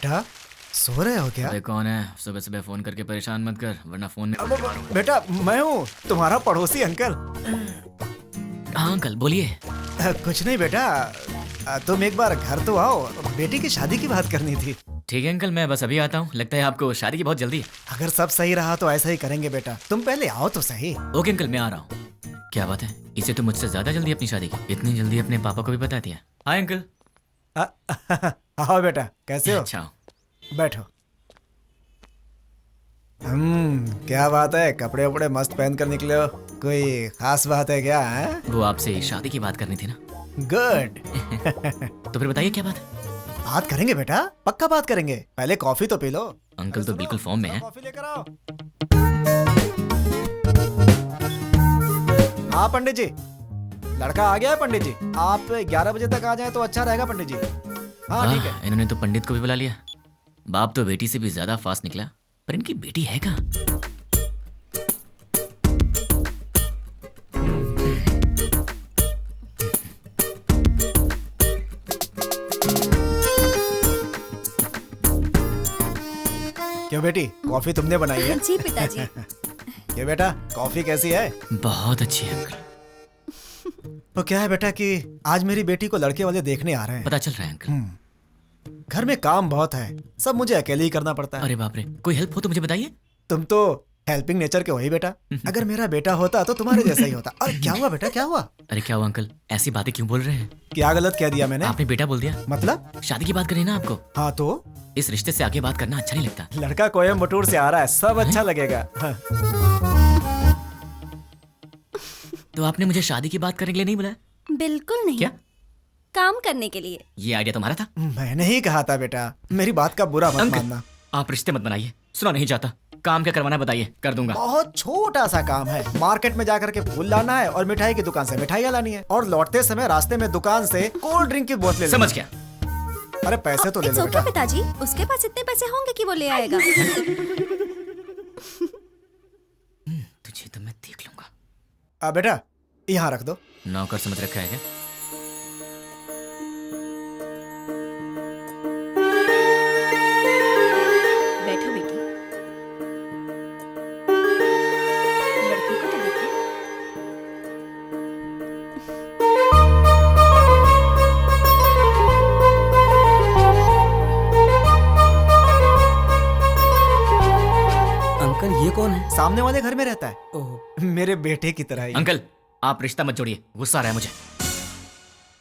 बेटा सो रहे हो क्या? अरे कौन है? सुबह सुबह फोन करके परेशान मत कर, वरना फोन में बेटा मैं हूँ तुम्हारा पड़ोसी अंकल। हाँ अंकल बोलिए। कुछ नहीं बेटा, तुम एक बार घर तो आओ, बेटी की शादी की बात करनी थी। ठीक है अंकल, मैं बस अभी आता हूँ। लगता है आपको शादी की बहुत जल्दी है। अगर सब सही रहा तो ऐसा ही करेंगे बेटा, तुम पहले आओ तो सही। ओके अंकल, मैं आ रहा हूँ। क्या बात है, इसे तो मुझसे ज्यादा जल्दी अपनी शादी की। इतनी जल्दी अपने पापा को भी बता दिया। Hi uncle. आओ बेटा, कैसे हो? अच्छा बैठो। क्या बात है, कपड़े वपड़े मस्त पहन कर निकले हो, कोई खास बात है क्या? है वो आपसे शादी की बात करनी थी ना। गुड। तो फिर बताइए क्या बात है। बात करेंगे बेटा, पक्का बात करेंगे, पहले कॉफी तो पी लो। अंकल तो बिल्कुल फॉर्म में है। कॉफी लेकर आओ। हाँ पंडित जी, लड़का आ गया है। पंडित जी आप 11 बजे तक आ जाए तो अच्छा रहेगा पंडित जी। हाँ ठीक है। इन्होंने तो पंडित को भी बुला लिया। बाप तो बेटी से भी ज्यादा फास्ट निकला, पर इनकी बेटी है कहाँ? क्यों बेटी, कॉफी तुमने बनाई है? जी पिताजी। ये बेटा कॉफी कैसी है? बहुत अच्छी है अंकल। तो क्या है बेटा कि आज मेरी बेटी को लड़के वाले देखने आ रहे हैं। पता चल रहा है अंकल। घर में काम बहुत है, सब मुझे अकेले ही करना पड़ता है। अरे बाप रे, कोई हेल्प हो तो मुझे बताइए। तुम तो हेल्पिंग नेचर के हो ही बेटा। अगर मेरा बेटा होता तो तुम्हारे जैसा ही होता। अरे क्या हुआ बेटा, क्या हुआ? अरे क्या हुआ अंकल, ऐसी बातें क्यों बोल रहे हैं? क्या गलत कह दिया मैंने? आपने बेटा बोल दिया। मतलब? शादी की बात करी ना आपको। हाँ तो इस रिश्ते से आगे बात करना अच्छा नहीं लगता। लड़का कोयम्बटूर से आ रहा है, सब अच्छा लगेगा। हाँ। तो आपने मुझे शादी की बात करने के लिए नहीं बुलाया? बिल्कुल नहीं। क्या? काम करने के लिए। ये आइडिया तुम्हारा था? मैंने ही कहा था बेटा, मेरी बात का बुरा मत अंकल, मानना। आप रिश्ते मत बनाइए, सुना नहीं चाहता। काम क्या करवाना बताइए, कर दूंगा। बहुत छोटा सा काम है, मार्केट में जाकर के फूल लाना है और मिठाई की दुकान से मिठाइयाँ लानी है, और लौटते समय रास्ते में दुकान से कोल्ड ड्रिंक की बोतलें। समझ गया। अरे पैसे तो ले लो बेटा। पिताजी, उसके पास इतने पैसे होंगे कि वो ले आएगा। तुझे तो मैं देख लूंगा। बेटा यहाँ रख दो। नौकर समझ रखा है क्या? बैठो बेटी। लड़की को तो देखो। अंकल ये कौन है? सामने वाले घर में रहता है। ओह, मेरे बेटे की तरह ही। अंकल आप रिश्ता मत जोड़िए, गुस्सा आ रहा है मुझे।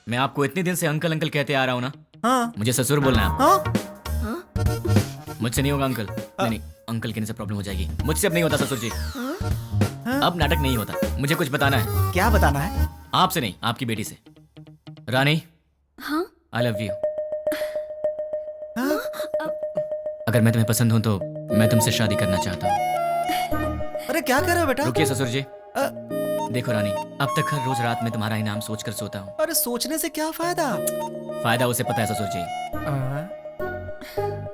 मैं आपको इतने दिन से अंकल अंकल कहते आ रहा हूँ ना। हाँ मुझे ससुर बोलना है। हाँ मुझसे नहीं होगा अंकल। नहीं अंकल कहने से प्रॉब्लम हो जाएगी। मुझसे अब नहीं होता ससुर जी। अब नाटक नहीं होता। मुझे कुछ बताना है। क्या बताना है? आपसे नहीं, आपकी बेटी से। रानी, हाँ? I love you. अगर मैं तुम्हें पसंद हूँ तो मैं तुमसे शादी करना चाहता हूँ। अरे क्या कर रहे हो बेटा? रुकिए ससुर जी। देखो रानी, अब तक हर रोज रात में तुम्हारा ही नाम सोच कर सोता हूँ। अरे सोचने से क्या फायदा? फायदा उसे पता है ससुर जी।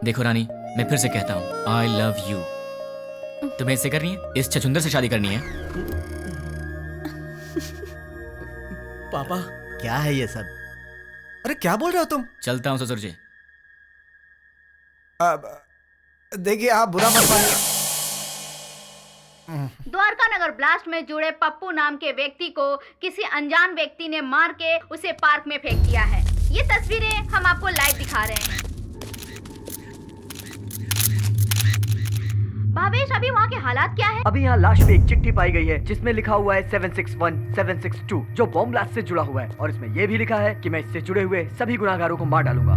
देखो रानी, मैं फिर से कहता हूँ, आई लव यू। तुम्हें इससे करनी है? इस छछुंदर से शादी करनी है? पापा क्या है ये सब? अरे क्या बोल रहे हो तुम? चलता हूँ ससुर जी। देखिए आप बुरा मत मानिए। द्वारका नगर ब्लास्ट में जुड़े पप्पू नाम के व्यक्ति को किसी अनजान व्यक्ति ने मार के उसे पार्क में फेंक दिया है। ये तस्वीरें हम आपको लाइव दिखा रहे हैं। भावेश, अभी वहाँ के हालात क्या है? अभी यहाँ लाश पे एक चिट्ठी पाई गई है जिसमें लिखा हुआ है 761 762 जो बॉम्ब ब्लास्ट से जुड़ा हुआ है, और इसमें यह भी लिखा है कि मैं इससे जुड़े हुए सभी गुनाहगारों को मार डालूंगा।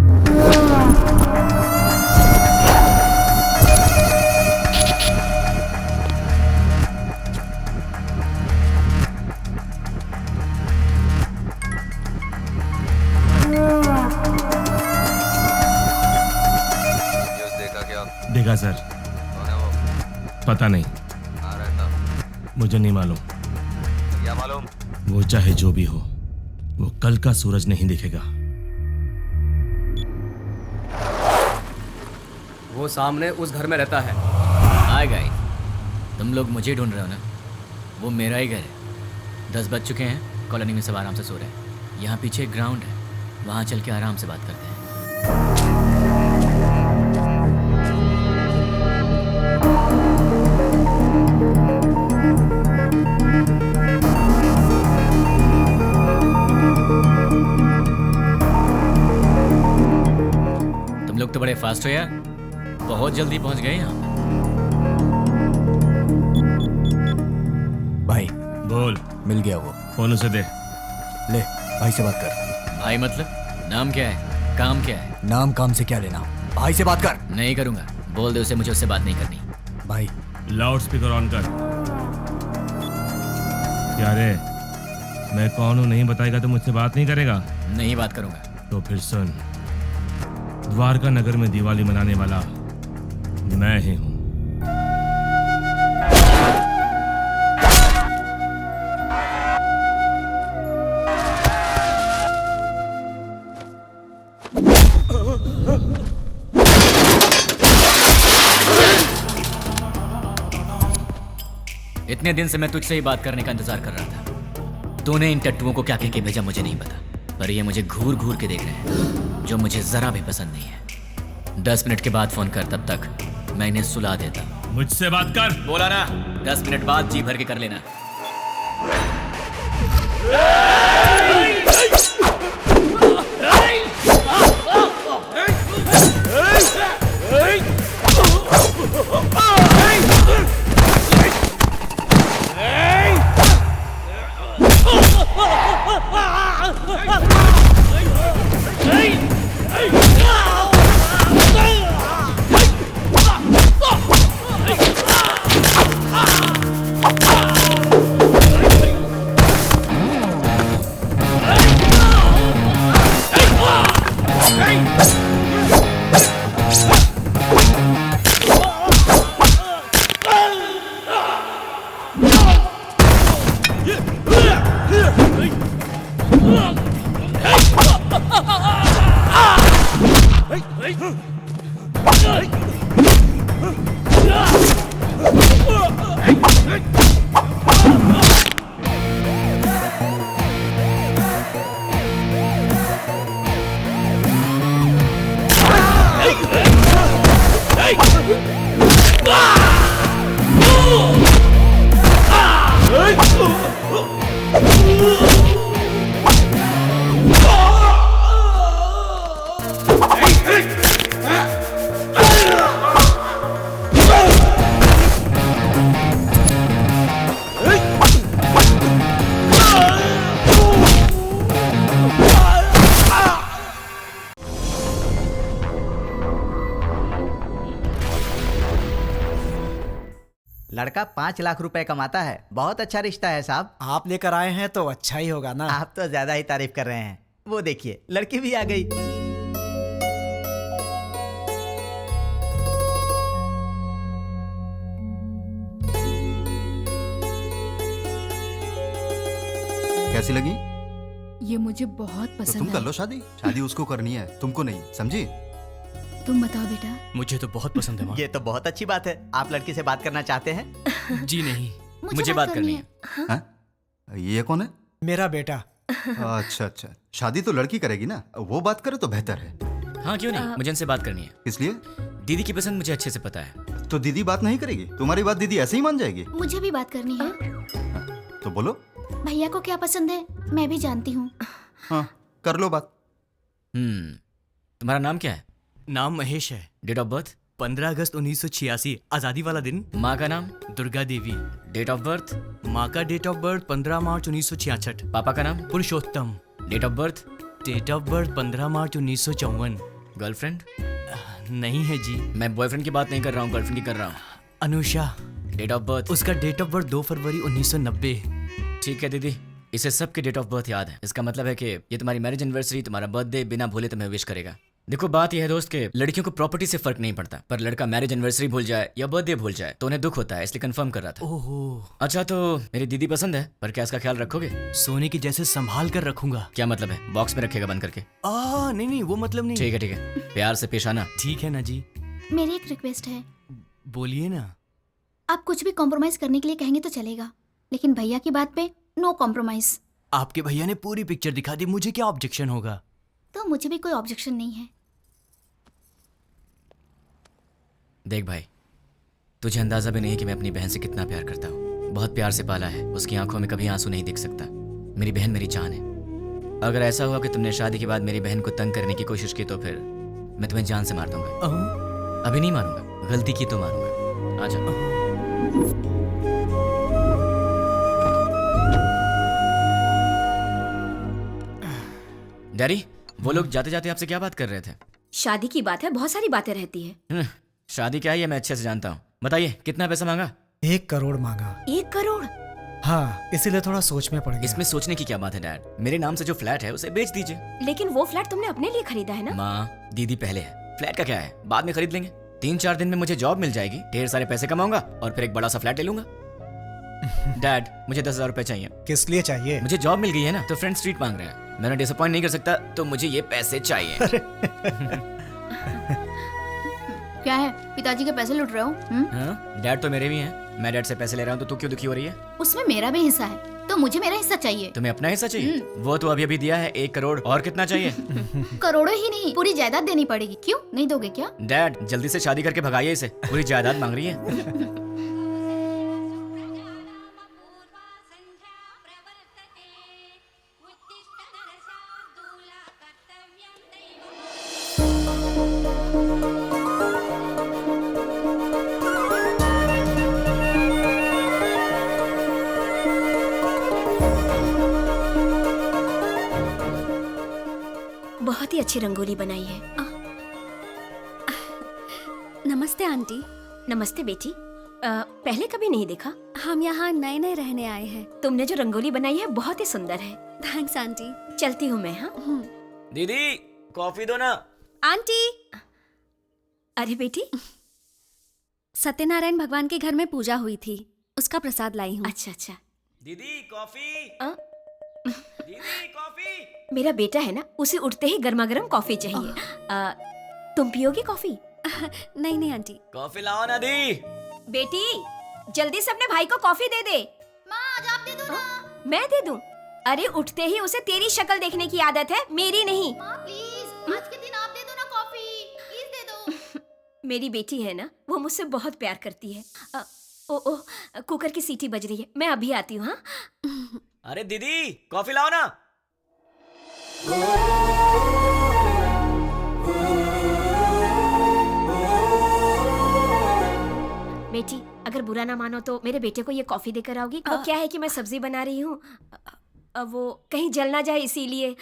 देखा सर? कौन है वो? पता नहीं, कहाँ रहता? मुझे नहीं मालूम। क्या मालूम? वो चाहे जो भी हो, वो कल का सूरज नहीं दिखेगा। वो सामने उस घर में रहता है। हाय गाइस, तुम लोग मुझे ढूंढ रहे हो ना? वो मेरा ही घर है। 10 बज चुके हैं, कॉलोनी में सब आराम से सो रहे हैं। यहाँ पीछे एक ग्राउंड है, वहाँ चल के आराम से बात करते हैं। फास्ट हो यार, बहुत जल्दी पहुंच गए यहाँ। भाई बोल। मिल गया वो। फोन उसे दे। ले भाई से बात कर। भाई मतलब नाम क्या है, काम क्या है? नाम काम से क्या लेना, भाई से बात कर। नहीं करूंगा, बोल दे उसे मुझे उससे बात नहीं करनी। भाई लाउड स्पीकर ऑन कर। क्या रे, मैं कौन हूँ नहीं बताएगा तो मुझसे बात नहीं करेगा? नहीं बात करूंगा। तो फिर सुन, द्वारका नगर में दिवाली मनाने वाला मैं ही हूँ। इतने दिन से मैं तुझसे ही बात करने का इंतजार कर रहा था। तूने इन टट्टुओं को क्या कह के भेजा मुझे नहीं पता, पर ये मुझे घूर घूर के देख रहे हैं, जो मुझे जरा भी पसंद नहीं है। 10 मिनट के बाद फोन कर, तब तक मैं इन्हें सुला देता। मुझसे बात कर। बोला ना, 10 मिनट बाद जी भर के कर लेना। लड़का 5 लाख रुपए कमाता है, बहुत अच्छा रिश्ता है साहब। आप लेकर आए हैं तो अच्छा ही होगा ना। आप तो ज्यादा ही तारीफ कर रहे हैं। वो देखिए लड़की भी आ गई। कैसी लगी? ये मुझे बहुत तो पसंद तुम है। कर लो शादी। शादी उसको करनी है, तुमको नहीं, समझी? तुम बताओ बेटा। मुझे तो बहुत पसंद है माँ। ये तो बहुत अच्छी बात है। आप लड़की से बात करना चाहते हैं? जी नहीं, मुझे बात करनी है। हाँ? ये कौन है? मेरा बेटा। अच्छा अच्छा, शादी तो लड़की करेगी ना, वो बात करे तो बेहतर है। हाँ क्यों नहीं, मुझे इनसे बात करनी है। इसलिए दीदी की पसंद मुझे अच्छे से पता है। तो दीदी बात नहीं करेगी? तुम्हारी बात दीदी ऐसे ही मान जाएगी? मुझे भी बात करनी है। तो बोलो। भैया को क्या पसंद है मैं भी जानती हूँ। हाँ कर लो बात। तुम्हारा नाम क्या है? नाम महेश है। Date of birth? 15 अगस्त 1986, आजादी वाला दिन। माँ का नाम? Durga Devi. Date of birth? माँ का डेट ऑफ बर्थ 15 मार्च 1966। पापा का नाम? Purushottam. Date of birth? Date of birth 15 मार्च 1954। गर्लफ्रेंड? नहीं है जी। मैं बॉयफ्रेंड की बात नहीं कर रहा हूँ, गर्लफ्रेंड की कर रहा हूँ। अनुषा। Date of birth? उसका डेट ऑफ बर्थ 2 फरवरी 1990। ठीक है दीदी, इसे सबके डेट ऑफ बर्थ याद है। इसका मतलब है कि ये तुम्हारी मैरिज एनिवर्सरी, तुम्हारा बर्थडे बिना भूले तुम्हें विश करेगा। देखो बात यह है दोस्त कि लड़कियों को प्रॉपर्टी से फर्क नहीं पड़ता, पर लड़का मैरिज एनिवर्सरी भूल जाए या बर्थडे भूल जाए तो उन्हें दुख होता है, इसलिए कंफर्म कर रहा था। ओहो। अच्छा तो मेरी दीदी पसंद है, पर क्या इसका ख्याल रखोगे? सोने की जैसे संभाल कर रखूंगा। क्या मतलब है, बॉक्स में रखेगा बंद करके? नहीं वो मतलब नहीं। ठीक है, प्यार से पेश आना। ठीक है ना जी। मेरी एक रिक्वेस्ट है। बोलिए ना। आप कुछ भी कॉम्प्रोमाइज करने के लिए कहेंगे तो चलेगा, लेकिन भैया की बात पे नो कॉम्प्रोमाइज। आपके भैया ने पूरी पिक्चर दिखा दी, मुझे क्या ऑब्जेक्शन होगा? तो मुझे भी कोई ऑब्जेक्शन नहीं है। देख भाई, तुझे अंदाजा भी नहीं कि मैं अपनी बहन से कितना प्यार करता हूँ। बहुत प्यार से पाला है, उसकी आंखों में कभी आंसू नहीं दिख सकता। मेरी बहन मेरी जान है। अगर ऐसा हुआ कि तुमने शादी के बाद मेरी बहन को तंग करने की कोशिश की तो फिर मैं तुम्हें जान से मार दूंगा। अभी नहीं मारूंगा, गलती की तो मारूंगा। आजा। डैडी, वो लोग जाते जाते आपसे क्या बात कर रहे थे? शादी की बात है, बहुत सारी बातें रहती है। शादी क्या है ये मैं अच्छे से जानता हूँ। बताइए कितना पैसा मांगा? 1 करोड़ मांगा। 1 करोड़? हाँ, इसीलिए थोड़ा सोच में पड़ गया। इसमें सोचने की क्या बात है डैड? मेरे नाम से जो फ्लैट है उसे बेच दीजिए। लेकिन वो फ्लैट तुमने अपने लिए खरीदा है ना? माँ, दीदी पहले है, फ्लैट का क्या है, बाद में खरीद लेंगे। 3-4 दिन में मुझे जॉब मिल जाएगी, ढेर सारे पैसे कमाऊंगा और फिर एक बड़ा सा फ्लैट ले लूंगा। डैड, मुझे 10,000 रुपए चाहिए। किस लिए चाहिए? मुझे जॉब मिल गई है ना, तो फ्रेंड स्ट्रीट मांग रहे हैं। मैंने डिसअपॉइंट नहीं कर सकता, तो मुझे ये पैसे चाहिए। क्या है, पिताजी के पैसे लूट रहे हो? हाँ, डैड तो मेरे भी हैं। मैं डैड से पैसे ले रहा हूँ तो तू क्यों दुखी हो रही है? उसमें मेरा भी हिस्सा है, तो मुझे मेरा हिस्सा चाहिए। तुम्हें अपना हिस्सा चाहिए? वो तो अभी अभी दिया है 1 करोड़, और कितना चाहिए? करोड़ों ही नहीं, पूरी जायदाद देनी पड़ेगी। क्यों नहीं दोगे क्या? डैड, जल्दी से शादी करके भगाइए इसे, पूरी जायदाद मांग रही है। बहुत ही अच्छी रंगोली बनाई है। नमस्ते आंटी। नमस्ते बेटी। पहले कभी नहीं देखा। हम यहाँ नए नए रहने आए हैं। तुमने जो रंगोली बनाई है बहुत ही सुंदर है। Thanks aunty. चलती हूँ मैं। हाँ दीदी, कॉफी दो ना। आंटी। अरे बेटी, सत्यनारायण भगवान के घर में पूजा हुई थी, उसका प्रसाद लाई हूँ। अच्छा अच्छा। दीदी कॉफी। दीदी कॉफी। मेरा बेटा है ना, उसे उठते ही गर्मा गर्म कॉफी चाहिए। तुम पियोगी कॉफी? नहीं नहीं आंटी। कॉफी लाओ ना दी। बेटी, जल्दी से अपने भाई को कॉफी दे दे। माँ, आज आप दे दो ना। मैं दे दूं? अरे उठते ही उसे तेरी शक्ल देखने की आदत है, मेरी नहीं। माँ प्लीज, आज के दिन आप दे दो ना कॉफी, प्लीज दे दो। मेरी बेटी है ना, वो मुझसे बहुत प्यार करती है। ओ कुकर की सीटी बज रही है, मैं अभी आती हूँ। हाँ अरे दीदी, कॉफी लाओ ना। बेटी, अगर बुरा ना मानो तो मेरे बेटे को ये कॉफी देकर आओगी। वो क्या है कि मैं सब्जी बना रही हूँ, वो कहीं जल ना जाए इसीलिए।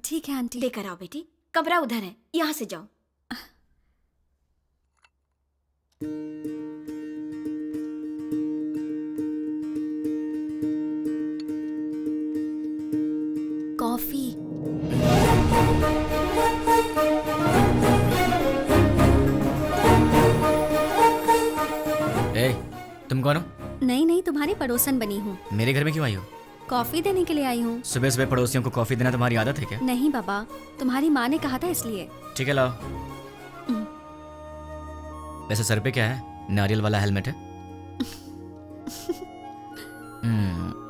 ठीक है आंटी। लेकर आओ बेटी, कमरा उधर है, यहाँ से जाओ। कॉफी। ए, तुम कौन हो? नहीं, तुम्हारी पड़ोसन बनी हूँ। मेरे घर में क्यों आई हो? कॉफी देने के लिए आई हूँ। सुबह सुबह पड़ोसियों को कॉफी देना तुम्हारी आदत है क्या? नहीं बाबा, तुम्हारी माँ ने कहा था इसलिए। ठीक है, लाओ। वैसे सर पे क्या है? नारियल वाला हेलमेट है?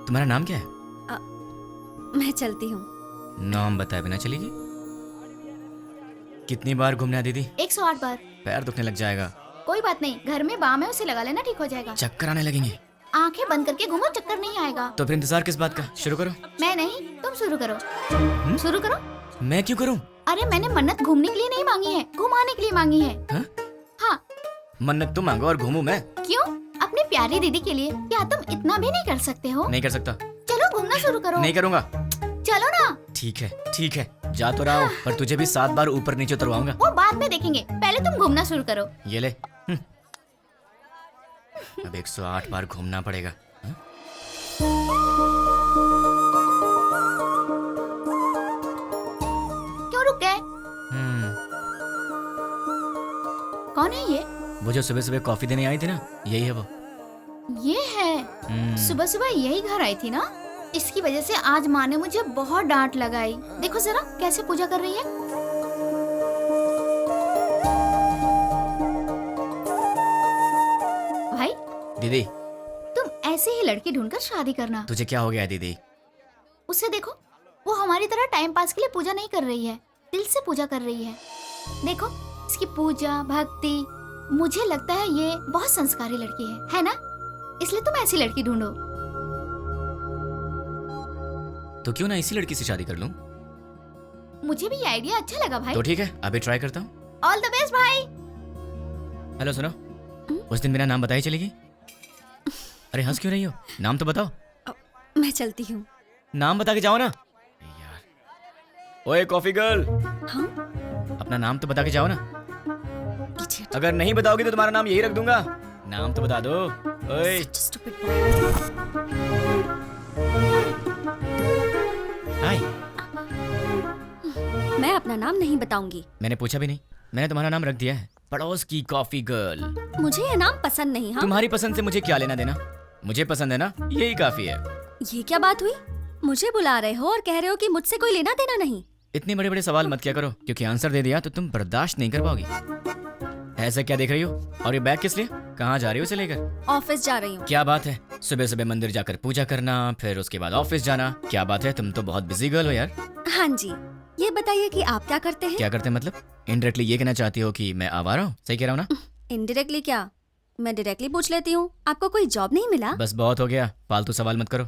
तुम्हारा नाम क्या है? मैं चलती हूँ। नाम बताए बिना चलेगी? कितनी बार घूमना है दीदी? 108 बार। पैर दुखने लग जाएगा। कोई बात नहीं, घर में बाम है, उसे लगा लेना, ठीक हो जाएगा। चक्कर आने लगेंगे। आंखें बंद करके घूमो, चक्कर नहीं आएगा। तो फिर इंतजार किस बात का? शुरू करो। मैं नहीं, तुम शुरू करो। शुरू करो। मैं क्यों करूं? अरे मैंने मन्नत घूमने के लिए नहीं मांगी है, घुमाने के लिए मांगी है। हाँ। मन्नत तुम मांगो और घूमूं मैं? क्यों? अपनी प्यारी दीदी के लिए। क्या तुम इतना भी नहीं कर सकते हो? नहीं कर सकता। चलो घूमना शुरू करो। नहीं करूंगा। चलो ना। ठीक है, जा तो रहा हूं, पर तुझे भी 7 बार ऊपर नीचे उतरवाऊंगा। वो बाद में देखेंगे, पहले तुम घूमना शुरू करो। ये ले। अब 108 बार घूमना पड़ेगा। क्यों रुक गए? कौन है ये? वो जो सुबह सुबह कॉफी देने आई थी ना, यही है वो। ये है? सुबह सुबह यही घर आई थी ना, इसकी वजह से आज माँ ने मुझे बहुत डांट लगाई। देखो जरा कैसे पूजा कर रही है। भाई दीदी, तुम ऐसे ही लड़की ढूंढकर शादी करना। तुझे क्या हो गया दीदी? उसे देखो, वो हमारी तरह टाइम पास के लिए पूजा नहीं कर रही है, दिल से पूजा कर रही है। देखो इसकी पूजा भक्ति, मुझे लगता है ये बहुत संस्कारी लड़की है ना? इसलिए तुम ऐसी लड़की ढूंढो। तो क्यों ना इसी लड़की से शादी कर लूं? मुझे भी ये आइडिया अच्छा लगा भाई। तो ठीक है, अभी ट्राई करता हूँ। ऑल द बेस्ट भाई। हेलो सुनो, उस दिन मेरा नाम बताई चलेगी? अरे हंस क्यों रही हो? नाम तो बताओ। मैं चलती हूँ। नाम बता के जाओ ना यार। ओए कॉफी गर्ल, हाँ? अपना नाम तो बता के जाओ ना। अगर नहीं बताओगी तो तुम्हारा नाम यही रख दूंगा। नाम तो बता दो। ओए हाय। मैं अपना नाम नहीं बताऊंगी। मैंने पूछा भी नहीं, मैंने तुम्हारा नाम रख दिया है, पड़ोस की कॉफी गर्ल। मुझे ये नाम पसंद नहीं। हाँ? तुम्हारी पसंद से मुझे क्या लेना देना? मुझे पसंद है ना, यही काफी है। ये क्या बात हुई? मुझे बुला रहे हो और कह रहे हो कि मुझसे कोई लेना देना नहीं। इतने बड़े बड़े सवाल मत किया करो, क्योंकि आंसर दे दिया तो तुम बर्दाश्त नहीं कर पाओगी। ऐसा क्या देख रही हो? और ये बैग किस लिए? कहाँ जा रही हो इसे लेकर? ऑफिस जा रही हूँ। क्या बात है, सुबह सुबह मंदिर जाकर पूजा करना, फिर उसके बाद ऑफिस जाना। क्या बात है, तुम तो बहुत बिजी गर्ल हो यार। हाँ जी, ये बताइए कि आप क्या करते हैं? क्या करते हैं मतलब? इनडायरेक्टली ये कहना चाहती हो कि मैं आवारा हूँ? सही कह रहा हूँ ना? इनडायरेक्टली क्या, मैं डायरेक्टली पूछ लेती हूँ। आपको कोई जॉब नहीं मिला? बस बहुत हो गया, फालतू सवाल मत करो।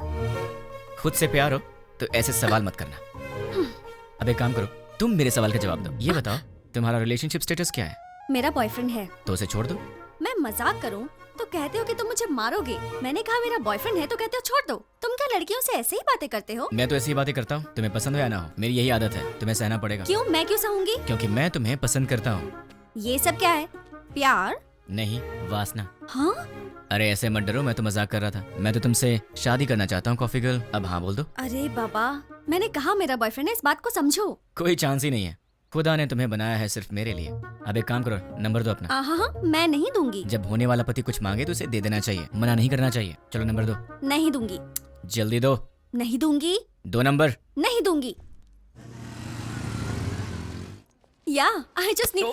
खुद से प्यार हो तो ऐसे सवाल मत करना। अब एक काम करो, तुम मेरे सवाल का जवाब दो। ये बताओ, तुम्हारा रिलेशनशिप स्टेटस क्या है? मेरा बॉयफ्रेंड है। तो उसे छोड़ दो। मैं मजाक करूं तो कहते हो कि तुम मुझे मारोगे। मैंने कहा मेरा बॉयफ्रेंड है तो कहते हो छोड़ दो। तुम क्या लड़कियों से ऐसे ही बातें करते हो? मैं तो ऐसी बातें करता हूँ, तुम्हें पसंद हो या ना हो, मेरी यही आदत है, तुम्हें सहना पड़ेगा। क्यों? मैं क्यों सहूंगी? क्योंकि मैं तुम्हें पसंद करता हूँ। ये सब क्या है? प्यार नहीं, वासना। हाँ? अरे ऐसे मत डरो, मैं तो मजाक कर रहा था। मैं तो तुमसे शादी करना चाहता हूँ कॉफी गर्ल। अब हाँ बोल दो। अरे बाबा, मैंने कहा मेरा बॉयफ्रेंड है, इस बात को समझो। कोई चांस ही नहीं है, खुदा ने तुम्हें बनाया है सिर्फ मेरे लिए। अब एक काम करो, नंबर दो अपना। हाँ, मैं नहीं दूंगी। जब होने वाला पति कुछ मांगे तो उसे दे देना चाहिए, मना नहीं करना चाहिए। चलो नंबर दो। नहीं दूंगी। जल्दी दो। नहीं दूंगी। 2 नंबर। नहीं दूंगी। या I just need.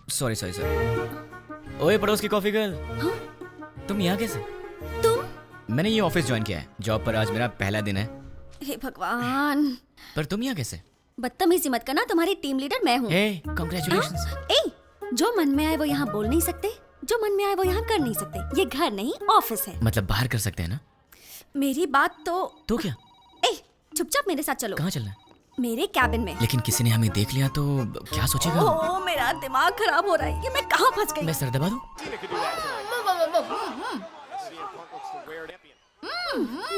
Sorry sorry sorry. ओए पड़ोस की कॉफी गर्ल, तुम यहाँ कैसे? तुम? मैंने ये ऑफिस ज्वाइन किया है, जॉब पर आज मेरा पहला दिन है। हे भगवान, पर तुम यहाँ कैसे? बदतमीजी मत करना, तुम्हारी टीम लीडर मैं हूँ। हे, कांग्रेचुलेशंस। जो मन में आए वो यहाँ बोल नहीं सकते, जो मन में आए वो यहाँ कर नहीं सकते। ये घर नहीं ऑफिस है। मतलब बाहर कर सकते हैं ना? मेरी बात तो क्या? चुपचाप मेरे साथ चलो। कहाँ चलना है? मेरे कैबिन में। लेकिन किसी ने हमें देख लिया तो क्या सोचेगा? ओह, मेरा दिमाग खराब हो रहा है कि मैं कहाँ फंस गई। मैं सर दबा दूं?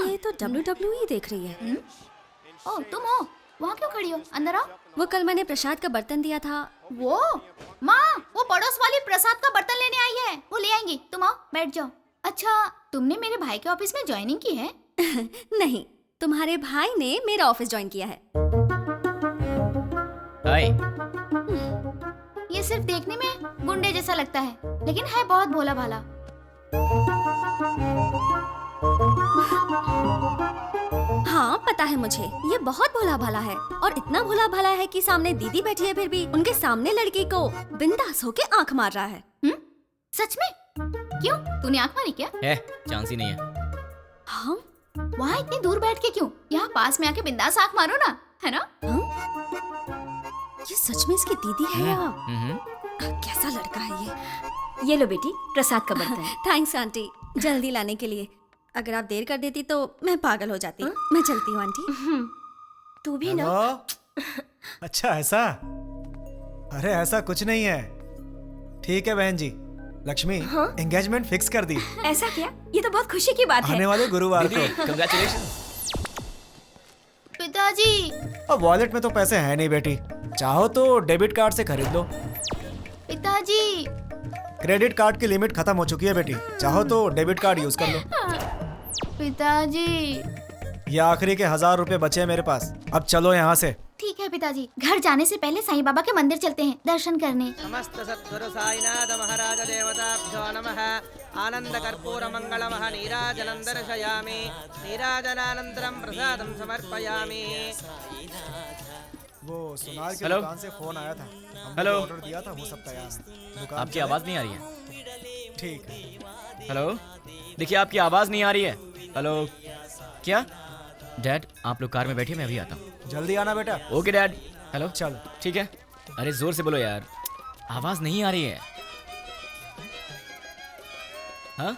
ये तो WWE देख रही है। ओ तुम हो? वहाँ क्यों खड़ी हो? अंदर आओ। वो कल मैंने प्रसाद का बर्तन दिया था। वो माँ, वो पड़ोस वाली प्रसाद का बर्तन लेने आई है, वो ले आएंगी। तुम आओ, बैठ जाओ। अच्छा, तुमने मेरे भाई के ऑफिस में ज्वाइनिंग की है? नहीं, तुम्हारे भाई ने मेरा ऑफिस ज्वाइन किया है। हाय। ये सिर्फ देखने में गुंडे जैसा लगता है, लेकिन है बहुत भोला भाला। हाँ पता है मुझे, ये बहुत भोला भाला है। और इतना भोला भाला है कि सामने दीदी बैठी है, फिर भी उनके सामने लड़की को बिंदास होके आंख मार रहा है। सच में? क्यों, तूने आंख मारी क्या? चांस ही नहीं है। हाँ? वहाँ इतनी दूर बैठ के क्यों? यहाँ पास में आके बिंदास आंख मारो ना, है ना? ये सच में इसकी दीदी है या? कैसा लड़का है ये लो बेटी, प्रसाद का बर्तन। थैंक्स आंटी, जल्दी लाने के लिए। अगर आप देर कर देती तो मैं पागल हो जाती। मैं चलती हूँ आंटी। तू भी ना। अच्छा ऐसा? अरे ऐसा कुछ नहीं है। ठीक है बहन जी, लक्ष्मी एंगेजमेंट फिक्स कर दी। ऐसा क्या? ये तो बहुत खुशी की बात है। आने वाले गुरुवार को। कांग्रेचुलेशंस। पिताजी। अब वॉलेट में तो पैसे हैं नहीं बेटी, चाहो तो डेबिट कार्ड से खरीद लो। पिताजी। क्रेडिट कार्ड की लिमिट खत्म हो चुकी है बेटी, चाहो तो डेबिट कार्ड यूज कर लो। पिताजी। ये आखिरी के 1000 रुपए बचे हैं मेरे पास, अब चलो यहाँ से। ठीक है पिताजी, घर जाने से पहले साईं बाबा के मंदिर चलते हैं दर्शन करने। समस्त सद्गुरु साईनाथ महाराज देवताभ्यो नमः। आनंद कर्पूर मंगलमः नीराजनं दर्शयामि। नीराजनानन्तरं प्रसादं समर्पयामि। वो सुनार की हेलो? दुकान से फोन आया था, हेलो? ऑर्डर दिया था, वो सब तैयार। आपकी आवाज नहीं आ रही है। ठीक है। हेलो, देखिए आपकी आवाज नहीं आ रही है। हेलो, क्या? डैड आप लोग कार में बैठिए, मैं अभी आता हूँ। जल्दी आना बेटा। Okay dad. हेलो, चलो ठीक है। अरे जोर से बोलो यार, आवाज नहीं आ रही है। हाँ?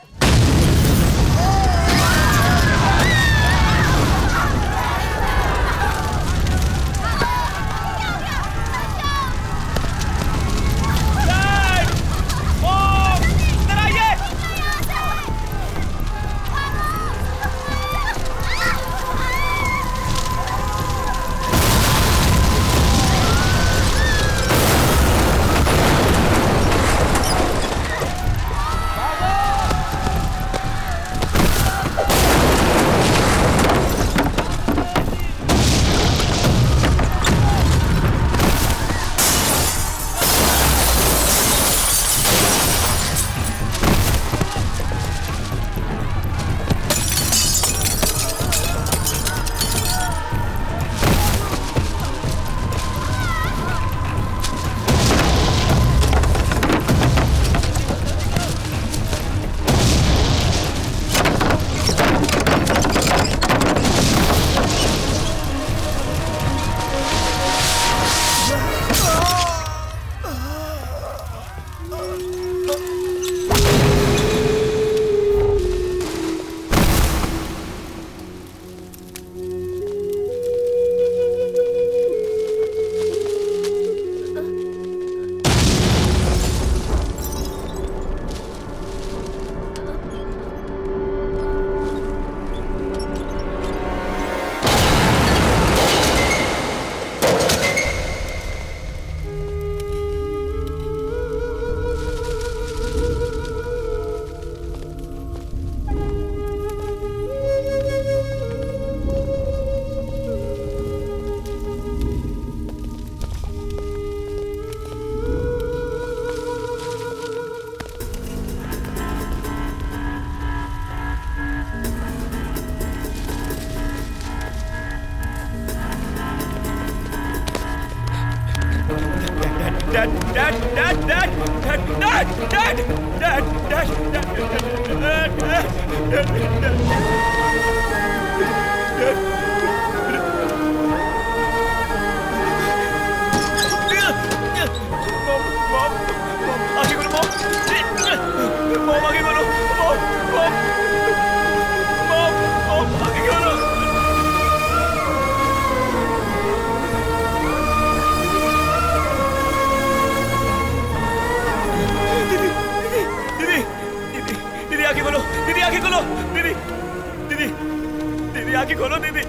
आंखें खोलो दीदी,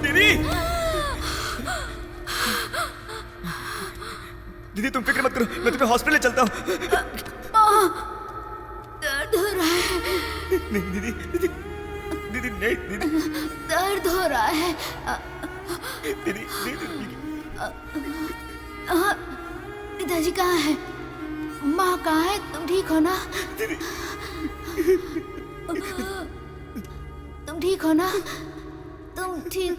दीदी, दीदी तुम फिक्र मत करो, मैं तुम्हें हॉस्पिटल चलता हूँ। दर्द हो रहा है। नहीं दीदी, दीदी, दीदी नहीं दीदी, दर्द हो रहा है। दीदी, दीदी, पिताजी कहाँ है? माँ कहाँ है? तुम ठीक हो ना? दीदी, तुम ठीक हो ना? तुम ठीक?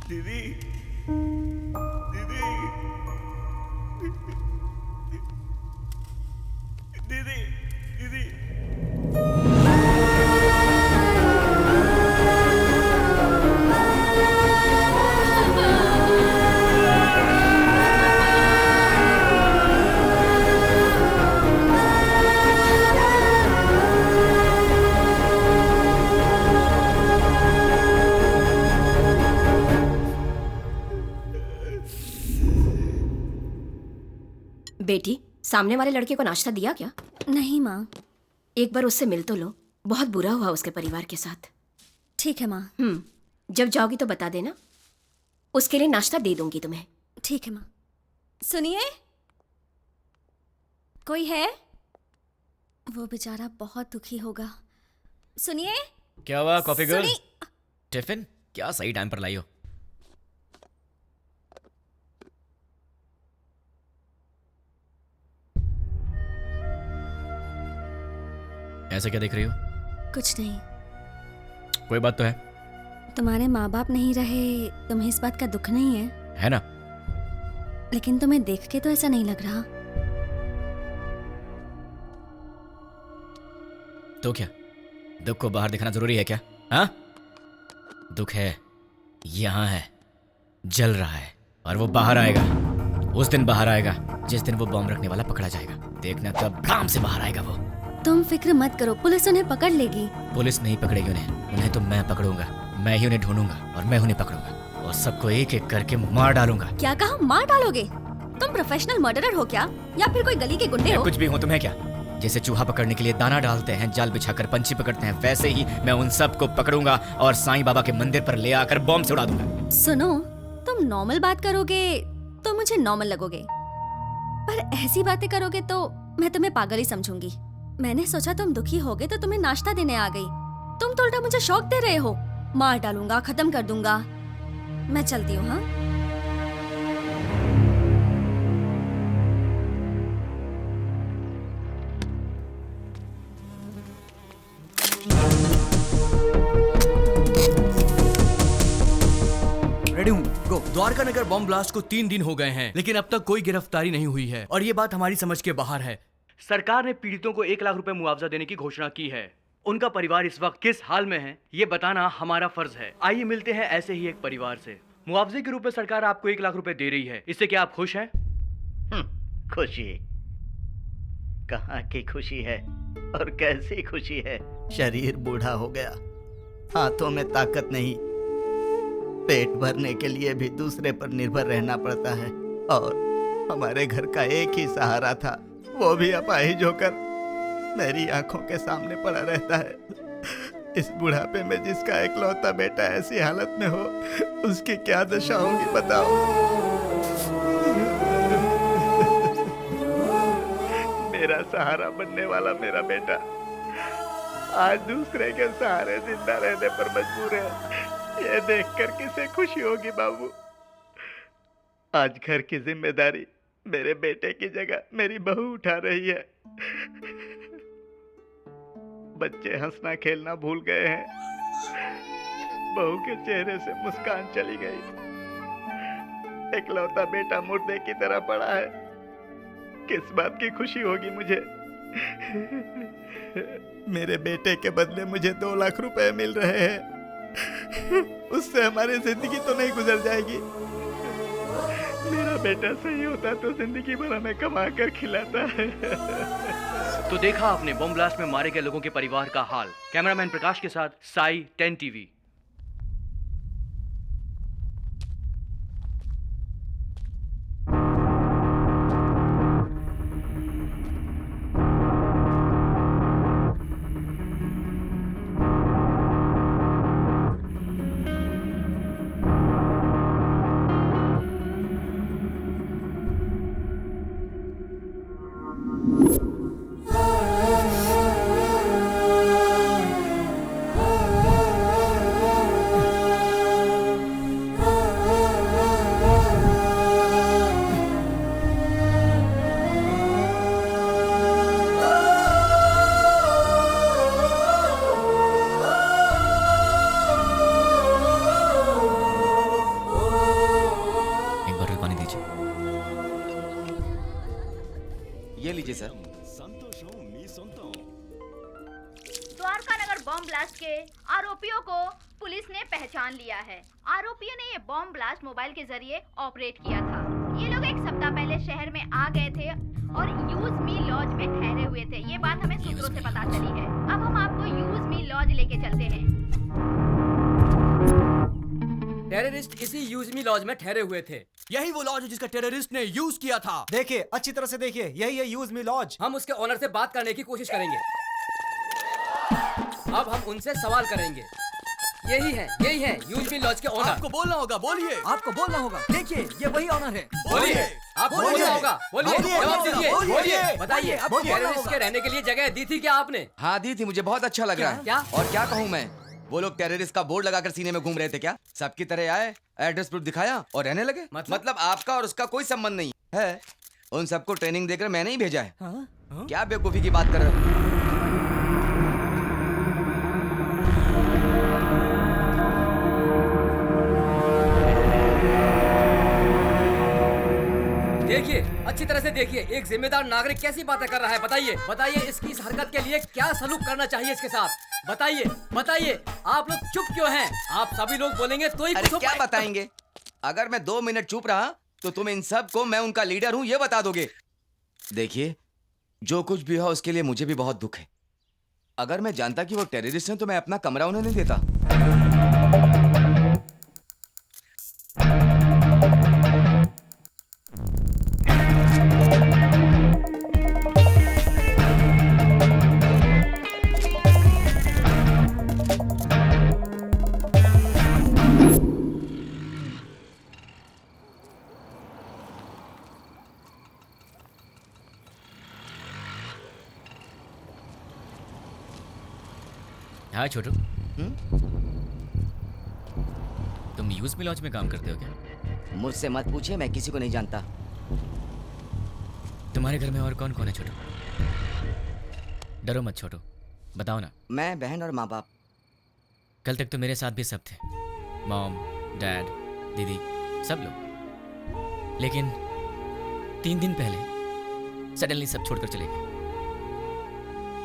दीदी, दीदी, दीदी, दीदी। बेटी, सामने वाले लड़के को नाश्ता दिया क्या? नहीं माँ। एक बार उससे मिल तो लो, बहुत बुरा हुआ उसके परिवार के साथ। ठीक है माँ। जब जाओगी तो बता देना, उसके लिए नाश्ता दे दूंगी तुम्हें। ठीक है माँ। सुनिए, कोई है? वो बेचारा बहुत दुखी होगा। सुनिए। क्या हुआ कॉफी गर्ल? सुनी। टिफिन क्या सही टाइम पर लाई हो। ऐसे क्या देख रही हो? कुछ नहीं। कोई बात तो है? तुम्हारे माँ बाप नहीं रहे, तुम्हें इस बात का दुख नहीं है? है ना। लेकिन तुम्हें देख के तो ऐसा नहीं लग रहा। तो क्या दुख को बाहर दिखाना जरूरी है क्या? हाँ, दुख है, यहाँ है, जल रहा है, और वो बाहर आएगा। उस दिन बाहर आएगा जिस दिन वो बॉम्ब रखने वाला पकड़ा जाएगा। देखना तब काम से बाहर आएगा वो। तुम फिक्र मत करो, पुलिस उन्हें पकड़ लेगी। पुलिस नहीं पकड़ेगी उन्हें तो मैं पकड़ूंगा। मैं ही उन्हें ढूंढूंगा और मैं उन्हें पकड़ूंगा और सबको एक एक करके मार डालूंगा। क्या कहा? मार डालोगे? तुम प्रोफेशनल मर्डरर हो क्या, या फिर कोई गली के गुंडे हो? कुछ भी हूँ, तुम्हें क्या? जैसे चूहा पकड़ने के लिए दाना डालते हैं, जाल बिछाकर पंछी पकड़ते हैं, वैसे ही मैं उन सबको पकड़ूंगा और साईं बाबा के मंदिर पर ले आकर बॉम्ब से उड़ा दूंगा। सुनो, तुम नॉर्मल बात करोगे तो मुझे नॉर्मल लगोगे, पर ऐसी बातें करोगे तो मैं तुम्हें पागल ही समझूंगी। मैंने सोचा तुम दुखी होगे तो तुम्हें नाश्ता देने आ गई, तुम तो उल्टा मुझे शौक दे रहे हो। मार डालूंगा, खत्म कर दूंगा। मैं चलती हूँ। हाँ, रेडी हूँ, गो। द्वारका नगर बॉम्ब ब्लास्ट को 3 दिन हो गए हैं, लेकिन अब तक कोई गिरफ्तारी नहीं हुई है और ये बात हमारी समझ के बाहर है। सरकार ने पीड़ितों को 1 लाख रुपए मुआवजा देने की घोषणा की है। उनका परिवार इस वक्त किस हाल में है, ये बताना हमारा फर्ज है। आइए मिलते हैं ऐसे ही एक परिवार से। मुआवजे के रूप में सरकार आपको 1 लाख रुपए दे रही है, इससे क्या आप खुश हैं? खुशी कहाँ की खुशी है और कैसी खुशी है। शरीर बूढ़ा हो गया, हाथों में ताकत नहीं, पेट भरने के लिए भी दूसरे पर निर्भर रहना पड़ता है और हमारे घर का एक ही सहारा था, वो भी अपाहिज होकर मेरी आंखों के सामने पड़ा रहता है। इस बुढ़ापे में जिसका इकलौता बेटा ऐसी हालत में हो, उसकी क्या दशा होगी बताओ। मेरा सहारा बनने वाला मेरा बेटा आज दूसरे के सहारे जिंदा रहने पर मजबूर है। ये देखकर किसे खुशी होगी बाबू। आज घर की जिम्मेदारी मेरे बेटे की जगह मेरी बहू उठा रही है। बच्चे हंसना खेलना भूल गए हैं। बहू के चेहरे से मुस्कान चली गई। इकलौता बेटा मुर्दे की तरह पड़ा है। किस बात की खुशी होगी मुझे? मेरे बेटे के बदले मुझे 2 लाख रुपए मिल रहे हैं। उससे हमारी जिंदगी तो नहीं गुजर जाएगी। मेरा बेटा सही होता तो जिंदगी भर हमें कमा कर खिलाता है। तो देखा आपने बम ब्लास्ट में मारे गए लोगों के परिवार का हाल। कैमरामैन प्रकाश के साथ साई 10 टीवी। द्वारका नगर बॉम्ब ब्लास्ट के आरोपियों को पुलिस ने पहचान लिया है। आरोपियों ने ये बॉम्ब ब्लास्ट मोबाइल के जरिए ऑपरेट किया था। ये लोग 1 सप्ताह पहले शहर में आ गए थे और यूज मी लॉज में ठहरे हुए थे। ये बात हमें सूत्रों से पता चली है। अब हम आपको यूज मी लॉज लेके चलते हैं। टेररिस्ट इसी यूज मी लॉज में ठहरे हुए थे। यही वो लॉज है जिसका टेररिस्ट ने यूज किया था। देखिए, अच्छी तरह से देखिए, यही है यूज मी लॉज। हम उसके ओनर से बात करने की कोशिश करेंगे। अब हम उनसे सवाल करेंगे। यही है यूज मी लॉज के ओनर। आपको बोलना होगा, बोलिए। आपको बोलना होगा। देखिए, ये वही ओनर है। बोलिए। आपको बोलना होगा, बोलिए। जवाब दीजिए, बोलिए। बताइए, टेररिस्ट के रहने के लिए जगह दी थी क्या आपने? हाँ दी थी, मुझे बहुत अच्छा लग रहा है। क्या? और क्या कहूँ मैं, वो लोग टेररिस्ट का बोर्ड लगाकर सीने में घूम रहे थे क्या? सबकी तरह आए, एड्रेस प्रूफ दिखाया और रहने लगे। मतलब आपका और उसका कोई संबंध नहीं है। उन सबको ट्रेनिंग देकर मैंने ही भेजा है। क्या बेवकूफी की बात कर रहे हो? देखिए, अच्छी तरह से देखिए, एक जिम्मेदार नागरिक कैसी बातें कर रहा है। बताइए इसकी इस हरकत के लिए क्या सलूक करना चाहिए इसके साथ। बताइए, आप लोग चुप क्यों हैं? आप सभी लोग बोलेंगे तो ही अरे क्या बताएंगे? अगर मैं 2 मिनट चुप रहा तो तुम इन सब को मैं उनका लीडर हूं ये बता दोगे। देखिए, जो कुछ भी हो उसके लिए मुझे भी बहुत दुख है। अगर मैं जानता कि वो टेररिस्ट हैं तो मैं अपना कमरा उन्हें नहीं देता। हाँ छोटू, तुम यूज मी लॉज में काम करते हो क्या? मुझसे मत पूछिए, मैं किसी को नहीं जानता। तुम्हारे घर में और कौन कौन है छोटू? डरो मत छोटू, बताओ ना। मैं, बहन और माँ बाप। कल तक तो मेरे साथ भी सब थे, मॉम, डैड, दीदी, सब लोग। लेकिन 3 दिन पहले सडनली सब छोड़कर चले गए।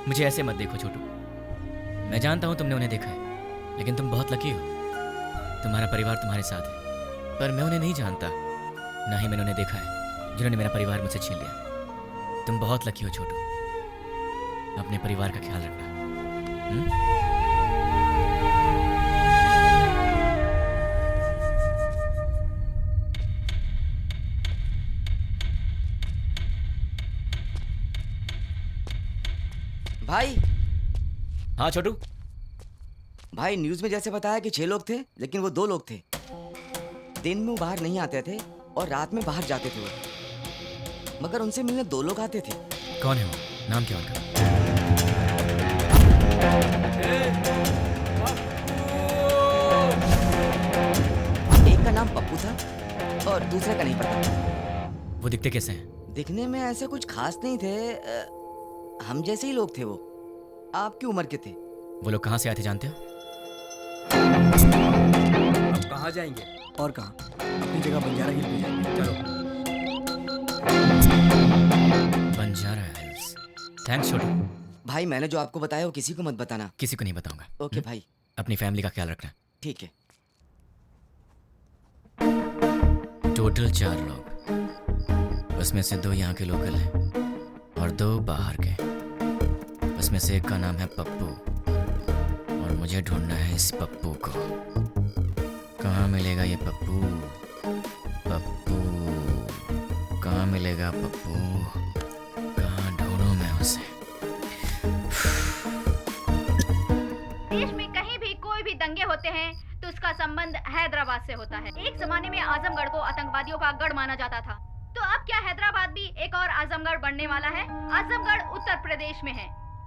मुझे ऐसे मत देखो छोटू, मैं जानता हूँ तुमने उन्हें देखा है, लेकिन तुम बहुत लकी हो, तुम्हारा परिवार तुम्हारे साथ है। पर मैं उन्हें नहीं जानता, ना ही मैंने उन्हें देखा है जिन्होंने मेरा परिवार मुझसे छीन लिया। तुम बहुत लकी हो छोटू, अपने परिवार का ख्याल रखना। भाई। हाँ छोटू। भाई, न्यूज में जैसे बताया कि 6 लोग थे, लेकिन वो 2 लोग थे। दिन में वो बाहर नहीं आते थे और रात में बाहर जाते थे वो, मगर उनसे मिलने 2 लोग आते थे। कौन है वो? नाम क्या उनका? एक का नाम पप्पू था और दूसरे का नहीं पता। वो दिखते कैसे हैं? दिखने में ऐसे कुछ खास नहीं थे, हम जैसे ही लोग थे वो। आपकी उम्र के थे। वो लोग कहाँ से आए थे जानते हो? वहाँ जाएंगे। और कहाँ? अपनी जगह बंजारा हिल पे जाएंगे। चलो। बंजारा हिल्स। थैंक्स छोटू। भाई मैंने जो आपको बताया वो किसी को मत बताना। किसी को नहीं बताऊंगा। ओके भाई। अपनी फैमिली का ख्याल रखना। ठीक है। टोटल 4 लोग, उसमें से 2 यहाँ के लोकल हैं और 2 बाहर के। उसमें से एक का नाम है पप्पू और मुझे ढूंढना है इस पप्पू को। कहाँ मिलेगा ये पप्पू? पप्पू कहाँ मिलेगा? पप्पू कहाँ ढूंढूं मैं उसे? देश में कहीं भी कोई भी दंगे होते हैं तो उसका संबंध हैदराबाद से होता है। एक जमाने में आजमगढ़ को आतंकवादियों का गढ़ माना जाता था, तो अब क्या हैदराबाद भी एक और आजमगढ़ बनने वाला है? आजमगढ़ उत्तर प्रदेश में है।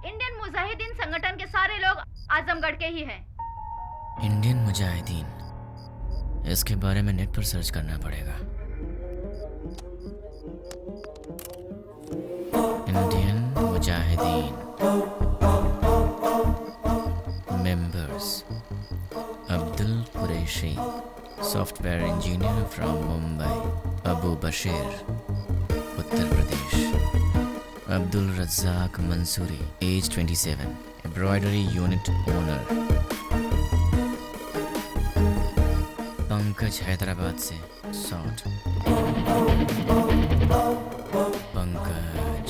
इंडियन मुजाहिदीन संगठन के सारे लोग आजमगढ़ के ही हैं। इंडियन मुजाहिदीन, इसके बारे में नेट पर सर्च करना पड़ेगा। Indian Mujahideen members Abdul Qureshi, software engineer from Mumbai, Abu Bashir, Uttar Pradesh, Abdul Razzaq Mansuri, age 27, embroidery unit owner, Pankaj Hyderabad से 60, पंकज।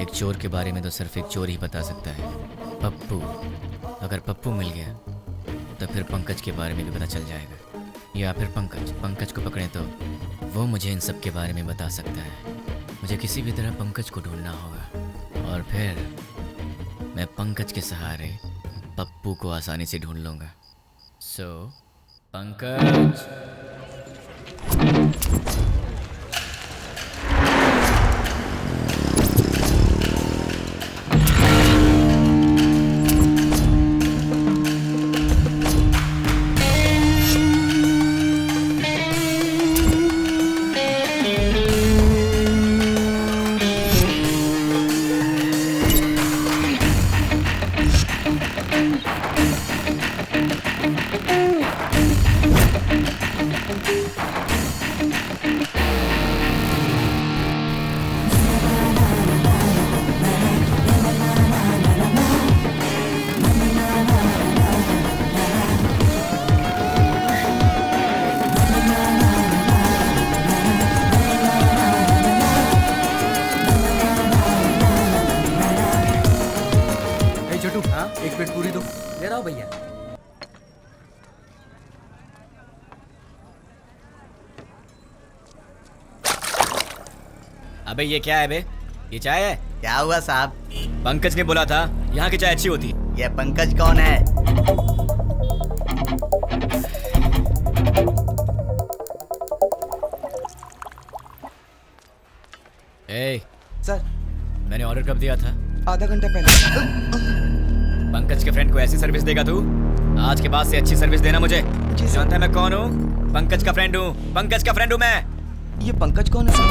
एक चोर के बारे में तो सिर्फ एक चोर ही बता सकता है, पप्पू। अगर पप्पू मिल गया तो फिर पंकज के बारे में भी पता चल जाएगा, या फिर पंकज को पकड़ें तो वो मुझे इन सब के बारे में बता सकता है। मुझे किसी भी तरह पंकज को ढूंढना होगा और फिर मैं पंकज के सहारे पप्पू को आसानी से ढूंढ लूँगा। सो पंकज। एक प्लेट पूरी दो। ले रहा हूँ भैया। अबे ये क्या है बे? ये चाय है? क्या हुआ साहब? पंकज ने बोला था यहाँ की चाय अच्छी होती। ये पंकज कौन है? ए, सर मैंने ऑर्डर कब दिया था? आधा घंटा पहले। पंकज के फ्रेंड को ऐसी सर्विस देगा तू? आज के बाद से अच्छी सर्विस देना मुझे। जानता है मैं कौन हूँ? पंकज का फ्रेंड हूँ। पंकज का फ्रेंड हूँ मैं। ये पंकज कौन है सर?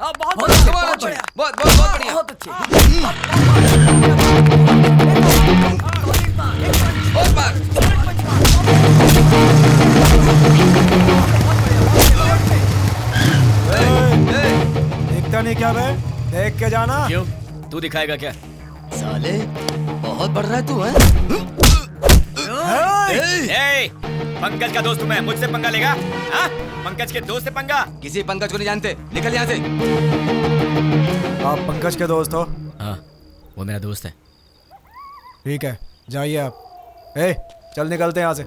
बहुत बढ़िया। बहुत अच्छे। बहुत बार। दिखता नहीं क्या बे? देख के जाना। क्यों? तू दिखाएगा क्या? साले बहुत बढ़ रहा है तू, हैं? पंकज का दोस्त हूँ मैं, मुझसे पंगा लेगा? हाँ? पंकज के दोस्त से पंगा? किसी पंकज को नहीं जानते, निकल यहाँ से। आप पंकज के दोस्त हो? हाँ, वो मेरा दोस्त है। ठीक है, जाइए आप। चल निकलते हैं यहाँ से।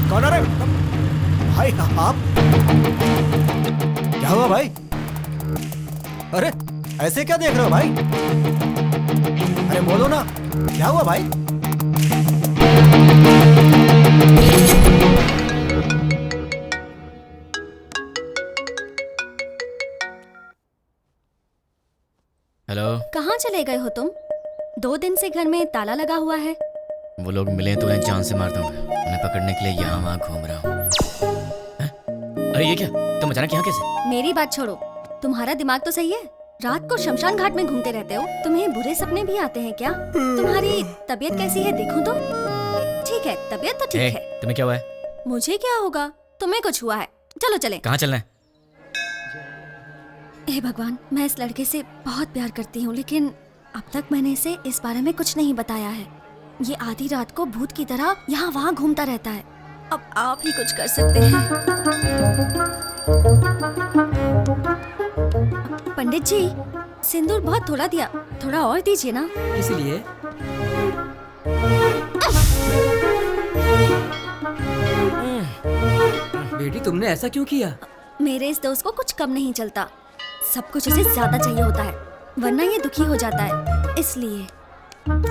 कौन है रे? भाई आप? क्या हुआ भाई? अरे ऐसे क्या देख रहे हो भाई? अरे बोलो ना, क्या हुआ भाई? हेलो। कहाँ चले गए हो तुम? 2 दिन से घर में ताला लगा हुआ है। वो लोग मिले तो उन्हें जान से मार दूंगा। उन्हें पकड़ने के लिए यहाँ वहाँ घूम रहा हूँ। अरे ये क्या, तुम अचानक यहाँ कैसे? मेरी बात छोड़ो, तुम्हारा दिमाग तो सही है। रात को शमशान घाट में घूमते रहते हो, तुम्हें बुरे सपने भी आते हैं क्या? तुम्हारी तबीयत कैसी है देखूं तो? ठीक है, तबीयत तो ठीक है। तुम्हें क्या हुआ है? मुझे क्या होगा, तुम्हें कुछ हुआ है। चलो चले। कहाँ चलना है? हे भगवान, मैं इस लड़के से बहुत प्यार करती हूँ, लेकिन अब तक मैंने इसे इस बारे में कुछ नहीं बताया है। ये आधी रात को भूत की तरह यहाँ वहाँ घूमता रहता है। अब आप ही कुछ कर सकते हैं। पंडित जी, सिंदूर बहुत थोड़ा दिया, थोड़ा और दीजिए ना। इसलिए बेटी तुमने ऐसा क्यों किया? मेरे इस दोस्त को कुछ कम नहीं चलता, सब कुछ उसे ज्यादा चाहिए होता है, वरना ये दुखी हो जाता है। इसलिए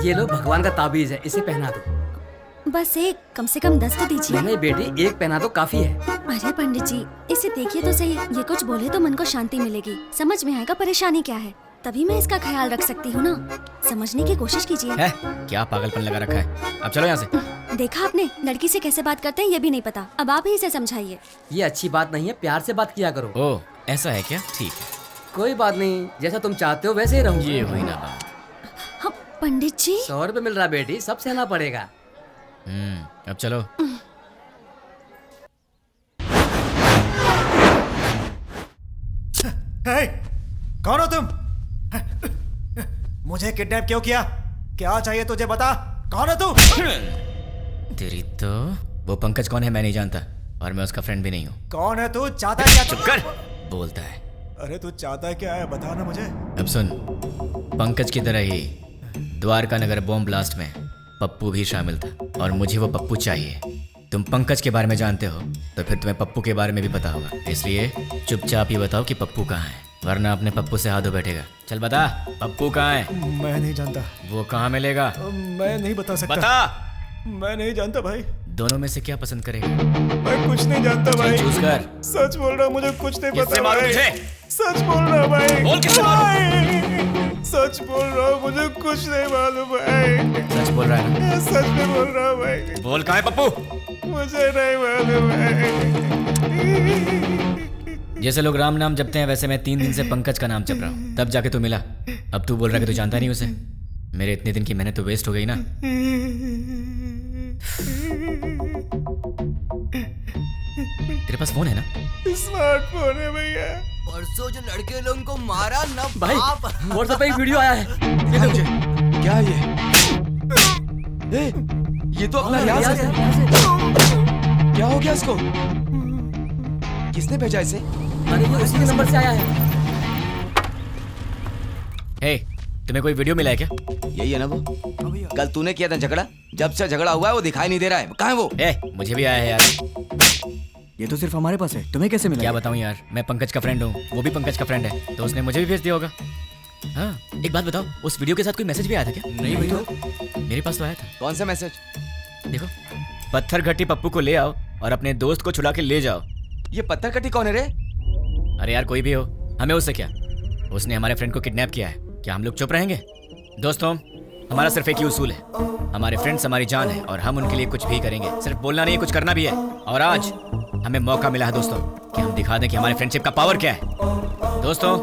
ये लो भगवान का ताबीज है, इसे पहना दो। बस एक, कम से कम 10 तो दीजिए। नहीं बेटी, एक पहना दो काफी है। अरे पंडित जी, इसे देखिए तो सही, ये कुछ बोले तो मन को शांति मिलेगी, समझ में आएगा परेशानी क्या है, तभी मैं इसका ख्याल रख सकती हूँ ना। समझने की कोशिश कीजिए। है? क्या पागलपन लगा रखा है? अब चलो यहाँ से। देखा आपने, लड़की से कैसे बात करते हैं ये भी नहीं पता। अब आप ही इसे समझाइए। ये अच्छी बात नहीं है, प्यार से बात किया करो। ओह, ऐसा है क्या? ठीक है, कोई बात नहीं, जैसा तुम चाहते हो वैसे ही रहूँ। ये हुई ना बात। हाँ, पंडित जी 100 रुपए मिल रहा बेटी, सब सहना पड़ेगा। अब चलो। हे, कौन हो तुम? मुझे किडनैप क्यों किया? क्या चाहिए तुझे, बता। कौन है तू? तेरी तो वो पंकज कौन है मैं नहीं जानता, और मैं उसका फ्रेंड भी नहीं हूँ। कौन है तू? चाहता क्या? चुप कर, बोलता है। अरे तू चाहता क्या है, बता ना मुझे। अब सुन, पंकज की तरह ही द्वारका नगर बॉम्ब ब्लास्ट में पप्पू भी शामिल था, और मुझे वो पप्पू चाहिए। तुम पंकज के बारे में जानते हो तो फिर तुम्हें पप्पू के बारे में भी पता होगा, इसलिए चुपचाप ही बताओ कि पप्पू कहाँ है, वरना अपने पप्पू से हाथों बैठेगा। चल बता, पप्पू कहाँ है? मैं नहीं जानता। वो कहाँ मिलेगा? मैं नहीं बता सकता। बता। मैं नहीं जानता भाई। दोनों में से क्या पसंद करेगा? मैं कुछ नहीं जानता भाई। चूज कर। सच बोल रहा, मुझे कुछ नहीं पता भाई। सच बोल रहा भाई। बोल किससे मालूम? सच बोल रहा हूँ, मुझे कुछ नहीं मालूम भाई। सच बोल रहा है ना? सच में बोल रहा हूँ भाई। बोल कहाँ है पप्पू? मुझे नहीं मालूम है। जैसे लोग राम नाम जपते हैं, वैसे मैं 3 दिन से पंकज का नाम जप रहा हूँ, तब जाके तू मिला। अब तू बोल रहा है कि तू जानता नहीं उसे। मेरे इतने दिन की मेहनत तो वेस्ट हो गई ना। तेरे पास फोन है ना? स्मार्टफोन है भैया। परसों जो लड़के लोगों को मारा ना भाई, व्हाट्सएप पे एक वीडियो आया है, ये देखो। क्या ये? ये तो अपना यार है। क्या हो गया इसको? किसने भेजा इसे? अरे ये उसी के नंबर से आया है। हे, तुम्हें कोई वीडियो मिला है क्या? यही है ना वो? कल तूने किया था झगड़ा, जब से झगड़ा हुआ है वो दिखाई नहीं दे रहा है। कहाँ है वो? मुझे भी आया है यार। ये तो सिर्फ हमारे पास है, तुम्हें कैसे मिला? क्या बताऊं यार, मैं पंकज का फ्रेंड हूँ, वो भी पंकज का फ्रेंड है, तो उसने मुझे भी भेज दिया होगा। हाँ, एक बात बताओ, उस वीडियो के साथ कोई मैसेज भी आया था क्या? नहीं भैया। मेरे पास तो आया था। कौन सा मैसेज? देखो, पत्थर घट्टी पप्पू को ले आओ और अपने दोस्त को छुड़ा के ले जाओ। ये पत्थर घट्टी कौन है रे? अरे यार कोई भी हो, हमें उससे क्या? उसने हमारे फ्रेंड को किडनैप किया है, क्या हम लोग चुप रहेंगे? दोस्तों, हमारा सिर्फ एक ही उसूल है, हमारे फ्रेंड्स हमारी जान है और हम उनके लिए कुछ भी करेंगे। सिर्फ बोलना नहीं, कुछ करना भी है। और आज हमें मौका मिला है दोस्तों कि हम दिखा दें कि हमारे फ्रेंडशिप का पावर क्या है। दोस्तों,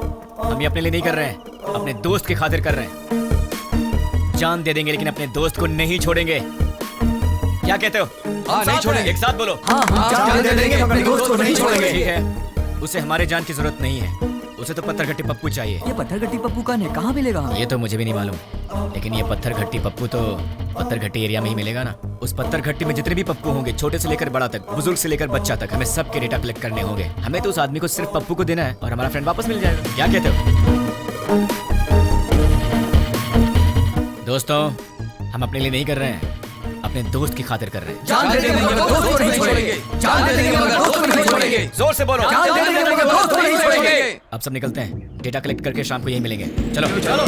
हम ये अपने लिए नहीं कर रहे हैं, अपने दोस्त की खातिर कर रहे हैं। जान दे देंगे लेकिन अपने दोस्त को नहीं छोड़ेंगे। क्या कहते हो? हाँ, नहीं छोड़ेंगे। एक साथ बोलो। हाँ, जान दे देंगे, अपने दोस्त को नहीं छोड़ेंगे। ठीक है, उसे हमारे जान की जरूरत नहीं है, उसे तो पत्थर घट्टी पप्पू चाहिए। ये पत्थर घट्टी पप्पू कहाँ मिलेगा? ये तो मुझे भी नहीं मालूम, लेकिन ये पत्थर घट्टी पप्पू तो पत्थर घट्टी एरिया में ही मिलेगा ना। उस पत्थर घट्टी में जितने भी पप्पू होंगे, छोटे से लेकर बड़ा तक, बुजुर्ग से लेकर बच्चा तक, हमें सबके डेटा कलेक्ट करने होंगे। हमें तो उस आदमी को सिर्फ पप्पू को देना है और हमारा फ्रेंड वापस मिल जाएगा। क्या कहते हो दोस्तों? हम अपने लिए नहीं कर रहे हैं, अपने दोस्त की खातिर कर रहे हैं। जान दे देंगे मगर दोस्त को नहीं छोड़ेंगे। जान दे देंगे मगर दोस्त को नहीं छोड़ेंगे। जोर से बोलो। जान दे देंगे मगर दोस्त को नहीं छोड़ेंगे। अब सब निकलते हैं, डेटा कलेक्ट करके शाम को यही मिलेंगे। चलो चलो।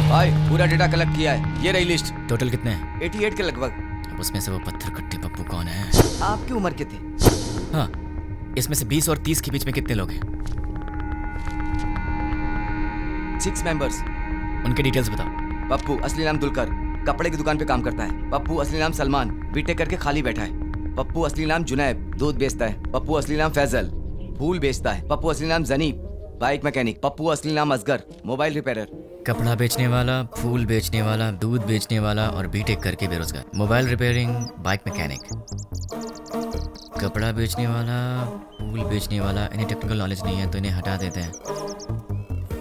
भाई पूरा डेटा कलेक्ट किया है। ये रही लिस्ट। टोटल कितने हैं? 88 के लगभग। अब उसमें से वो पत्थर कट्टे पप्पू कौन है? आपकी उम्र के थे? हाँ, इसमें से 20 और 30 के बीच में कितने लोग हैं? 6 मेंबर्स। उनके डिटेल्स बताओ। पप्पू असली नाम दुलकर, कपड़े की दुकान पे काम करता है। पप्पू असली नाम सलमान, बीटेक करके खाली बैठा है। पप्पू असली नाम जुनैब, दूध बेचता है। पप्पू असली नाम फैजल, फूल बेचता है। पप्पू असली नाम जनीब, बाइक मैकेनिक। पप्पू असली नाम असगर, मोबाइल रिपेयरर। कपड़ा बेचने वाला, फूल बेचने वाला, दूध बेचने वाला और बीटेक करके बेरोजगार। Mobile repairing, bike mechanic. कपड़ा बेचने वाला, फूल बेचने वाला, इन्हें टेक्निकल नॉलेज नहीं है तो इन्हें हटा देते हैं।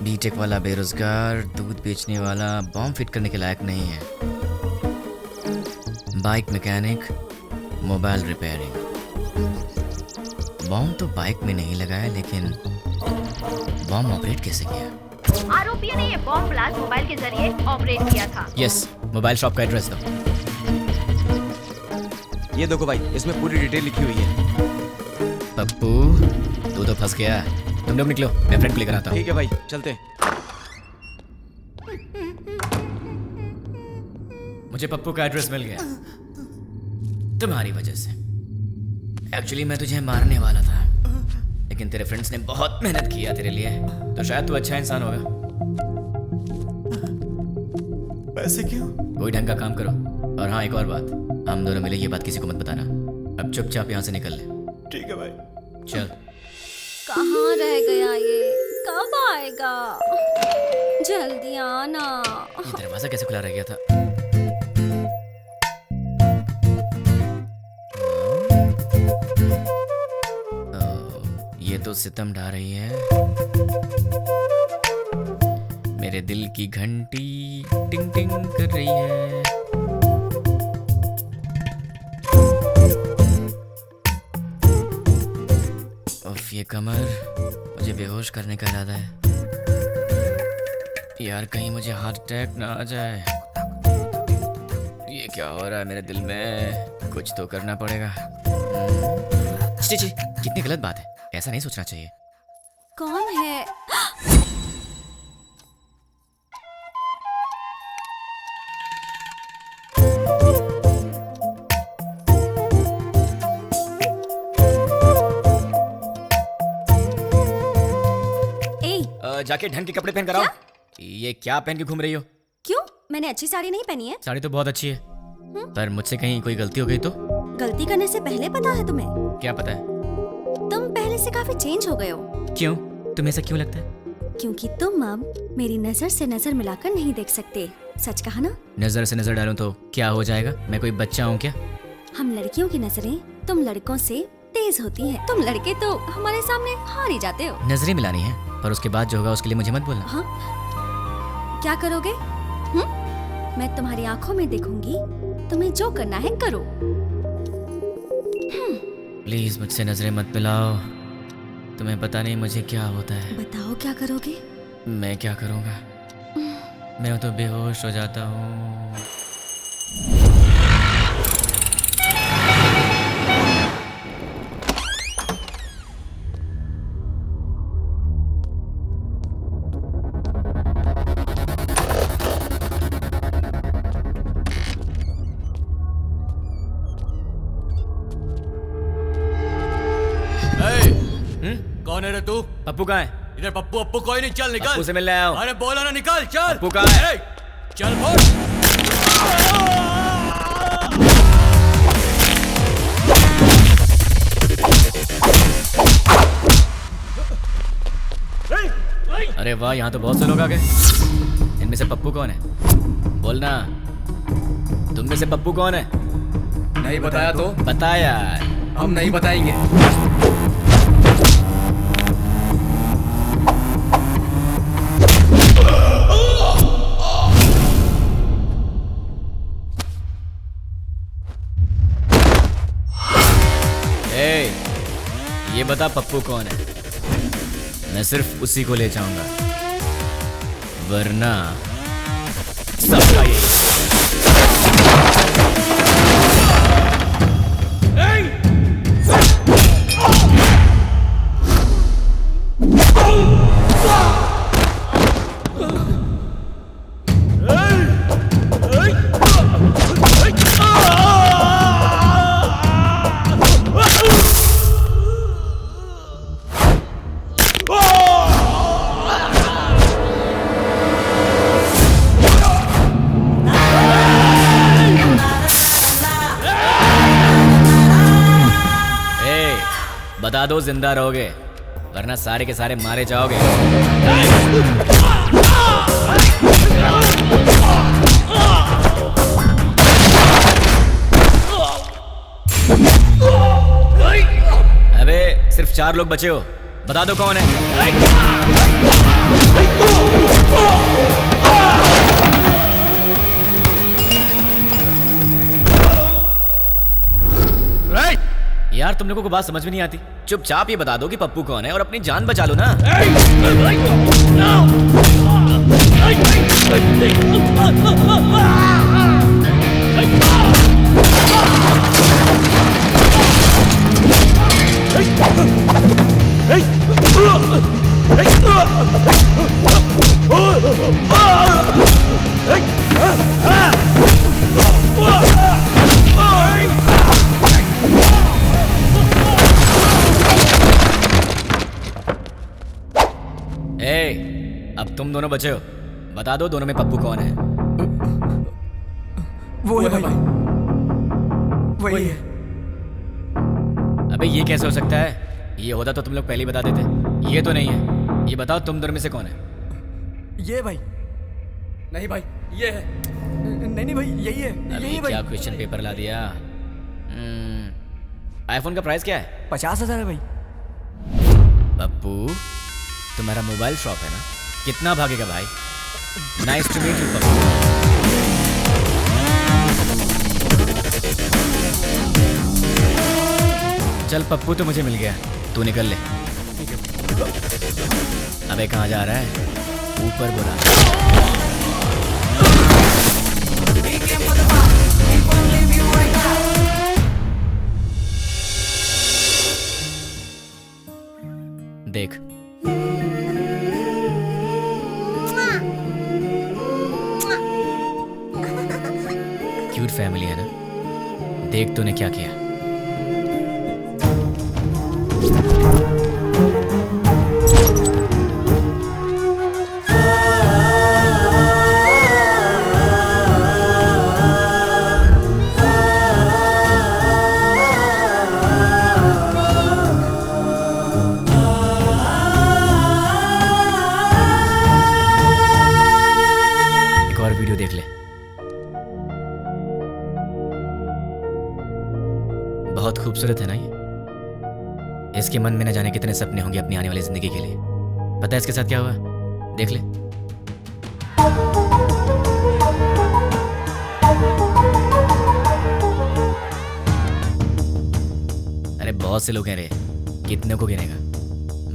बीटेक वाला बेरोजगार, दूध बेचने वाला बॉम्ब फिट करने के लायक नहीं है। Bike mechanic, mobile repairing. Bomb तो बाइक में नहीं लगाया, लेकिन बॉम्ब ऑपरेट कैसे किया? आरोपियों ने ये बॉम्ब ब्लास्ट मोबाइल के जरिए ऑपरेट किया था। यस, मोबाइल शॉप का एड्रेस दो। ये देखो भाई, इसमें पूरी डिटेल लिखी हुई है। पप्पू, तू तो फंस गया। तुम लोग निकलो, मैं फ्रेंड को लेकर आता हूँ। ठीक है भाई, चलते। मुझे पप्पू का एड्रेस मिल गया तुम्हारी वजह से। एक्चुअली मैं तुझे मारने वाला था, लेकिन तेरे फ्रेंड्स ने बहुत मेहनत किया तेरे लिए, तो शायद तू अच्छा इंसान होगा। पैसे क्यों? कोई ढंग का काम करो। और हाँ, एक और बात, हम दोनों मिले ये बात किसी को मत बताना। अब चुपचाप यहाँ से निकल ले। ठीक है भाई। चल। कहाँ रह गया ये? कब आएगा? जल्दी आना। ये दरवाजा कैसे खुला रह गया था? ये तो सितम ढा रही है। मेरे दिल की घंटी टिंग टिंग कर रही है। उफ, ये कमर, मुझे बेहोश करने का इरादा है। यार कहीं मुझे हार्ट अटैक ना आ जाए। ये क्या हो रहा है मेरे दिल में? कुछ तो करना पड़ेगा। छी, कितनी गलत बात है, ऐसा नहीं सोचना चाहिए। कौन है? जाके ढंग के कपड़े पहन कर आओ। ये क्या पहन के घूम रही हो? क्यों? मैंने अच्छी साड़ी नहीं पहनी है। साड़ी तो बहुत अच्छी है, पर मुझसे कहीं कोई गलती हो गई तो? गलती करने से पहले पता है तुम्हें? क्या पता है? तुम पहले से काफी चेंज हो गए हो। क्यों? तुम्हें ऐसा क्यों लगता है? क्योंकि तुम अब मेरी नजर से नजर मिलाकर नहीं देख सकते। सच कहा ना? नजर से नजर डालूं तो क्या हो जाएगा? मैं कोई बच्चा हूँ क्या? हम लड़कियों की नजरें तुम लड़कों से तेज होती हैं। तुम लड़के तो हमारे सामने हार ही जाते हो। नजरें मिलानी है, पर उसके बाद जो होगा उसके लिए मुझे मत बोलना। हाँ? क्या करोगे? मैं तुम्हारी आंखों में देखूंगी, तुम्हें जो करना है करो। प्लीज मुझसे नजरें मत मिलाओ, तुम्हें पता नहीं मुझे क्या होता है। बताओ क्या करोगे? मैं क्या करूँगा? मैं तो बेहोश हो जाता हूँ। कौन है रे तू? पप्पू कहाँ है? इधर पप्पू अप्पू कोई नहीं, चल निकल। पप्पू से मिलने आया हूँ। अरे बोला ना निकल, चल। पप्पू कहाँ है? चल बोल। अरे वाह, यहाँ तो बहुत से लोग आ गए। इनमें से पप्पू कौन है? बोलना, तुम में से पप्पू कौन है? नहीं बताया तो? बता यार। हम नहीं बताएंगे। ये बता पप्पू कौन है? मैं सिर्फ उसी को ले जाऊंगा, वरना सबका ये। बता दो जिंदा रहोगे, वरना सारे के सारे मारे जाओगे। अबे सिर्फ 4 लोग बचे हो, बता दो कौन है। यार तुम लोगों को बात समझ में नहीं आती, चुपचाप ये बता दो कि पप्पू कौन है और अपनी जान बचा लो ना। अब तुम दोनों बचे हो, बता दो दोनों में पप्पू कौन है। वो है भाई, वही है। अबे ये कैसे हो सकता है? ये होता तो तुम लोग पहले ही बता देते। ये तो नहीं है। ये बताओ तुम दोनों में से कौन है? ये भाई। नहीं भाई, ये है। नहीं भाई, यही है। अभी क्या क्वेश्चन पेपर ला दिया। आईफोन का प्राइस क्या है? 50,000 है भाई। पप्पू तुम्हारा मोबाइल शॉप है ना, कितना भागेगा भाई? Nice to meet you Pappu. चल पप्पू तो मुझे मिल गया, तू निकल ले। अबे कहाँ जा रहा है? ऊपर बुला। देख क्यूट फैमिली है ना, देख तूने क्या किया। एक और वीडियो देख ले। बहुत खूबसूरत है ना ये। इसके मन में न जाने कितने सपने होंगे अपनी आने वाली जिंदगी के लिए। पता है इसके साथ क्या हुआ? देख ले। अरे बहुत से लोग हैं रे, कितने को गिनेगा?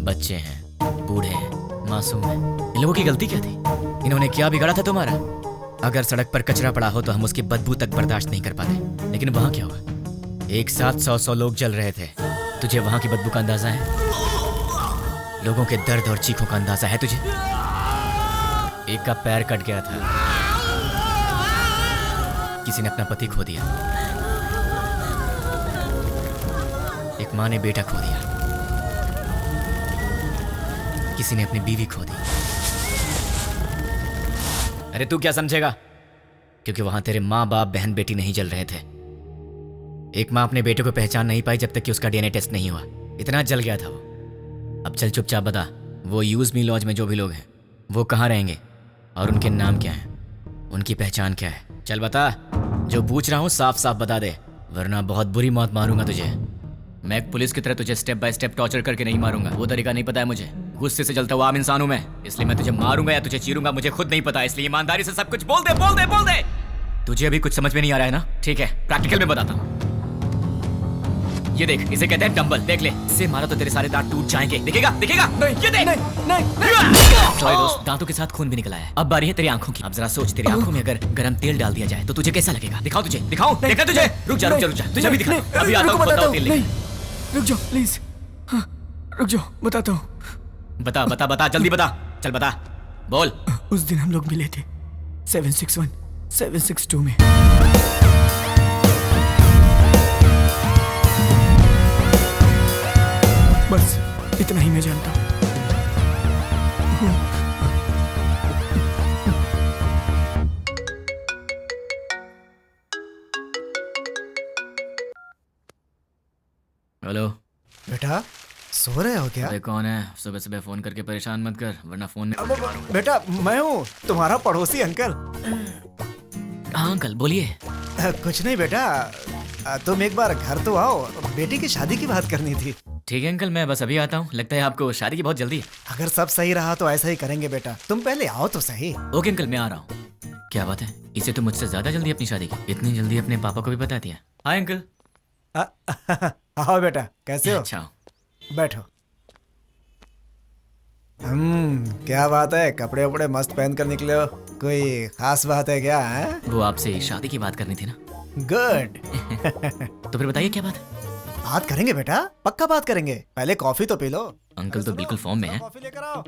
बच्चे हैं, बूढ़े हैं, मासूम हैं। इन लोगों की गलती क्या थी? इन्होंने क्या बिगाड़ा था तुम्हारा? अगर सड़क पर कचरा पड़ा हो तो हम उसकी बदबू तक बर्दाश्त नहीं कर पाते, लेकिन वहां क्या हुआ? एक साथ 100 लोग जल रहे थे। तुझे वहां की बदबू का अंदाजा है? लोगों के दर्द और चीखों का अंदाजा है तुझे? एक का पैर कट गया था, किसी ने अपना पति खो दिया, एक माँ ने बेटा खो दिया, किसी ने अपनी बीवी खो दी। अरे तू क्या समझेगा? क्योंकि वहां तेरे माँ बाप बहन बेटी नहीं जल रहे थे। एक माँ अपने बेटे को पहचान नहीं पाई जब तक कि उसका डीएनए टेस्ट नहीं हुआ। इतना जल गया था वो। अब चल चुपचाप बता, वो यूज मी लॉज में जो भी लोग हैं वो कहाँ रहेंगे और उनके नाम क्या हैं, उनकी पहचान क्या है? चल बता, जो पूछ रहा हूँ साफ साफ बता दे, वरना बहुत बुरी मौत मारूंगा तुझे। मैं एक पुलिस की तरह तुझे स्टेप बाय स्टेप टॉर्चर करके नहीं मारूंगा, वो तरीका नहीं पता है मुझे। गुस्से से जलता हुआ आम इंसान हूं मैं, इसलिए मैं तुझे मारूंगा या तुझे चीरूंगा मुझे खुद नहीं पता। इसलिए ईमानदारी से सब कुछ बोल दे, बोल दे, बोल दे। तुझे अभी कुछ समझ में नहीं आ रहा है ना? ठीक है, प्रैक्टिकल में बताता हूँ। ये देख, इसे कहते हैं डंबल। देख ले, इससे मारा तो तेरे सारे दांत टूट जाएंगे। दिखेगा? दिखेगा? नहीं, ये देख। नहीं। सॉरी दोस्त, दांतों के साथ खून भी निकला है। अब बारी है तेरी आंखों की। अब जरा सोच, तेरी आंखों में अगर गरम तेल डाल दिया जाए तो तुझे कैसा लगेगा? दिखाओ तुझे, दिखाओ। देखा तुझे? रुक जा, रुक जा, रुक जा, तुझे भी दिखा। अभी आता हूँ, बताओ तेल लेके। रुक जाओ प्लीज, रुक जाओ, बताता हूँ। बता बता बता, जल्दी बता, चल बता, बोल। उस दिन हम लोग मिले थे 761 762 में। बस इतना ही मैं जानता हूँ। हेलो, बेटा सो रहे हो क्या? अरे कौन है? सुबह सुबह फोन करके परेशान मत कर, वरना फोन में। बेटा मैं हूँ तुम्हारा पड़ोसी अंकल। हाँ अंकल बोलिए। कुछ नहीं बेटा, तुम एक बार घर तो आओ, बेटी की शादी की बात करनी थी। ठीक है अंकल, मैं बस अभी आता हूँ। लगता है आपको शादी की बहुत जल्दी है। अगर सब सही रहा तो ऐसा ही करेंगे बेटा, तुम पहले आओ तो सही। ओके अंकल, मैं आ रहा हूँ। क्या बात है, इसे तो मुझसे ज्यादा जल्दी अपनी शादी की। इतनी जल्दी अपने पापा को भी बता दिया। Hi uncle. आओ बेटा, कैसे हो? अच्छा बैठो। क्या बात है, कपड़े वपड़े मस्त पहन कर निकले हो, कोई खास बात है क्या? है? वो आपसे शादी की बात करनी थी ना। गुड। तो फिर बताइए क्या बात है? बात करेंगे बेटा, पक्का बात करेंगे, पहले कॉफी तो पी लो। अंकल तो बिल्कुल फॉर्म में है। कॉफी लेकर आओ।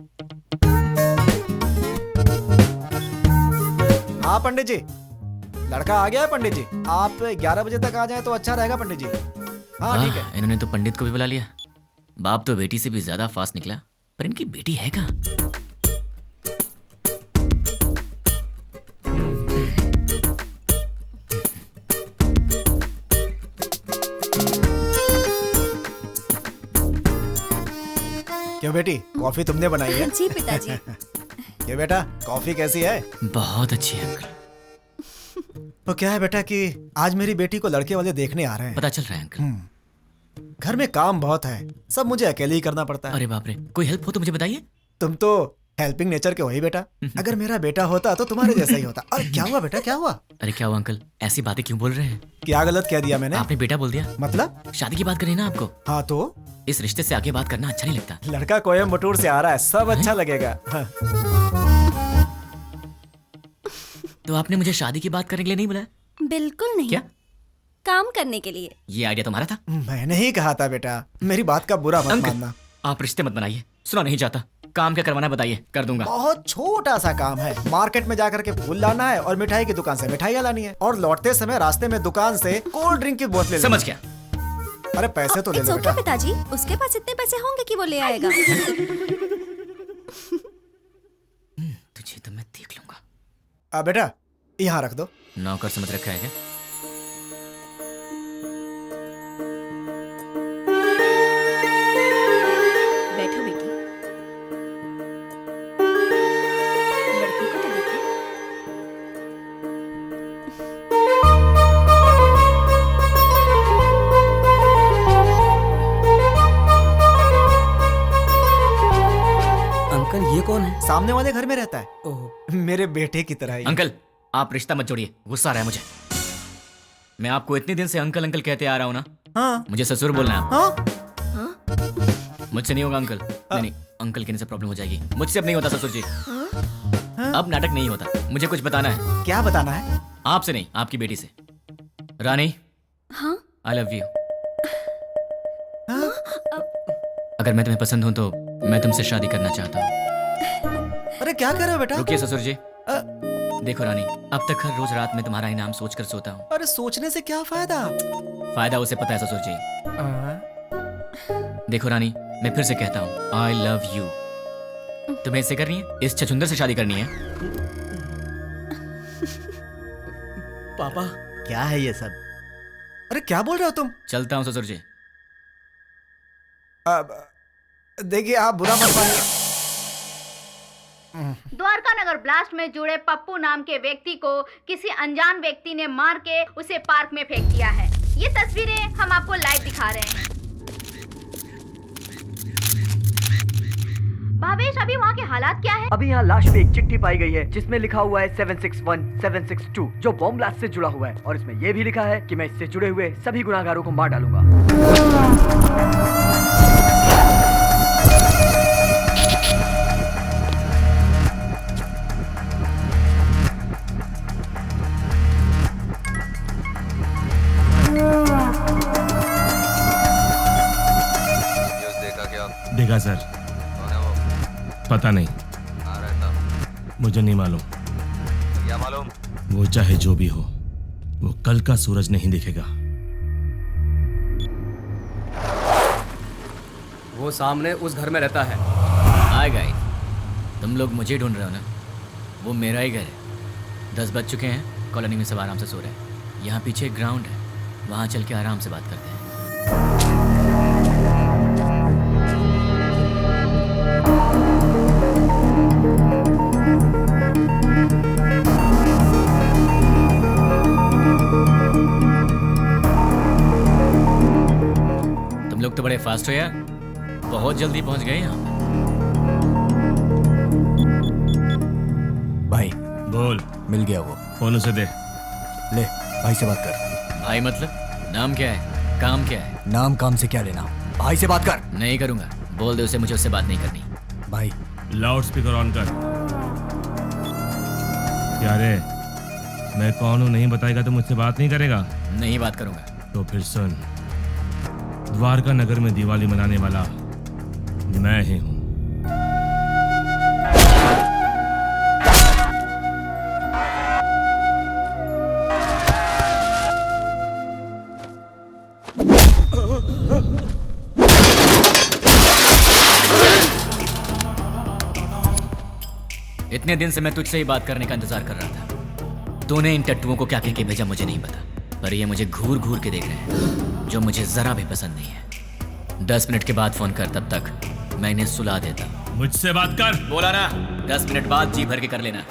हाँ पंडित जी, लड़का आ गया है पंडित जी, आप 11 बजे तक आ जाए तो अच्छा रहेगा पंडित जी। हाँ ठीक है। इन्होंने तो पंडित को भी बुला लिया। बाप तो बेटी से भी ज्यादा फास्ट निकला, पर इनकी बेटी है कहाँ? क्यों बेटी, कॉफी तुमने बनाई है? जी पिताजी। ये बेटा कॉफी कैसी है? बहुत अच्छी है अंकल। तो क्या है बेटा कि आज मेरी बेटी को लड़के वाले देखने आ रहे हैं। पता चल रहा है अंकल। घर में काम बहुत है, सब मुझे अकेले ही करना पड़ता है। अरे बाप रे, कोई हेल्प हो तो मुझे बताइए। तुम तो हेल्पिंग नेचर के हो ही बेटा, अगर मेरा बेटा होता तो तुम्हारे जैसा ही होता। अरे क्या हुआ बेटा, क्या हुआ? अरे क्या हुआ अंकल, ऐसी बातें क्यों बोल रहे हैं? क्या गलत कह दिया मैंने? आपने बेटा बोल दिया। मतलब? शादी की बात करी ना आपको। हाँ तो इस रिश्ते से आगे बात करना अच्छा नहीं लगता। लड़का कोयम्बटूर से आ रहा है, सब अच्छा लगेगा। हाँ। तो आपने मुझे शादी की बात करने के लिए नहीं बुलाया? बिल्कुल नहीं। क्या? काम करने के लिए। ये आइडिया तुम्हारा था? मैंने ही कहा था बेटा, मेरी बात का बुरा मत मानना। आप रिश्ते मत बनाइए, सुना नहीं चाहता। काम क्या करवाना बताइए, कर दूंगा। बहुत छोटा सा काम है, मार्केट में जाकर के फूल लाना है और मिठाई की दुकान से मिठाइयाँ लानी है, और लौटते समय रास्ते में दुकान से कोल्ड ड्रिंक की बोतलें। समझ गया। अरे पैसे तो ले लो बेटा। पिताजी, उसके पास इतने पैसे होंगे कि वो ले आएगा। तुझे तो मैं देख लूंगा। बेटा यहाँ रख दो। नौकर समझ रखा है क्या? बैठो बेटी। लड़की को तो देखो। अंकल ये कौन है? सामने वाले घर में रहता है। ओह, मेरे बेटे की तरह ही। अंकल आप रिश्ता मत जोड़िए, गुस्सा आ रहा है मुझे। मैं आपको इतने दिन से अंकल अंकल कहते आ रहा हूँ ना। हाँ। मुझे ससुर बोलना है। हाँ? मुझसे नहीं होगा अंकल। नहीं अंकल कहने से प्रॉब्लम हो जाएगी। मुझसे अब नहीं होता ससुर जी। अब नाटक नहीं होता। मुझे कुछ बताना है। क्या बताना है? आपसे नहीं, आपकी बेटी से। रानी। हाँ? I love you. अगर मैं तुम्हें पसंद हूँ तो मैं तुमसे शादी करना चाहता हूँ। अरे क्या कर रहे हो बेटा? रुकिए ससुर जी। देखो रानी, अब तक हर रोज रात में तुम्हारा इनाम सोच कर सोता हूँ। अरे सोचने से क्या फायदा? फायदा उसे पता है ससुर जी। देखो रानी, मैं फिर से कहता हूँ आई लव यू। तुम्हें इससे करनी है? इस छछुंदर से शादी करनी है? पापा क्या है ये सब? अरे क्या बोल रहे हो तुम? चलता हूँ ससुर जी। देखिए आप बुरा मत मानिए। द्वारका नगर ब्लास्ट में जुड़े पप्पू नाम के व्यक्ति को किसी अनजान व्यक्ति ने मार के उसे पार्क में फेंक दिया है। ये तस्वीरें हम आपको लाइव दिखा रहे हैं। भावेश, अभी वहाँ के हालात क्या है? अभी यहाँ लाश पे एक चिट्ठी पाई गई है जिसमें लिखा हुआ है 761 762 जो बॉम्ब ब्लास्ट से जुड़ा हुआ है, और इसमें यह भी लिखा है कि मैं इससे जुड़े हुए सभी गुनाहगारों को मार डालूंगा। देखा सर? पता नहीं, मुझे नहीं मालूम। क्या मालूम? वो चाहे जो भी हो, वो कल का सूरज नहीं दिखेगा। वो सामने उस घर में रहता है। हाय गाइस, तुम लोग मुझे ढूंढ रहे हो ना? वो मेरा ही घर है। 10 बज चुके हैं, कॉलोनी में सब आराम से सो रहे हैं। यहाँ पीछे एक ग्राउंड है, वहाँ चल के आराम से बात करते हैं। लोग तो बड़े फास्ट हो यार, बहुत जल्दी पहुंच गए यहाँ। भाई बोल। मिल गया वो। फोन उसे दे। ले भाई से बात कर। भाई मतलब नाम क्या है, काम क्या है? नाम काम से क्या लेना, भाई से बात कर। नहीं करूंगा, बोल दे उसे मुझे उससे बात नहीं करनी। भाई लाउड स्पीकर ऑन कर। क्या रे, मैं कौन हूँ नहीं बताएगा तो मुझसे बात नहीं करेगा? नहीं बात करूंगा। तो फिर सुन, द्वारका नगर में दिवाली मनाने वाला मैं ही हूँ। इतने दिन से मैं तुझसे ही बात करने का इंतजार कर रहा था। तूने इन टट्टुओं को क्या कह के भेजा मुझे नहीं पता, पर ये मुझे घूर घूर के देख रहे हैं, जो मुझे जरा भी पसंद नहीं है। 10 मिनट के बाद फोन कर, तब तक मैं इन्हें सुला देता। मुझसे बात कर। बोला ना, 10 मिनट बाद जी भर के कर लेना।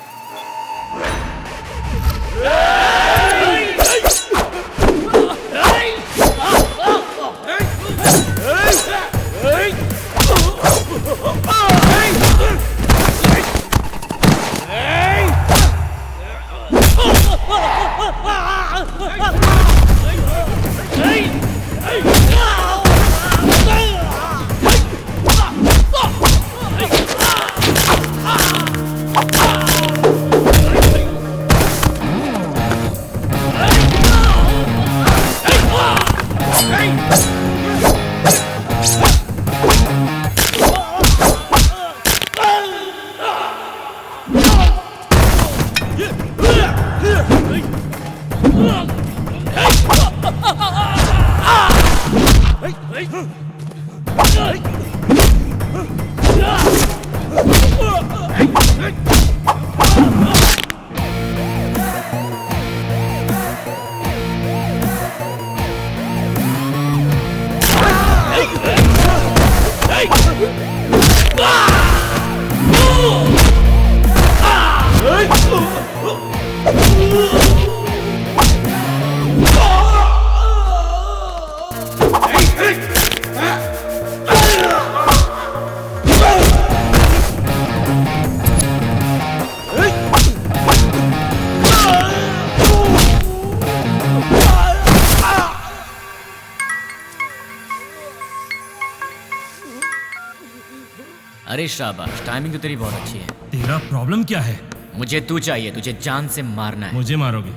अरे शाबाश, टाइमिंग तो तेरी बहुत अच्छी है। तेरा प्रॉब्लम क्या है? मुझे तू चाहिए, तुझे जान से मारना है। मुझे मारोगे?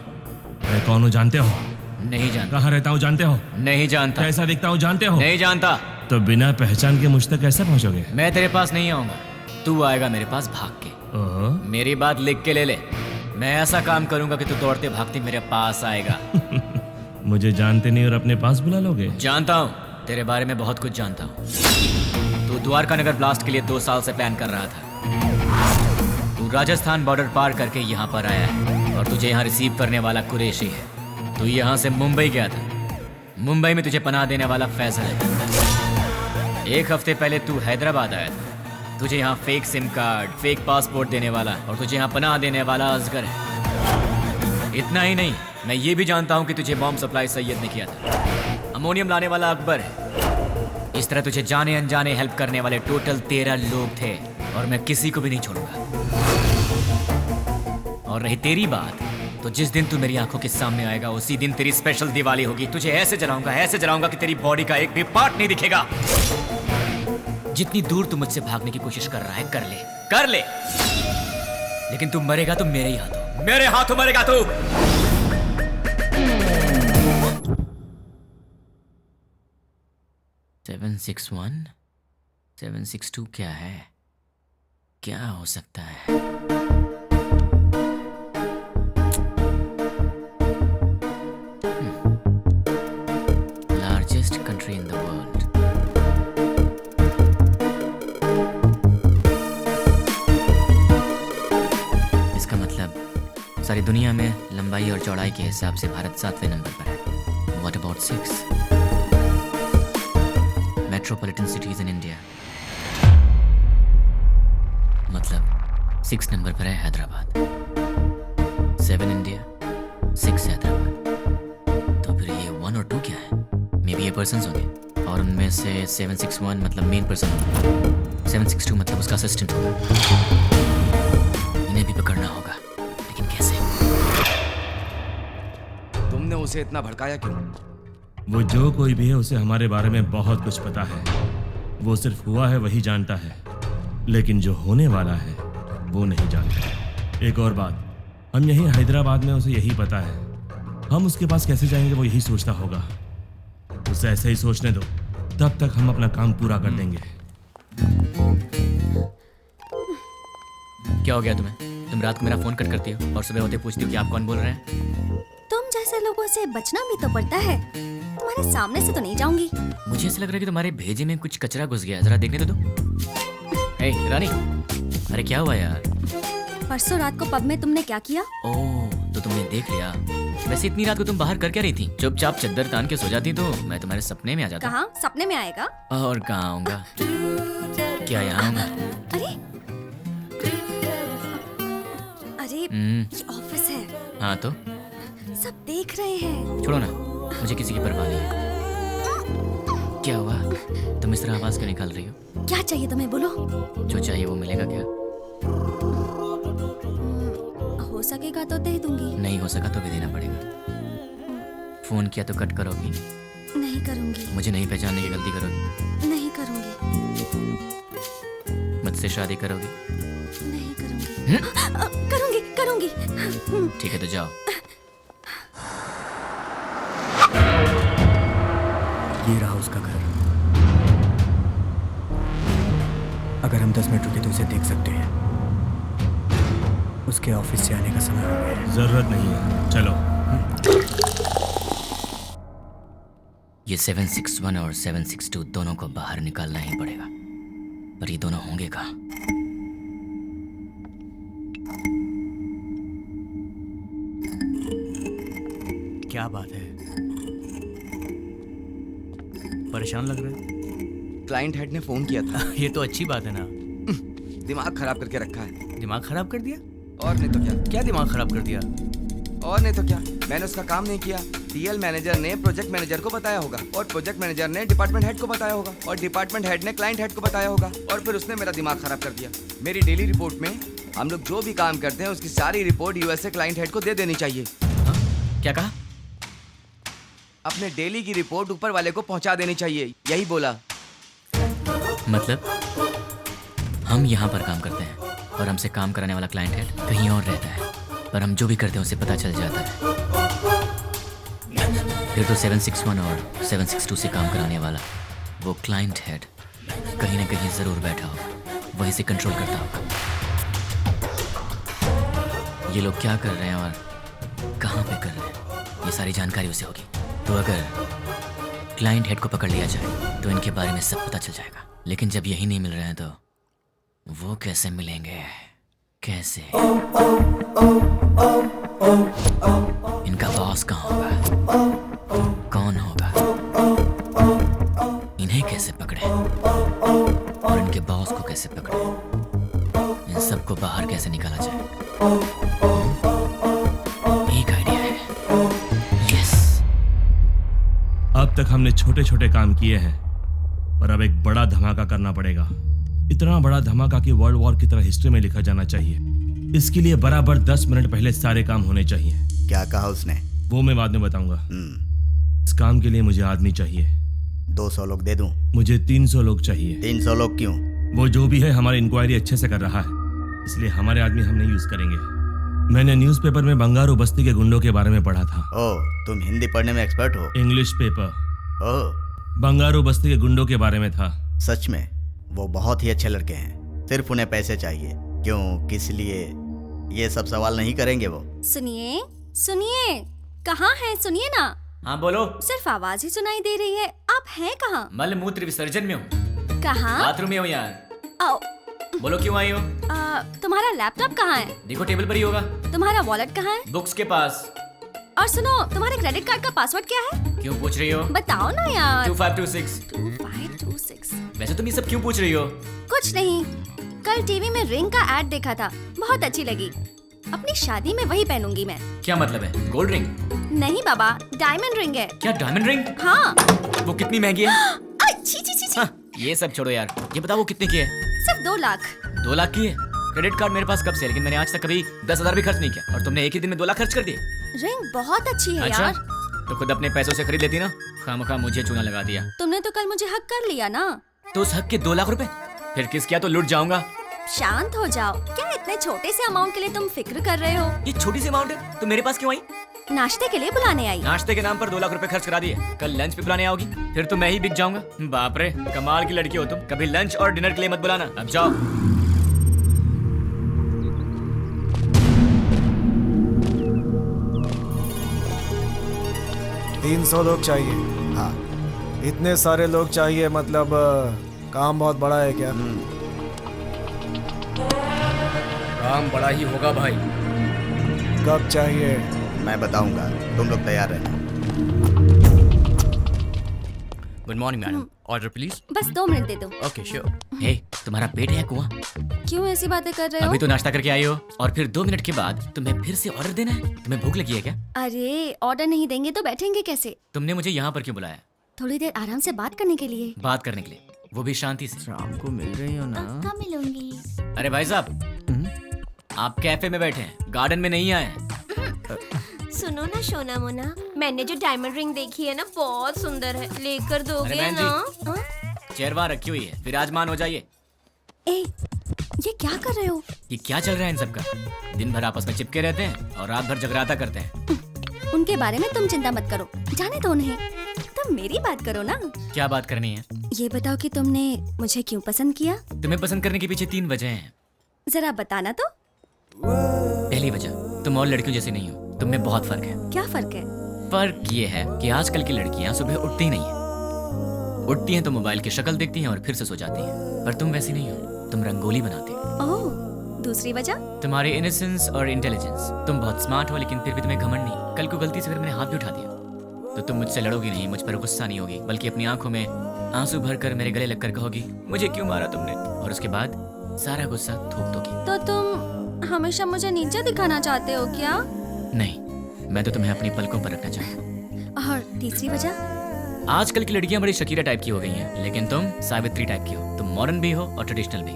मैं कौन हूँ जानते हो? नहीं जानता। कहाँ रहता हूँ जानते हो? नहीं जानता। कैसा दिखता हूँ जानते हो? नहीं जानता। तो बिना पहचान के मुझ तक कैसे पहुँचोगे? मैं तेरे पास नहीं आऊंगा, तू आएगा मेरे पास भाग के। मेरी बात लिख के ले ले, मैं ऐसा काम करूंगा कि तू दौड़ते भागते मेरे पास आएगा। मुझे जानते नहीं और अपने पास बुला लोगे? जानता हूँ, तेरे बारे में बहुत कुछ जानता हूँ। तू द्वारका नगर ब्लास्ट के लिए 2 साल से प्लान कर रहा था। तू राजस्थान बॉर्डर पार करके यहाँ पर आया है और तुझे यहाँ रिसीव करने वाला कुरैशी है। तू यहाँ से मुंबई गया था, मुंबई में तुझे पनाह देने वाला फैसल है। 1 हफ्ते पहले तू हैदराबाद आया था, तुझे यहाँ fake SIM card, fake passport देने वाला और तुझे यहाँ पनाह देने वाला असगर है। इतना ही नहीं, मैं ये भी जानता हूँ कि तुझे बॉम्ब सप्लाई सैयद ने किया था। अमोनियम लाने वाला अकबर है। इस तरह तुझे जाने अनजाने हेल्प करने वाले टोटल 13 लोग थे और मैं किसी को भी नहीं छोड़ूंगा। और रही तेरी बात, तो जिस दिन तू मेरी आंखों के सामने आएगा उसी दिन तेरी स्पेशल दिवाली होगी। तुझे ऐसे जलाऊंगा कि तेरी बॉडी का एक भी पार्ट नहीं दिखेगा। जितनी दूर तू मुझसे भागने की कोशिश कर रहा है, कर ले, लेकिन तू मरेगा तो मेरे ही हाथों, मेरे हाथों मरेगा तू। 761 762 क्या है? क्या हो सकता है? Largest country in the world. इसका मतलब सारी दुनिया में लंबाई और चौड़ाई के हिसाब से भारत 7वें नंबर पर है। What about 6? Metropolitan cities in India। मतलब 6 नंबर पर है हैदराबाद। 7 इंडिया, 6 हैदराबाद। तो फिर ये 1 और 2 क्या है? मे बी ये पर्सन्स होंगे। और उनमें से 761 मतलब मेन पर्सन होगा, 762 मतलब उसका असिस्टेंट होगा। इन्हें भी पकड़ना होगा, लेकिन कैसे? तुमने उसे इतना भड़काया क्यों? वो जो कोई भी है उसे हमारे बारे में बहुत कुछ पता है। वो सिर्फ हुआ है वही जानता है, लेकिन जो होने वाला है वो नहीं जानता। एक और बात, हम यहीं हैदराबाद में उसे यही पता है। हम उसके पास कैसे जाएंगे वो यही सोचता होगा। उसे ऐसे ही सोचने दो, तब तक हम अपना काम पूरा कर देंगे। क्या हो गया तुम्हें? तुम रात को मेरा फोन कट करती हो और सुबह होते पूछती हो कि आप कौन बोल रहे हैं। तुम जैसे लोगों से बचना भी तो पड़ता है। तुम्हारे सामने से तो नहीं जाऊंगी। मुझे ऐसा लग रहा है कि तुम्हारे भेजे में कुछ कचरा घुस गया, जरा देखने दो। हे रानी, अरे क्या हुआ यार? परसों रात को पब में तुमने क्या किया? ओह, तो तुमने देख लिया। वैसे इतनी रात को तुम बाहर कर क्या रही थी? चुपचाप चद्दर तान के सो जाती तो मैं तुम्हारे सपने में आ जाता। कहाँ सपने में आएगा? और कहाँ आऊंगा? क्या यहाँ आऊंगा? अरे ये ऑफिस है। हाँ तो सब देख रहे हैं। छोड़ो ना, मुझे किसी की परवाह नहीं है। क्या हुआ? तुम इस तरह आवाज क्यों निकाल रही हो? क्या चाहिए तुम्हें, बोलो। जो चाहिए वो मिलेगा क्या? हो सकेगा तो दे दूंगी। नहीं हो सका तो भी देना पड़ेगा। फोन किया तो कट करोगी? नहीं करूंगी। मुझे नहीं पहचानने की गलती करोगी? नहीं करूंगी। मुझसे शादी करोगी? नहीं करूंगी। करूंगी करूंगी। ठीक है तो जाओ। ये रहा उसका घर। अगर हम 10 मिनट रुके तो उसे देख सकते हैं। उसके ऑफिस से आने का समय हो गया है। जरूरत नहीं है, चलो। ये 761 और 762 दोनों को बाहर निकालना ही पड़ेगा, पर ये दोनों होंगे कहाँ? क्या बात है, परेशान लग रहे हैं? क्लाइंट हेड ने फोन किया था। ये तो अच्छी बात है ना। दिमाग खराब करके रखा है। दिमाग खराब कर दिया? और नहीं तो क्या। क्या दिमाग खराब कर दिया? और नहीं तो क्या, मैंने उसका काम नहीं किया। टीएल मैनेजर ने प्रोजेक्ट मैनेजर को बताया होगा, और प्रोजेक्ट मैनेजर ने डिपार्टमेंट हेड को बताया होगा, और डिपार्टमेंट हेड ने क्लाइंट हेड को बताया होगा, और फिर उसने मेरा दिमाग खराब कर दिया। मेरी डेली रिपोर्ट में हम लोग जो भी काम करते हैं उसकी सारी रिपोर्ट यूएसए क्लाइंट हेड को दे देनी चाहिए। क्या कहा? अपने डेली की रिपोर्ट ऊपर वाले को पहुंचा देनी चाहिए, यही बोला। मतलब हम यहाँ पर काम करते हैं और हमसे काम कराने वाला क्लाइंट हेड कहीं और रहता है, पर हम जो भी करते हैं उसे पता चल जाता है। फिर तो 761 और 762 से काम कराने वाला वो क्लाइंट हेड कहीं ना कहीं जरूर बैठा होगा, वहीं से कंट्रोल करता होगा। ये लोग क्या कर रहे हैं और कहाँ पे कर रहे हैं, ये सारी जानकारी उसे होगी। तो अगर क्लाइंट हेड को पकड़ लिया जाए तो इनके बारे में सब पता चल जाएगा। लेकिन जब यही नहीं मिल रहे हैं तो वो कैसे मिलेंगे? कैसे? इनका बॉस कहाँ होगा? कौन होगा? इन्हें कैसे पकड़े और इनके बॉस को कैसे पकड़े? इन सबको बाहर कैसे निकाला जाए? एक आइडिया है। यस। अब तक हमने छोटे छोटे काम किए हैं, पर अब एक बड़ा धमाका करना पड़ेगा। इतना बड़ा धमाका कि वर्ल्ड वॉर की तरह हिस्ट्री में लिखा जाना चाहिए। इसके लिए बराबर 10 मिनट पहले सारे काम होने चाहिए। क्या कहा उसने? वो मैं बाद में बताऊंगा। इस काम के लिए मुझे आदमी चाहिए। 200 लोग दे दूं? मुझे 300 लोग चाहिए। 300 लोग क्यों? वो जो भी है हमारी इंक्वायरी अच्छे से कर रहा है, इसलिए हमारे आदमी हम नहीं यूज करेंगे। मैंने न्यूज़पेपर में बंगारू बस्ती के गुंडों के बारे में पढ़ा था। ओह, तुम हिंदी पढ़ने में एक्सपर्ट हो? English paper. ओह, बंगारू बस्ती के गुंडों के बारे में था। सच में? वो बहुत ही अच्छे लड़के हैं, सिर्फ उन्हें पैसे चाहिए। क्यों, किस लिए, ये सब सवाल नहीं करेंगे वो। सुनिए सुनिए, कहाँ हैं? सुनिए ना। हाँ बोलो। सिर्फ आवाज ही सुनाई दे रही है, आप हैं कहाँ? मल मूत्र विसर्जन में हूँ। कहाँ? बाथरूम में हूँ यार। आओ। बोलो क्यों आई हो? तुम्हारा लैपटॉप कहाँ है? देखो टेबल पर ही होगा। तुम्हारा वॉलेट कहाँ है? बुक्स के पास। और सुनो, तुम्हारे क्रेडिट कार्ड का पासवर्ड क्या है? क्यों पूछ रही हो? बताओ ना यार। 2526। 2526। वैसे तुम ये सब क्यों पूछ रही हो? कुछ नहीं, कल टीवी में रिंग का एड देखा था, बहुत अच्छी लगी। अपनी शादी में वही पहनूंगी मैं। क्या मतलब है? Gold ring? नहीं बाबा, डायमंड रिंग है। क्या डायमंड रिंग? हाँ। वो कितनी महंगी है? ये सब छोड़ो यार, ये बताओ वो कितने की है? सिर्फ 2 लाख। 2 लाख की है? क्रेडिट कार्ड मेरे पास कब से है, लेकिन मैंने आज तक कभी 10,000 भी खर्च नहीं किया, और तुमने एक ही दिन में 2 लाख खर्च कर दिए। रिंग बहुत अच्छी है अच्छा? यार। तो खुद अपने पैसों से खरीद लेती ना, खामखा मुझे चूना लगा दिया। तुमने तो कल मुझे हक कर लिया ना। तो उस हक के 2 लाख रुपए फिर किस किया तो लूट जाऊंगा। शांत हो जाओ, क्या इतने छोटे से अमाउंट के लिए तुम फिक्र कर रहे हो? ये छोटी सी अमाउंट है, तो मेरे पास क्यों आई? नाश्ते के लिए बुलाने आई। नाश्ते के नाम पर 2 लाख रुपए खर्च करा दिए, कल लंच पे बुलाने आओगी, फिर तो मैं ही बिक जाऊंगा। बाप रे, कमाल की लड़की हो तुम। कभी लंच और डिनर के लिए मत बुलाना, अब जाओ। 300 लोग चाहिए। हाँ। इतने सारे लोग चाहिए मतलब काम बहुत बड़ा है क्या? काम बड़ा ही होगा भाई। कब चाहिए? मैं बताऊंगा, तुम लोग तैयार रहना। Good morning madam, order please. बस 2 मिनट दे दो। Okay sure. हे, तुम्हारा पेट है कुआं? क्यों ऐसी बातें कर रहे हो? अभी तो नाश्ता करके आई हो और फिर 2 मिनट के बाद तुम्हें फिर से ऑर्डर देना है? तुम्हें भूख लगी है क्या? अरे ऑर्डर नहीं देंगे तो बैठेंगे कैसे? तुमने मुझे यहाँ पर क्यों बुलाया? थोड़ी देर आराम से बात करने के लिए। बात करने के लिए, वो भी शांति से। शाम को मिल रही हो ना? पक्का मिलूंगी। अरे भाई साहब, आप कैफे में बैठे हैं, गार्डन में नहीं आए हैं। सुनो ना सोना मोना, मैंने जो डायमंड रिंग देखी है ना, बहुत सुंदर है, लेकर दोगे अरे बहन ना? चेयर वहाँ रखी हुई है, विराजमान हो जाइए। ए, ये क्या कर रहे हो? ये क्या चल रहा है इन सबका? दिन भर आपस में चिपके रहते हैं और रात भर जगराता करते हैं। उनके बारे में तुम चिंता मत करो, जाने दो उन्हें। तुम मेरी बात करो ना। क्या बात करनी है? ये बताओ कि तुमने मुझे क्यों पसंद किया? तुम्हें पसंद करने के पीछे 3 वजह हैं। जरा बताना तो। पहली वजह, तुम और लड़कियों जैसी नहीं हो, तुम में बहुत फर्क है। क्या फर्क है? फर्क ये है कि आजकल की लड़कियां सुबह उठती ही नहीं है। उठती हैं तो मोबाइल की शक्ल देखती हैं और फिर से सो जाती हैं, पर तुम वैसी नहीं हो, तुम रंगोली बनाती हो। ओह, दूसरी वजह? तुम्हारी इनोसेंस और इंटेलिजेंस। तुम बहुत स्मार्ट हो, लेकिन फिर भी तुम्हें घमंड नहीं। कल को गलती से अगर मैंने हाथ भी उठा दिया तो तुम मुझसे लड़ोगी नहीं, मुझ पर गुस्सा नहीं होगी, बल्कि अपनी आंखों में आंसू भरकर मेरे गले लगकर कहोगी, मुझे क्यों मारा तुमने, और उसके बाद सारा गुस्सा थूक दोगी। तो तुम हमेशा मुझे नीचे दिखाना चाहते हो क्या? नहीं, मैं तो तुम्हें अपनी पलकों पर रखना चाहता हूँ। और तीसरी वजह? आजकल की लड़कियां बड़ी शकीरा टाइप की हो गई हैं, लेकिन तुम सावित्री टाइप की हो। तुम मॉडर्न भी हो और ट्रेडिशनल भी।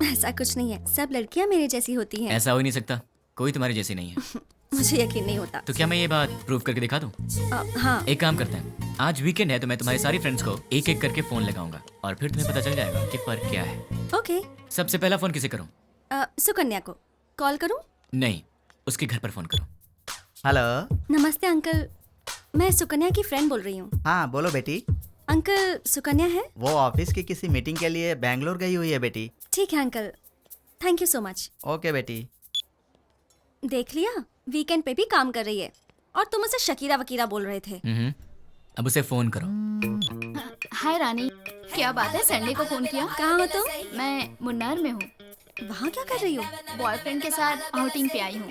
ऐसा कुछ नहीं है, सब लड़कियां मेरे जैसी होती हैं। ऐसा हो ही नहीं सकता, कोई तुम्हारी जैसी नहीं है। मुझे यकीन नहीं होता। तो क्या मैं ये बात प्रूव करके दिखा दूं? हाँ। एक काम करते हैं, आज वीकेंड है तो मैं तुम्हारी सारी फ्रेंड्स को एक एक करके फोन लगाऊंगा और फिर तुम्हें पता चल जाएगा कि फर्क क्या है। ओके। सबसे पहला फोन किसे करूं? सुकन्या को कॉल करूं? नहीं, उसके घर पर फोन करो। हेलो। नमस्ते अंकल, मैं सुकन्या की फ्रेंड बोल रही हूँ। हाँ बोलो बेटी। अंकल, सुकन्या है? वो ऑफिस की किसी मीटिंग के लिए बैंगलोर गई हुई है बेटी। ठीक है uncle, thank you so much. Okay बेटी। देख लिया, वीकेंड पे भी काम कर रही है, और तुम उसे शकीरा वकीरा बोल रहे थे। अब उसे फोन करो। हाय रानी, क्या बात है, संडे को फोन किया? कहाँ हो तुम? मैं मुन्नार में हूँ। वहाँ क्या कर रही हो? बॉयफ्रेंड के साथ आउटिंग पे आई हूँ।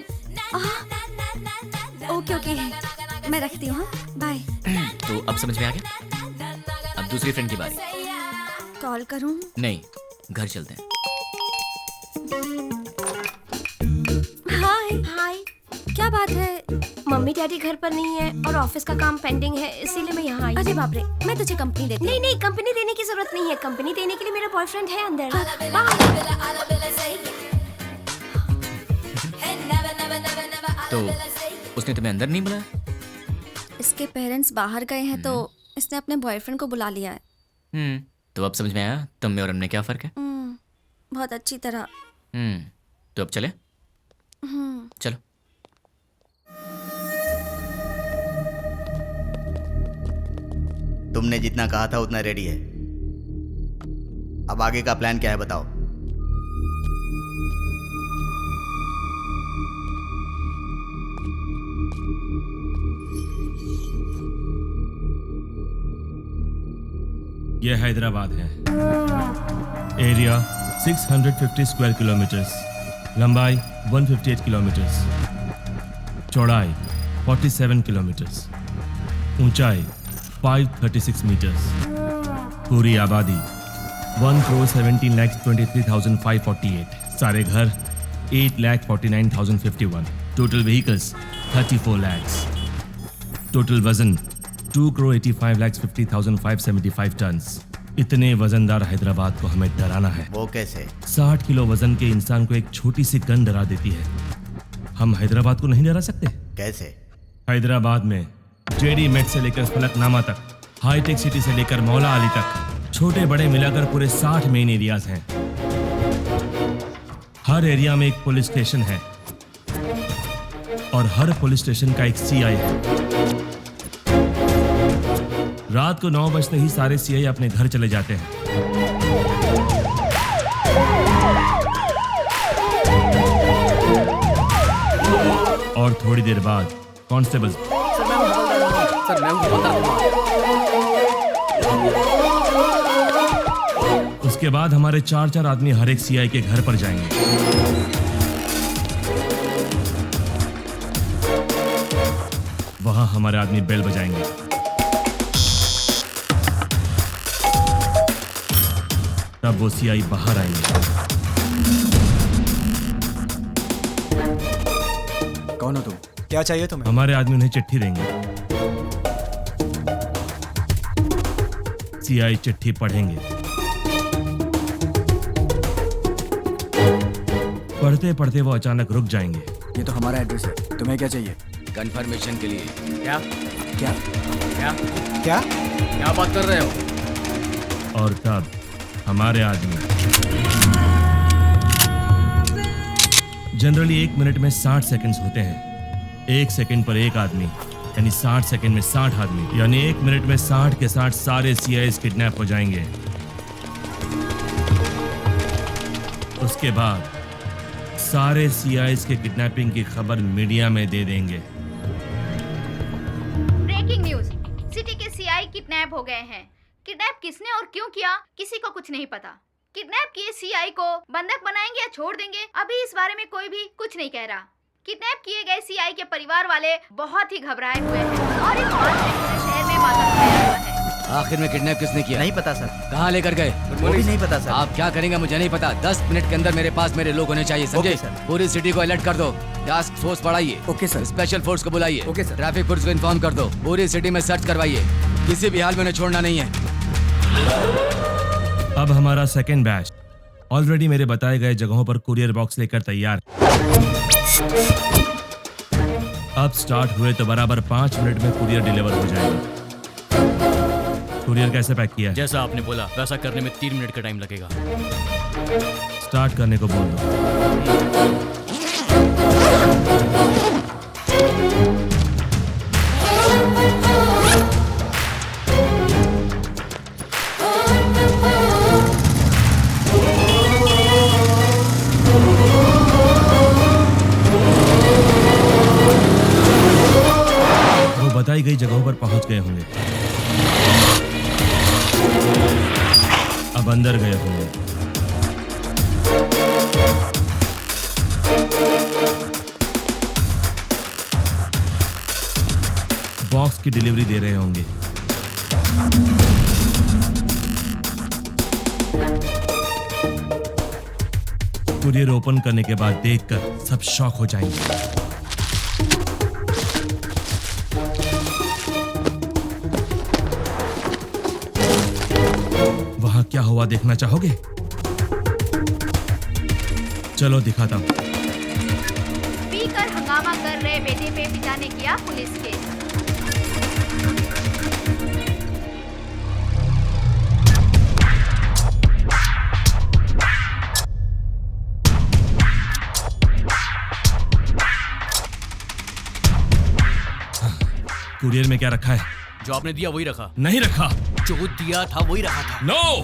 ओके ओके, मैं रखती हूँ, बाय। तो अब समझ में आ गया? अब दूसरी फ्रेंड की बारी। कॉल करूँ? नहीं, घर चलते हैं। हाय हाय, क्या बात है? मम्मी डैडी घर पर नहीं है और ऑफिस का काम पेंडिंग है, इसीलिए मैं यहाँ आई। अरे बाप रे, मैं तुझे कंपनी देती हूँ। नहीं नहीं, कंपनी देने की जरूरत नहीं है, कंपनी देने के लिए मेरा बॉयफ्रेंड है अंदर। तो उसने तुम्हें अंदर नहीं बुलाया? इसके पेरेंट्स बाहर गए हैं तो इसने अपने बॉयफ्रेंड को बुला लिया है। तो अब समझ में आया तुम में और हमने क्या फर्क है? बहुत अच्छी तरह। तो अब चले? चलो। तुमने जितना कहा था उतना रेडी है। अब आगे का प्लान क्या है बताओ। यह हैदराबाद है। एरिया 650 स्क्वायर किलोमीटर्स, लंबाई 158 किलोमीटर्स, चौड़ाई 47 किलोमीटर्स, ऊंचाई 536 मीटर्स, पूरी आबादी 1,17,23,548, सारे घर 8,49,051, टोटल व्हीकल्स 34 lakhs, टोटल वजन 2,85,50,575 टन्स, इतने वजनदार हैदराबाद को हमें डराना है। वो कैसे? 60 किलो वजन के इंसान को एक छोटी सी गन डरा देती है। हम हैदराबाद को नहीं डरा सकते। कैसे? हैदराबाद में जेडी मेट से लेकर फलकनामा तक, हाईटेक सिटी से लेकर मौला अली तक, छोटे बड़े मिलाकर पूरे 60 मेन एरियाज हैं। हर एरिया में एक पुलिस स्टेशन है और हर पुलिस स्टेशन का एक सीआई है। रात को 9 बजते ही सारे सीआई अपने घर चले जाते हैं। और थोड़ी देर बाद कांस्टेबल सर मैं उसके बाद हमारे 4-4 आदमी हर एक सीआई के घर पर जाएंगे। वहां हमारे आदमी बेल बजाएंगे। तब वो सीआई बाहर आएंगे। कौन हो तुम? क्या चाहिए तुम्हें? हमारे आदमी उन्हें चिट्ठी देंगे। सीआई चिट्ठी पढ़ेंगे। पढ़ते पढ़ते वो अचानक रुक जाएंगे। ये तो हमारा एड्रेस है, तुम्हें क्या चाहिए? कंफर्मेशन के लिए। क्या क्या क्या क्या क्या बात कर रहे हो? और तब हमारे आदमी जनरली 1 मिनट में 60 सेकंड्स होते हैं। 1 सेकंड पर एक आदमी यानी 60 सेकंड में 60 आदमी, यानी 1 मिनट में 60 के 60 सारे सीआईएस किडनैप हो जाएंगे। उसके बाद सारे सीआईएस के किडनैपिंग की खबर मीडिया में दे देंगे। ब्रेकिंग न्यूज, सिटी के सीआई किडनैप हो गए हैं। किडनैप किसने और क्यों किया किसी को कुछ नहीं पता। किडनैप किए सीआई को बंधक बनाएंगे या छोड़ देंगे, अभी इस बारे में कोई भी कुछ नहीं कह रहा। किडनैप किए गए सीआई के परिवार वाले बहुत ही घबराए हुए हैं और इस बात से पूरे शहर में मातम छाया हुआ है। आखिर में किडनैप किसने किया? नहीं पता सर। कहाँ लेकर गए? वो भी नहीं पता सर। आप क्या करेंगे मुझे नहीं पता। 10 मिनट के अंदर मेरे पास मेरे लोग होने चाहिए, समझे? Okay sir. पूरी सिटी को अलर्ट कर दो। टास्क फोर्स बढ़ाइए। Okay sir. स्पेशल फोर्स को बुलाइए। Okay sir. ट्रैफिक पुलिस को इन्फॉर्म कर दो। पूरी सिटी में सर्च करवाइए। किसी भी हाल में उन्हें छोड़ना नहीं है। अब हमारा सेकेंड बैच ऑलरेडी मेरे बताए गए जगहों पर कुरियर बॉक्स लेकर तैयार। अब स्टार्ट हुए तो बराबर 5 मिनट में कुरियर डिलीवर हो जाएगा। कुरियर कैसे पैक किया है? जैसा आपने बोला वैसा करने में 3 मिनट का टाइम लगेगा। स्टार्ट करने को बोल दो। वो बताई गई जगहों पर पहुंच गए होंगे। अब अंदर गए होंगे। बॉक्स की डिलीवरी दे रहे होंगे। कुरियर ओपन करने के बाद देखकर सब शॉक हो जाएंगे। वहां क्या हुआ देखना चाहोगे? चलो दिखाता हूं। पीकर हंगामा कर रहे बेटे पे पिता ने किया पुलिस केस। कुरियर में क्या रखा है? जो आपने दिया वही रखा। नहीं रखा। जो दिया था वही रखा था। नो!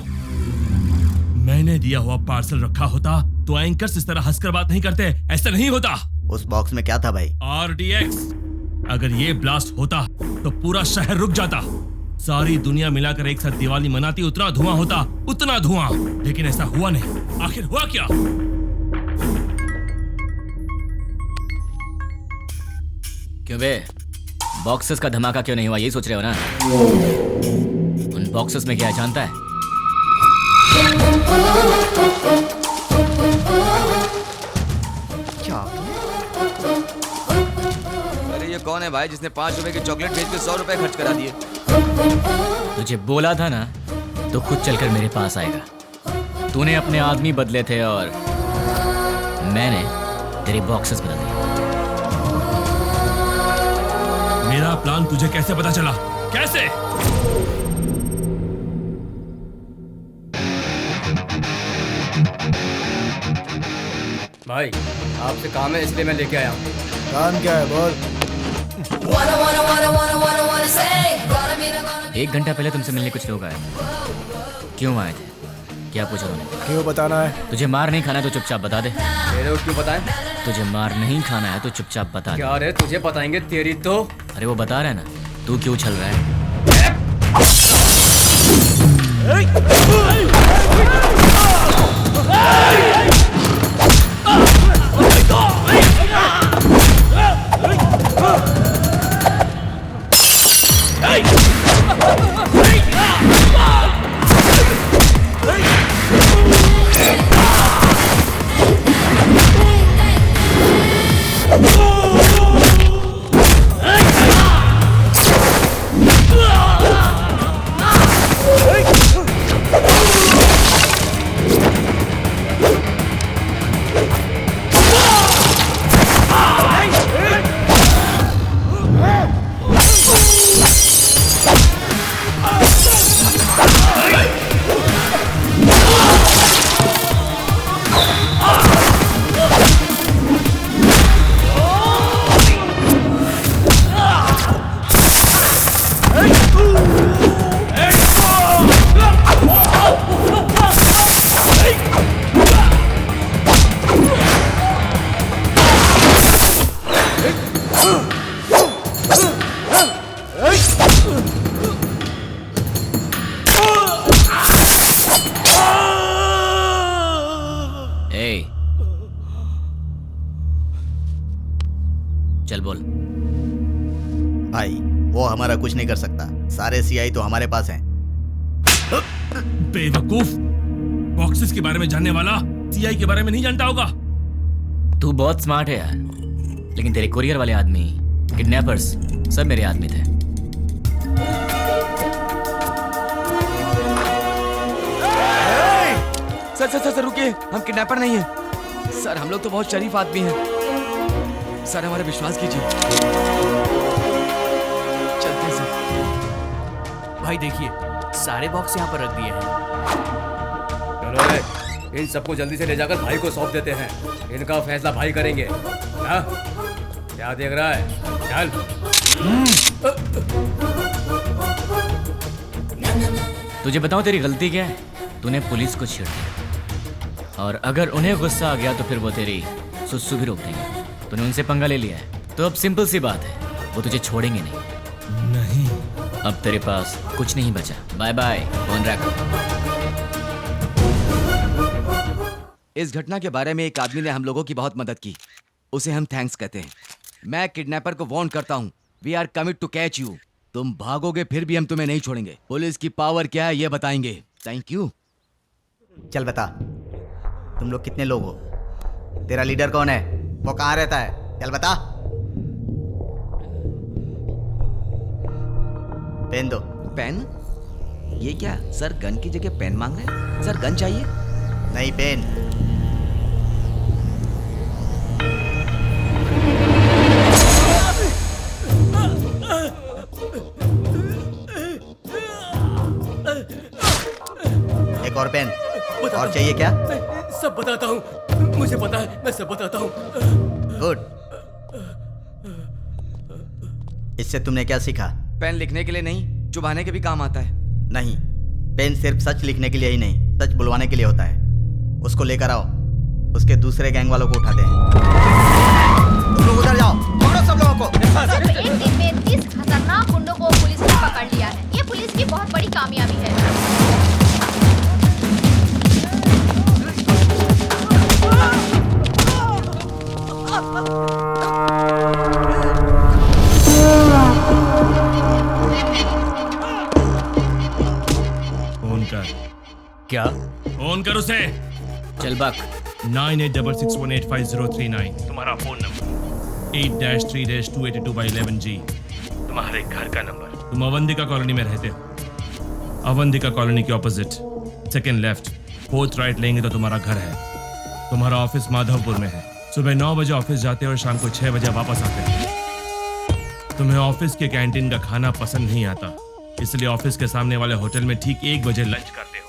मैंने दिया हुआ पार्सल रखा होता तो एंकर्स इस तरह हंसकर बात नहीं करते। ऐसा नहीं होता। उस बॉक्स में क्या था भाई? RDX। अगर ये ब्लास्ट होता तो पूरा शहर रुक जाता। सारी दुनिया मिलाकर एक साथ दिवाली मनाती, उतना धुआं होता, उतना धुआं। लेकिन ऐसा हुआ नहीं। आखिर हुआ क्या? क्यों बे, बॉक्सेस का धमाका क्यों नहीं हुआ, यही सोच रहे हो ना? उन बॉक्सेस में क्या है जानता है? क्या? अरे ये कौन है भाई जिसने 5 रुपए की चॉकलेट बेच के 100 रुपए खर्च करा दिए? तुझे बोला था ना तो खुद चलकर मेरे पास आएगा। तूने अपने आदमी बदले थे और मैंने तेरे बॉक्सेस बदल दिए। मेरा प्लान तुझे कैसे पता चला? कैसे? भाई आपसे काम है इसलिए मैं लेके आया हूँ। काम क्या है बोल? 1 घंटा पहले तुमसे मिलने कुछ लोग आए। क्यों आए थे? क्या पूछा उन्होंने? क्यों बताना है? तुझे मार नहीं खाना है तो चुपचाप बता दे। मेरे को क्यों बताएं? तुझे मार नहीं खाना है तो चुपचाप बता दे। क्या रे तुझे बताएंगे तेरी तो। अरे वो बता रहा है ना, तू क्यों छल रहा है? चल बोल। भाई वो हमारा कुछ नहीं कर सकता, सारे सीआई तो हमारे पास हैं। बेवकूफ, बॉक्सेस के बारे में जानने वाला सीआई के बारे में नहीं जानता होगा। तू बहुत स्मार्ट है यार, लेकिन तेरे कुरियर वाले आदमी, किडनैपर्स सब मेरे आदमी थे। सर रुकिए, हम किडनैपर नहीं हैं। सर हम लोग तो बहुत शरीफ आदमी हैं। सर हमारा विश्वास कीजिए। चलते हैं सर। भाई देखिए, सारे बॉक्स यहाँ पर रख दिए हैं। चलो रे, इन सबको जल्दी से ले जाकर भाई को सौंप देते हैं। इनका फैसला भाई करेंगे। हाँ? क्या देख रहा है? चल। तुझे बताऊं तेरी गलती क्या है? तूने पुलिस को छेड़ दिया, और अगर उन्हें गुस्सा आ गया तो फिर वो तेरी सुसु भी रोक देंगे। तूने उनसे पंगा ले लिया है, तो अब सिंपल सी बात है, वो तुझे छोड़ेंगे नहीं। अब तेरे पास कुछ नहीं बचा। बाय बाय, फोन रख। इस घटना के बारे में एक आदमी ने हम लोगों की बहुत मदद की, उसे हम थैंक्स कहते हैं। मैं किडनैपर को वार्न करता हूँ, we are commit to catch you. तुम भागोगे फिर भी हम तुम्हें नहीं छोड़ेंगे। पुलिस की पावर क्या है ये बताएंगे। Thank you. चल बता, तुम लोग कितने लोग हो? तेरा लीडर कौन है? वो कहाँ रहता है? चल बता। पेन दो। पेन? ये क्या सर, गन की जगह पेन मांग रहे हैं? सर गन चाहिए? नहीं, पेन। एक और पेन। और चाहिए क्या? सब बताता हूँ, मुझे पता है, मैं सब बताता हूँ। गुड। इससे तुमने क्या सीखा? पेन लिखने के लिए नहीं, चुभाने के भी काम आता है। नहीं, पेन सिर्फ सच लिखने के लिए ही नहीं, सच बुलवाने के लिए होता है। उसको लेकर आओ, उसके दूसरे गैंग वालों को उठाते हैं। तुम लोग उधर जाओ, पकड़ो सब लोगों को। सिर्फ एक दिन में 30 खतरनाक गुंडों को पुलिस ने पकड़ लिया है। ये पुलिस की बहुत बड़ी कामयाबी है। फोन कर। क्या? फोन कर उसे। चल बक। 9866185039 तुम्हारा फोन नंबर। 8-3-282/11G तुम्हारे घर का नंबर। तुम अवंतिका कॉलोनी में रहते हो। अवंतिका कॉलोनी के opposite, second left, fourth right लेंगे तो तुम्हारा घर है। तुम्हारा ऑफिस माधवपुर में है। सुबह 9 बजे ऑफिस जाते हो और शाम को 6 बजे वापस आते हो। तुम्हें ऑफिस के कैंटीन का खाना पसंद नहीं आता, इसलिए ऑफिस के सामने वाले होटल में ठीक 1 बजे लंच करते हो।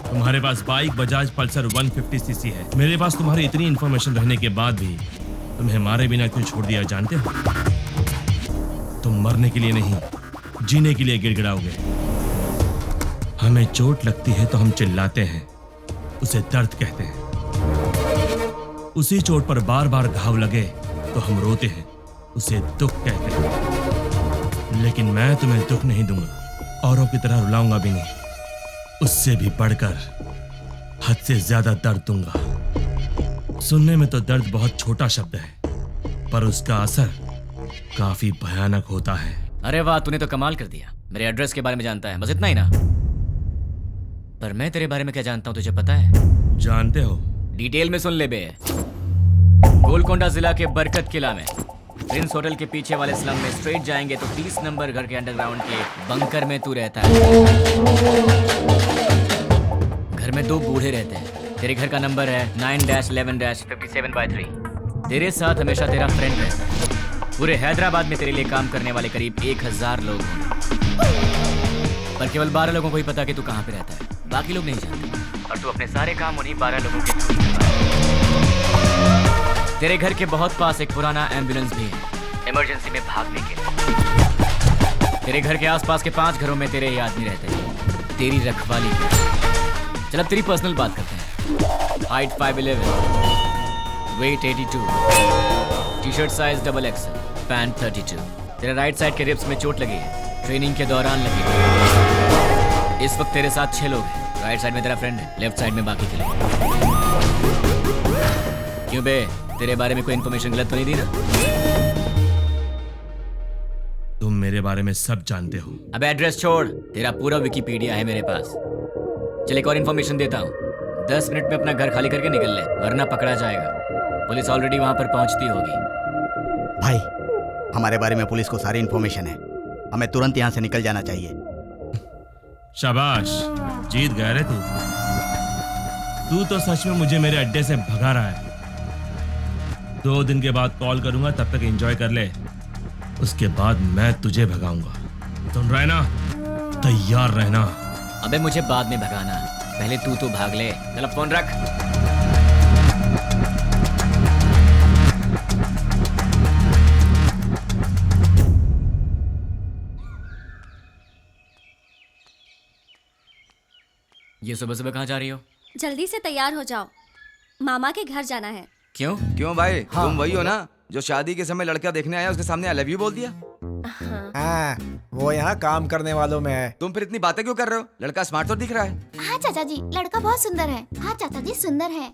तुम्हारे पास बाइक बजाज पल्सर 150 सीसी है। मेरे पास तुम्हारी इतनी इंफॉर्मेशन रहने के बाद भी तुम्हें मारे बिना क्यों छोड़ दिया जानते हो? तुम मरने के लिए नहीं, जीने के लिए गिड़गिड़ाओगे। हमें चोट लगती है तो हम चिल्लाते हैं, उसे दर्द कहते हैं। उसी चोट पर बार बार घाव लगे तो हम रोते हैं, उसे दुख कहते हैं। लेकिन मैं तुम्हें दुख नहीं दूंगा, औरों की तरह रुलाऊंगा भी नहीं। उससे भी बढ़कर हद से ज्यादा दर्द दूंगा। सुनने में तो दर्द बहुत छोटा शब्द है, पर उसका असर काफी भयानक होता है। अरे वाह, तूने तो कमाल कर दिया। मेरे एड्रेस के बारे में जानता है, बस इतना ही ना? पर मैं तेरे बारे में क्या जानता हूँ तुझे पता है? जानते हो? डिटेल में सुन ले बे। गोलकोंडा जिला के बरकत किला में प्रिंस होटल के पीछे वाले स्लम में स्ट्रेट जाएंगे तो 30 नंबर घर के अंडरग्राउंड के बंकर में तू रहता है। घर में 2 बूढ़े रहते हैं। तेरे घर का नंबर है 9-11-57/3। तेरे साथ हमेशा तेरा फ्रेंड रहता है। पूरे हैदराबाद में तेरे लिए काम करने वाले करीब 1000 लोग होंगे, पर केवल 12 लोगों को ही पता कि तू कहाँ पे रहता है। बाकी लोग नहीं जानते, और तू अपने सारे काम उन्हीं 12 लोगों के थ्रू करता है। तेरे घर के बहुत पास एक पुराना एम्बुलेंस भी है, इमरजेंसी में भागने के लिए। तेरे घर के आसपास के 5 घरों में तेरे ही आदमी रहते हैं, तेरी रखवाली के। चल अब तेरी पर्सनल बात करते हैं। Height 5'11", weight 82, t-shirt size XXL, pant 32। तेरे राइट साइड के रिब्स में चोट लगी है, ट्रेनिंग के दौरान लगी है। इस वक्त तेरे साथ 6 लोग हैं। राइट साइड में तेरा फ्रेंड है, लेफ्ट साइड में बाकी के लोग। क्यों बे, तेरे बारे में कोई इन्फॉर्मेशन गलत तो नहीं दी ना? तुम मेरे बारे में सब जानते हो। अब एड्रेस छोड़, तेरा पूरा विकिपीडिया है मेरे पास। चल एक और इन्फॉर्मेशन देता हूँ, 10 मिनट में अपना घर खाली करके निकल ले, वरना पकड़ा जाएगा। पुलिस ऑलरेडी वहां पर पहुंचती होगी। भाई, हमारे बारे में पुलिस को सारी इन्फॉर्मेशन है, हमें तुरंत यहाँ से निकल जाना चाहिए। शाबाश, जीत गया रे तू। तू तो सच में मुझे मेरे अड्डे से भगा रहा है। 2 दिन के बाद कॉल करूंगा, तब तक एंजॉय कर ले, उसके बाद मैं तुझे भगाऊंगा। सुन रहा है ना? तैयार रहना। अबे मुझे बाद में भगाना, पहले तू तो भाग ले। चल फोन रख। ये सुबह सुबह कहाँ जा रही हो? जल्दी से तैयार हो जाओ, मामा के घर जाना है। क्यों भाई? हाँ। तुम वही हो ना जो शादी के समय लड़का देखने आया, उसके सामने आई लव यू बोल दिया? हाँ, वो यहाँ काम करने वालों में है। तुम फिर इतनी बातें क्यों कर रहे हो? लड़का स्मार्ट तो दिख रहा है। हाँ चाचा जी, लड़का बहुत सुंदर है। हाँ चाचा जी, सुंदर है।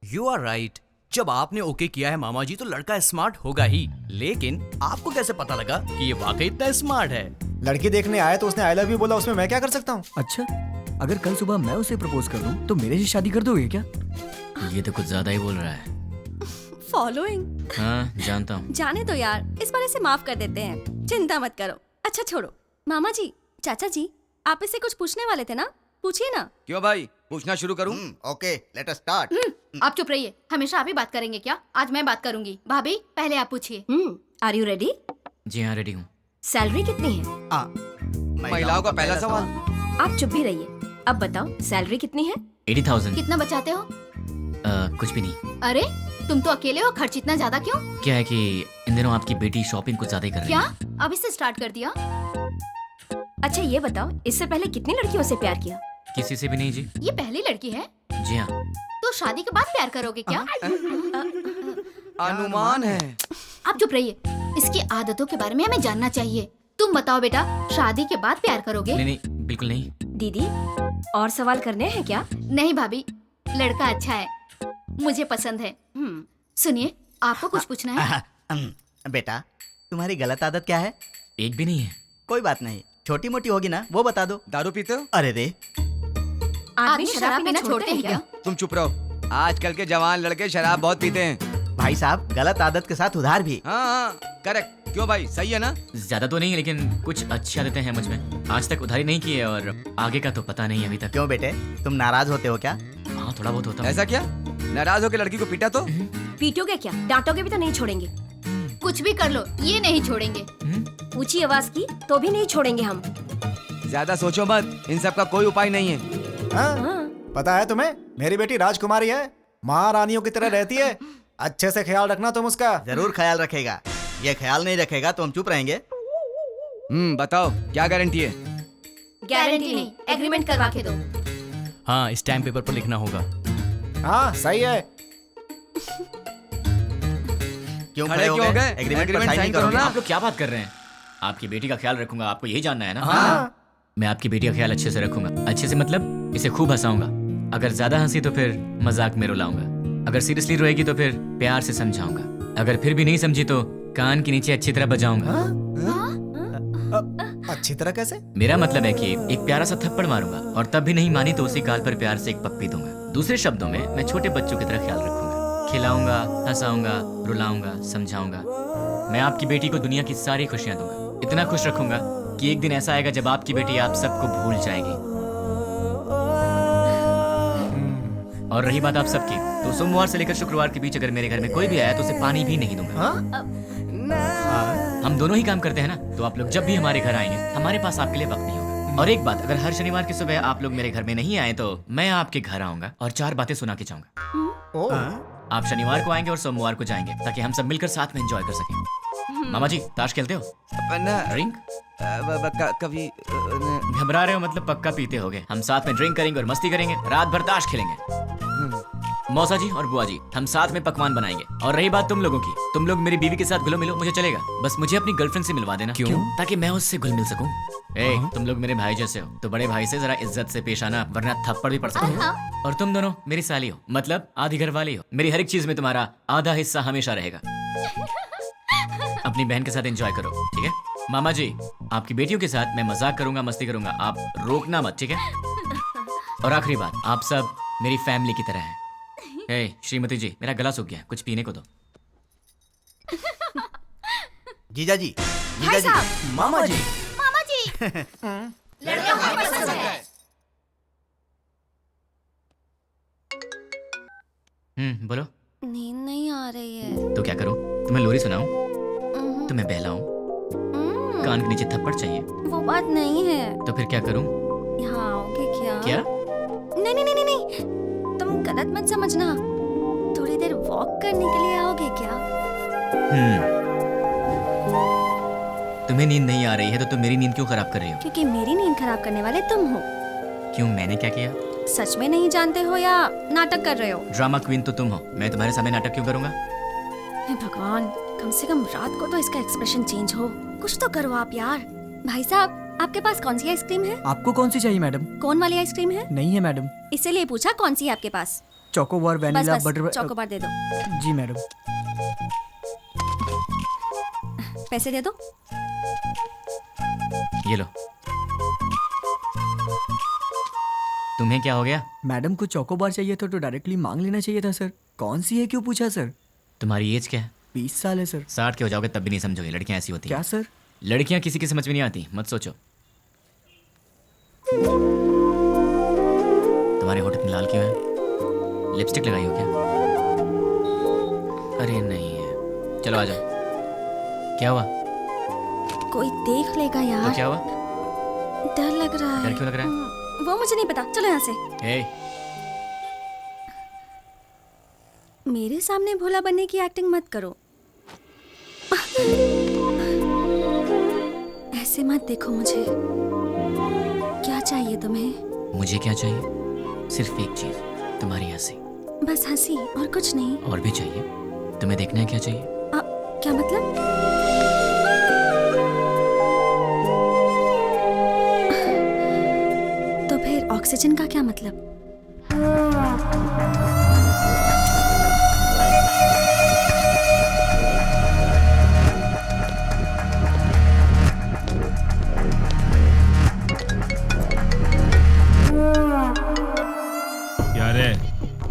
You are right. जब आपने ओके किया है मामा जी, तो लड़का स्मार्ट होगा ही। लेकिन आपको कैसे पता लगा कि ये वाकई इतना स्मार्ट है? लड़की देखने आया तो उसने आई लव यू बोला, उसमें मैं क्या कर सकता हूँ? अच्छा, अगर कल सुबह मैं उसे प्रपोज कर दूं, तो मेरे से शादी कर दोगे क्या? ये तो कुछ ज्यादा ही बोल रहा है। फॉलोइंग? हाँ, जानता हूँ। जाने दो यार, इस बार इसे माफ कर देते हैं, चिंता मत करो। अच्छा छोड़ो, मामा जी, चाचा जी, आप इससे कुछ पूछने वाले थे ना, पूछिए ना। क्यों भाई, पूछना शुरू करूं? Okay, let us start. आप चुप रहिए, हमेशा आप ही बात करेंगे क्या? आज मैं बात करूंगी। भाभी, पहले आप पूछिए। Are you ready? जी हाँ, रेडी हूँ। सैलरी कितनी है? महिलाओं का पहला सवाल। आप चुप भी रहिए। अब बताओ, सैलरी कितनी है? 80,000। कितना बचाते हो? कुछ भी नहीं। अरे तुम तो अकेले हो, खर्च इतना ज्यादा क्यों? क्या है कि इन दिनों आपकी बेटी शॉपिंग कुछ ज्यादा ही कर रही है। क्या अभी से स्टार्ट कर दिया? अच्छा ये बताओ, इससे पहले कितनी लड़कियों से प्यार किया? किसी से भी नहीं जी। ये पहली लड़की है? जी हाँ। तो शादी के बाद प्यार करोगे क्या? अनुमान है। आप चुप रहिए, इसकी आदतों के बारे में हमें जानना चाहिए। तुम बताओ बेटा, शादी के बाद प्यार करोगे? नहीं, बिल्कुल नहीं। दीदी, और सवाल करने हैं क्या? नहीं भाभी, लड़का अच्छा है, मुझे पसंद है। सुनिए, आपको कुछ पूछना है? बेटा, तुम्हारी गलत आदत क्या है? एक भी नहीं है। कोई बात नहीं, छोटी मोटी होगी ना, वो बता दो। दारू पीते हो? अरे रे, आदमी शराब पीना छोड़ते हैं क्या? तुम चुप रहो, आजकल के जवान लड़के शराब बहुत पीते हैं। भाई साहब, गलत आदत के साथ उधार भी। हाँ, करेक्ट। क्यों भाई, सही है ना? ज्यादा तो नहीं, लेकिन कुछ अच्छी आदतें हैं मुझ में। आज तक उधारी नहीं की है और आगे का तो पता नहीं अभी तक। क्यों बेटे, तुम नाराज होते हो क्या? हाँ, थोड़ा बहुत होता है। ऐसा क्या? नाराज होकर लड़की को पीटा तो? पीटोगे क्या? डांटोगे भी तो नहीं छोड़ेंगे। कुछ भी कर लो, ये नहीं छोड़ेंगे। ऊंची आवाज की तो भी नहीं छोड़ेंगे हम। ज्यादा सोचो मत, इन सब का कोई उपाय नहीं है। पता है तुम्हें, मेरी बेटी राजकुमारी है, महारानियों की तरह रहती है। अच्छे से ख्याल रखना तुम उसका। जरूर ख्याल रखेगा। ये ख्याल नहीं रखेगा तो हम चुप रहेंगे। बताओ क्या गारंटी है? गारंटी नहीं, एग्रीमेंट करवा के दो। हाँ, स्टैम्प पेपर पर लिखना होगा। हाँ सही है। क्यों खड़े हो गए? एग्रीमेंट पर साइन करो ना। आप लोग क्या बात कर रहे हैं? आपकी बेटी का ख्याल रखूंगा, आपको यही जानना है ना? हाँ। मैं आपकी बेटी का ख्याल अच्छे से रखूंगा। अच्छे से मतलब इसे खूब हंसाऊंगा। अगर ज्यादा हंसी तो फिर मजाक में रुलाऊंगा। अगर सीरियसली रोएगी तो फिर प्यार से समझाऊंगा। अगर फिर भी नहीं समझी तो कान के नीचे अच्छी तरह बजाऊंगा। अच्छी तरह कैसे? मेरा मतलब है कि एक प्यारा सा थप्पड़ मारूंगा और तब भी नहीं मानी तो उसी गाल पर प्यार से एक पप्पी दूंगा। दूसरे शब्दों में मैं छोटे बच्चों की तरह ख्याल रखूंगा, खिलाऊंगा, हंसाऊंगा, रुलाऊंगा, समझाऊंगा। मैं आपकी बेटी को दुनिया की सारी खुशियां दूंगा। इतना खुश रखूंगा कि एक दिन ऐसा आएगा जब आपकी बेटी आप सबको भूल जाएगी। और रही बात आप सबकी, तो सोमवार से लेकर शुक्रवार के बीच अगर मेरे घर में कोई भी आया तो उसे पानी भी नहीं दूंगा। हम दोनों ही काम करते हैं ना, तो आप लोग जब भी हमारे घर आएंगे हमारे पास आपके लिए वक्त नहीं होगा। और एक बात, अगर हर शनिवार की सुबह आप लोग मेरे घर में नहीं आए तो मैं आपके घर आऊंगा और 4 बातें सुना के जाऊंगा। आप शनिवार को आएंगे और सोमवार को जाएंगे ताकि हम सब मिलकर साथ में एंजॉय कर सकें। मामा जी, ताश खेलते हो? ड्रिंक? कभी घबरा रहे हो मतलब पक्का पीते होगे। हम साथ में ड्रिंक करेंगे और मस्ती करेंगे, रात भर ताश खेलेंगे। मौसा जी और बुआ जी, हम साथ में पकवान बनाएंगे। और रही बात तुम लोगों की, तुम लोग मेरी बीवी के साथ घुलो मिलो, मुझे चलेगा। बस मुझे अपनी गर्लफ्रेंड से मिलवा देना। क्यों? ताकि मैं उससे घुल मिल सकूं। तुम लोग मेरे भाई जैसे हो, तो बड़े भाई से जरा इज्जत से पेश आना, वरना थप्पड़ भी पड़ सकता है। और तुम दोनों मेरी साली हो, मतलब आधी घर वाली हो। मेरी हर एक चीज में तुम्हारा आधा हिस्सा हमेशा रहेगा। अपनी बहन के साथ एंजॉय करो, ठीक है? मामा जी, आपकी बेटियों के साथ मैं मजाक करूंगा, मस्ती करूंगा, आप रोकना मत, ठीक है? और आखिरी बात, आप सब मेरी फैमिली की तरह हैं। श्रीमती जी, मेरा गला सूख गया, कुछ पीने को दो। जीजा जी, भाई साहब, मामा जी, मामा जी, लड़का हमें पसंद है। बोलो। नींद नहीं आ रही है। तो क्या करूं? तुम्हें लोरी सुनाऊं? तुम्हें बहलाऊं? कान के नीचे थप्पड़ चाहिए? वो बात नहीं है। तो फिर क्या करूं? यहाँ आओगे क्या? क्या? नहीं नहीं नहीं नहीं, तुम गलत मत समझना। थोड़ी देर वॉक करने के लिए आओगे क्या? तुम्हें नींद नहीं आ रही है तो तुम मेरी नींद क्यों खराब कर रही हो? क्योंकि मेरी नींद खराब करने वाले तुम हो। क्यों, मैंने क्या किया? सच में नहीं जानते हो या नाटक कर रहे हो? ड्रामा क्वीन तो तुम हो, मैं तुम्हारे सामने नाटक क्यों करूंगा? हे भगवान, कम से कम रात को तो इसका एक्सप्रेशन चेंज हो। कुछ तो करो आप यार। भाई साहब, आपके पास कौन सी आइसक्रीम है? आपको कौन सी चाहिए मैडम? कौन वाली आइसक्रीम है? नहीं है मैडम। इसीलिए पूछा कौन सी है आपके पास? Chocobar, vanilla, butter. चोकोबार दे दो। जी मैडम। पैसे दे दो। ये लो। तुम्हें क्या हो गया? मैडम को चोकोबार चाहिए था तो डायरेक्टली मांग लेना चाहिए था सर। कौन सी है क्यों पूछा सर? तुम्हारी एज क्या है? 20 साल है सर। 60 के हो जाओगे तब भी नहीं समझोगे, लड़कियां ऐसी होती हैं। क्या सर? लड़कियां किसी की समझ में नहीं आती, मत सोचो। तुम्हारे होठ इतने लाल क्यों है? लिपस्टिक लगाई हो क्या? अरे नहीं है, चलो आ जाओ। क्या हुआ? कोई देख लेगा यार। तो क्या हुआ? डर लग रहा है। डर क्यों लग रहा है? वो मुझे नहीं पता, चलो यहाँ से। मेरे सामने भोला बनने की एक्टिंग मत करो। ऐसे मत देखो मुझे। क्या चाहिए तुम्हें? मुझे क्या चाहिए? सिर्फ एक चीज, तुम्हारी हंसी। बस हंसी और कुछ नहीं? और भी चाहिए। तुम्हें देखना है क्या चाहिए? क्या मतलब? तो फिर ऑक्सीजन का क्या मतलब? यार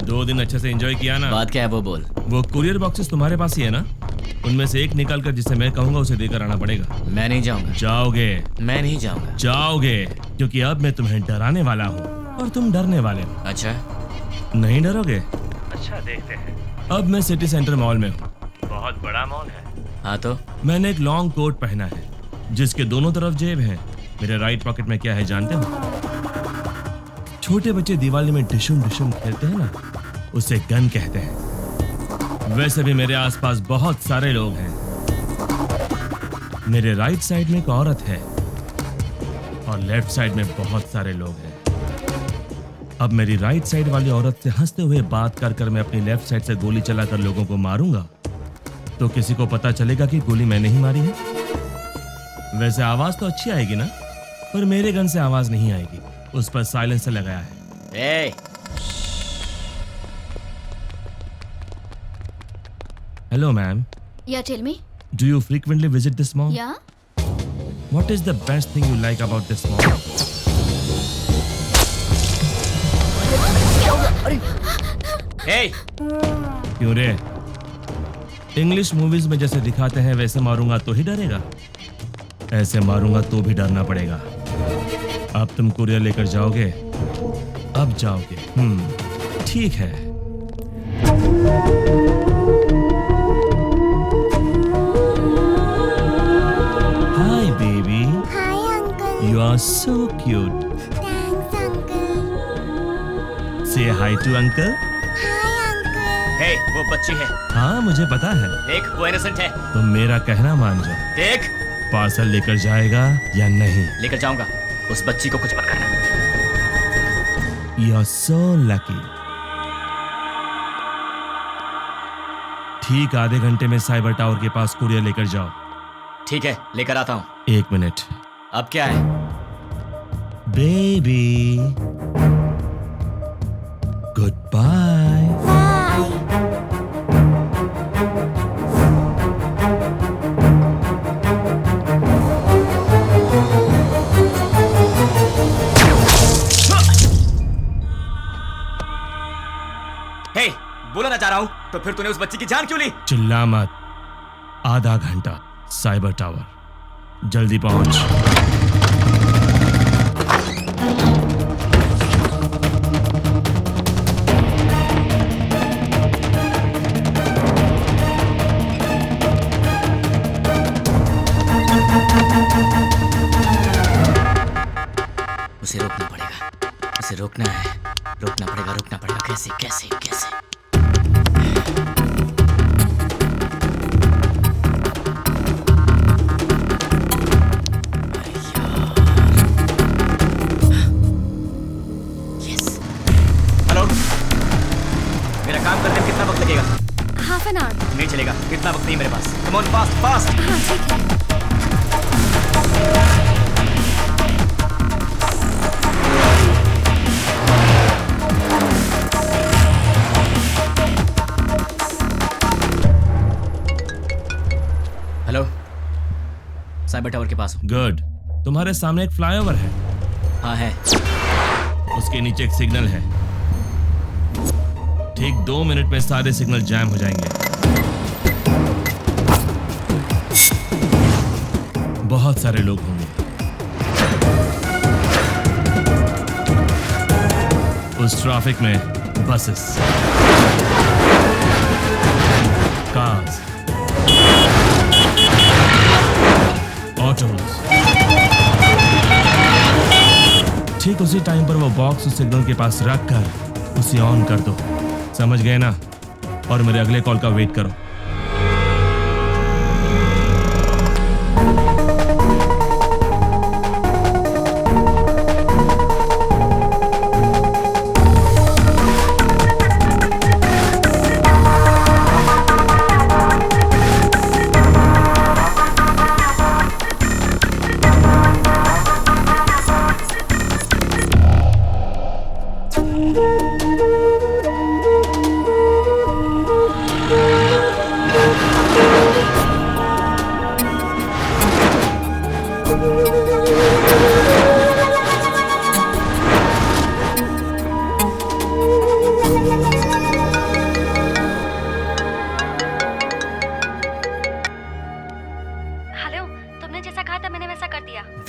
2 दिन अच्छे से एंजॉय किया ना? बात क्या है वो बोल। वो कुरियर बॉक्सेस तुम्हारे पास ही है ना? उनमें से एक निकाल कर जिसे मैं कहूंगा उसे देकर आना पड़ेगा। मैं नहीं जाऊंगा। जाओगे? मैं नहीं जाऊंगा। जाओगे, क्योंकि अब मैं तुम्हें डराने वाला हूँ और तुम डरने वाले हो। अच्छा, नहीं डरोगे? अच्छा, देखते हैं। अब मैं सिटी सेंटर मॉल में हूँ। बहुत बड़ा मॉल है। हाँ तो? मैंने एक लॉन्ग कोट पहना है जिसके दोनों तरफ जेब है। मेरे राइट पॉकेट में क्या है जानते हो? छोटे बच्चे दिवाली में डिशुम डिशुम खेलते हैं ना, उसे गन कहते हैं। वैसे भी मेरे आसपास बहुत सारे लोग हैं। मेरे राइट साइड में एक औरत है और लेफ्ट साइड में बहुत सारे लोग हैं। अब मेरी राइट साइड वाली औरत से हंसते हुए बात कर कर मैं अपनी लेफ्ट साइड से गोली चलाकर लोगों को मारूंगा तो किसी को पता चलेगा कि गोली मैंने ही मारी है। वैसे आवाज तो अच्छी आएगी ना, पर मेरे गन से आवाज नहीं आएगी, उस पर साइलेंसर लगाया है। Hello, ma'am. Yeah, tell me. Do you frequently visit this mall? Yeah. What is the best thing you like about this mall? Hey! क्यों रे? इंग्लिश मूवीज में जैसे दिखाते हैं वैसे मारूंगा तो ही डरेगा, ऐसे मारूंगा तो भी डरना पड़ेगा। अब तुम कुरियर लेकर जाओगे? अब जाओगे। ठीक है। Hi baby. Hi uncle. You are so cute. Thanks uncle. Say hi to uncle. Hi uncle. Hey, वो बच्ची है। हाँ मुझे पता है। देख, वो इनोसेंट है। तुम मेरा कहना मान जाओ। देख, पार्सल लेकर जाएगा या नहीं? लेकर जाऊंगा। उस बच्ची को कुछ मत करना। You are so lucky. ठीक आधे घंटे में साइबर टावर के पास कुरियर लेकर जाओ। ठीक है, लेकर आता हूँ। 1 मिनट। अब क्या है? Baby, good bye. हे, बोला ना जा रहा हूँ, तो फिर तूने उस बच्ची की जान क्यों ली? चिल्ला मत। आधा घंटा साइबर टावर, जल्दी पहुंच। उसे रोकना पड़ेगा, उसे रोकना है, रोकना पड़ेगा। कैसे कैसे कैसे? हेलो, मेरा काम करने में कितना वक्त लगेगा? Half an hour. नहीं चलेगा, इतना वक्त नहीं मेरे पास। Come on, fast fast. हाँ ठीक है। हेलो, साइबर टावर के पास हूँ। गुड। तुम्हारे सामने एक फ्लाईओवर है। हाँ है। उसके नीचे एक सिग्नल है। ठीक 2 मिनट में सारे सिग्नल जैम हो जाएंगे। बहुत सारे लोग होंगे। उस ट्रैफिक में बसेस, कार्स, ऑटोज। ठीक उसी टाइम पर वो बॉक्स उस सिग्नल के पास रख कर उसे ऑन कर दो। समझ गए ना? और मेरे अगले कॉल का वेट करो।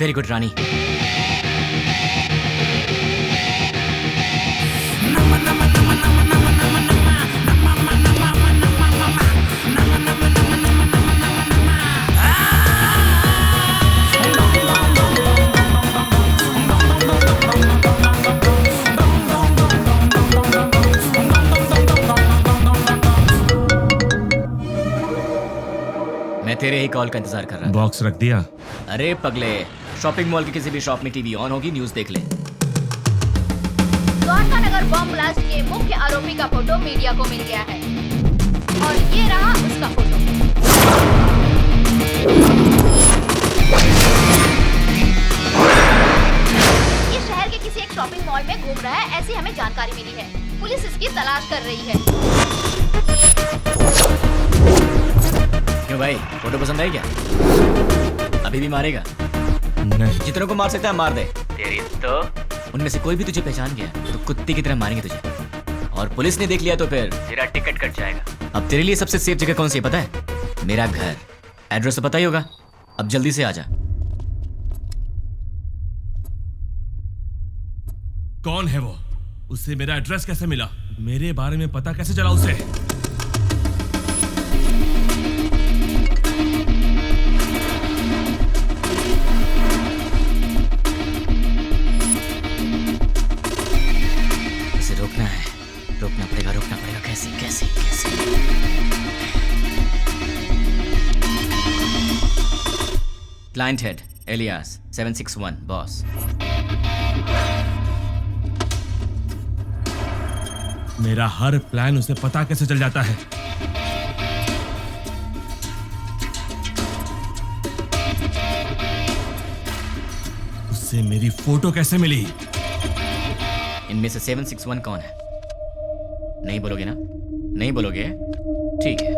वेरी गुड रानी। मैं तेरे ही कॉल का इंतजार कर रहा था। बॉक्स रख दिया? अरे पगले, शॉपिंग मॉल की किसी भी शॉप में टीवी ऑन होगी, न्यूज़ देख ले। द्वारका नगर बॉम्ब ब्लास्ट के मुख्य आरोपी का फोटो मीडिया को मिल गया है और ये रहा उसका फोटो। ये शहर के किसी एक शॉपिंग मॉल में घूम रहा है, ऐसी हमें जानकारी मिली है। पुलिस इसकी तलाश कर रही है। क्यों भाई, फोटो पसंद आई क्या? अभी भी मारेगा? नहीं। जितनों को मार सकता है मार दे। तेरी तो उनमें से कोई भी तुझे पहचान गया तो कुत्ते की तरह मारेंगे तुझे, और पुलिस ने देख लिया तो फिर तेरा टिकट कट जाएगा। अब तेरे लिए सबसे सेफ जगह कौन सी है पता है? मेरा घर। एड्रेस तो पता ही होगा। अब जल्दी से आ जा। कौन है वो? उससे मेरा एड्रेस कैसे मिला? मेरे बारे में पता कैसे चला उसे? इसे रोकना है, रोकना पड़ेगा। कैसे कैसे कैसे? Client head alias 761 boss. मेरा हर प्लान उसे पता कैसे चल जाता है? उससे मेरी फोटो कैसे मिली? इनमें से 761 कौन है? नहीं बोलोगे ना? नहीं बोलोगे? ठीक है,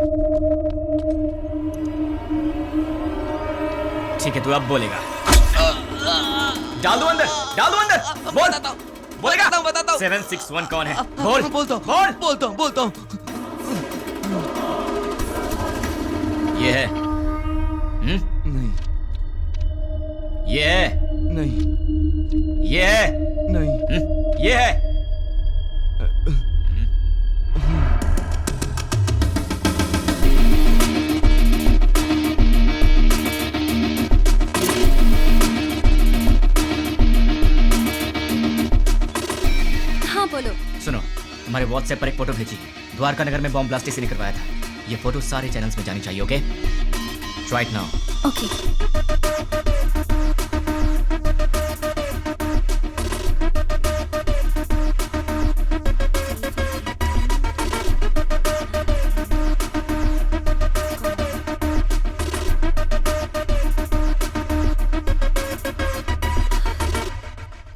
ठीक है, तू अब बोलेगा। डाल दो अंदर, डाल दो अंदर। बोल, बोलेगा? बताता हूँ। 761 कौन है? बोल, बोलता हूँ। बोलता हूँ। ये है? नहीं। ये है? नहीं। ये है? नहीं। ये है? हाँ बोलो। सुनो, तुम्हारे व्हाट्सएप पर एक फोटो भेजी। द्वारका नगर में बॉम्ब ब्लास्ट इसी ने करवाया था। ये फोटो सारे चैनल्स में जानी चाहिए। Okay, right now. ओके।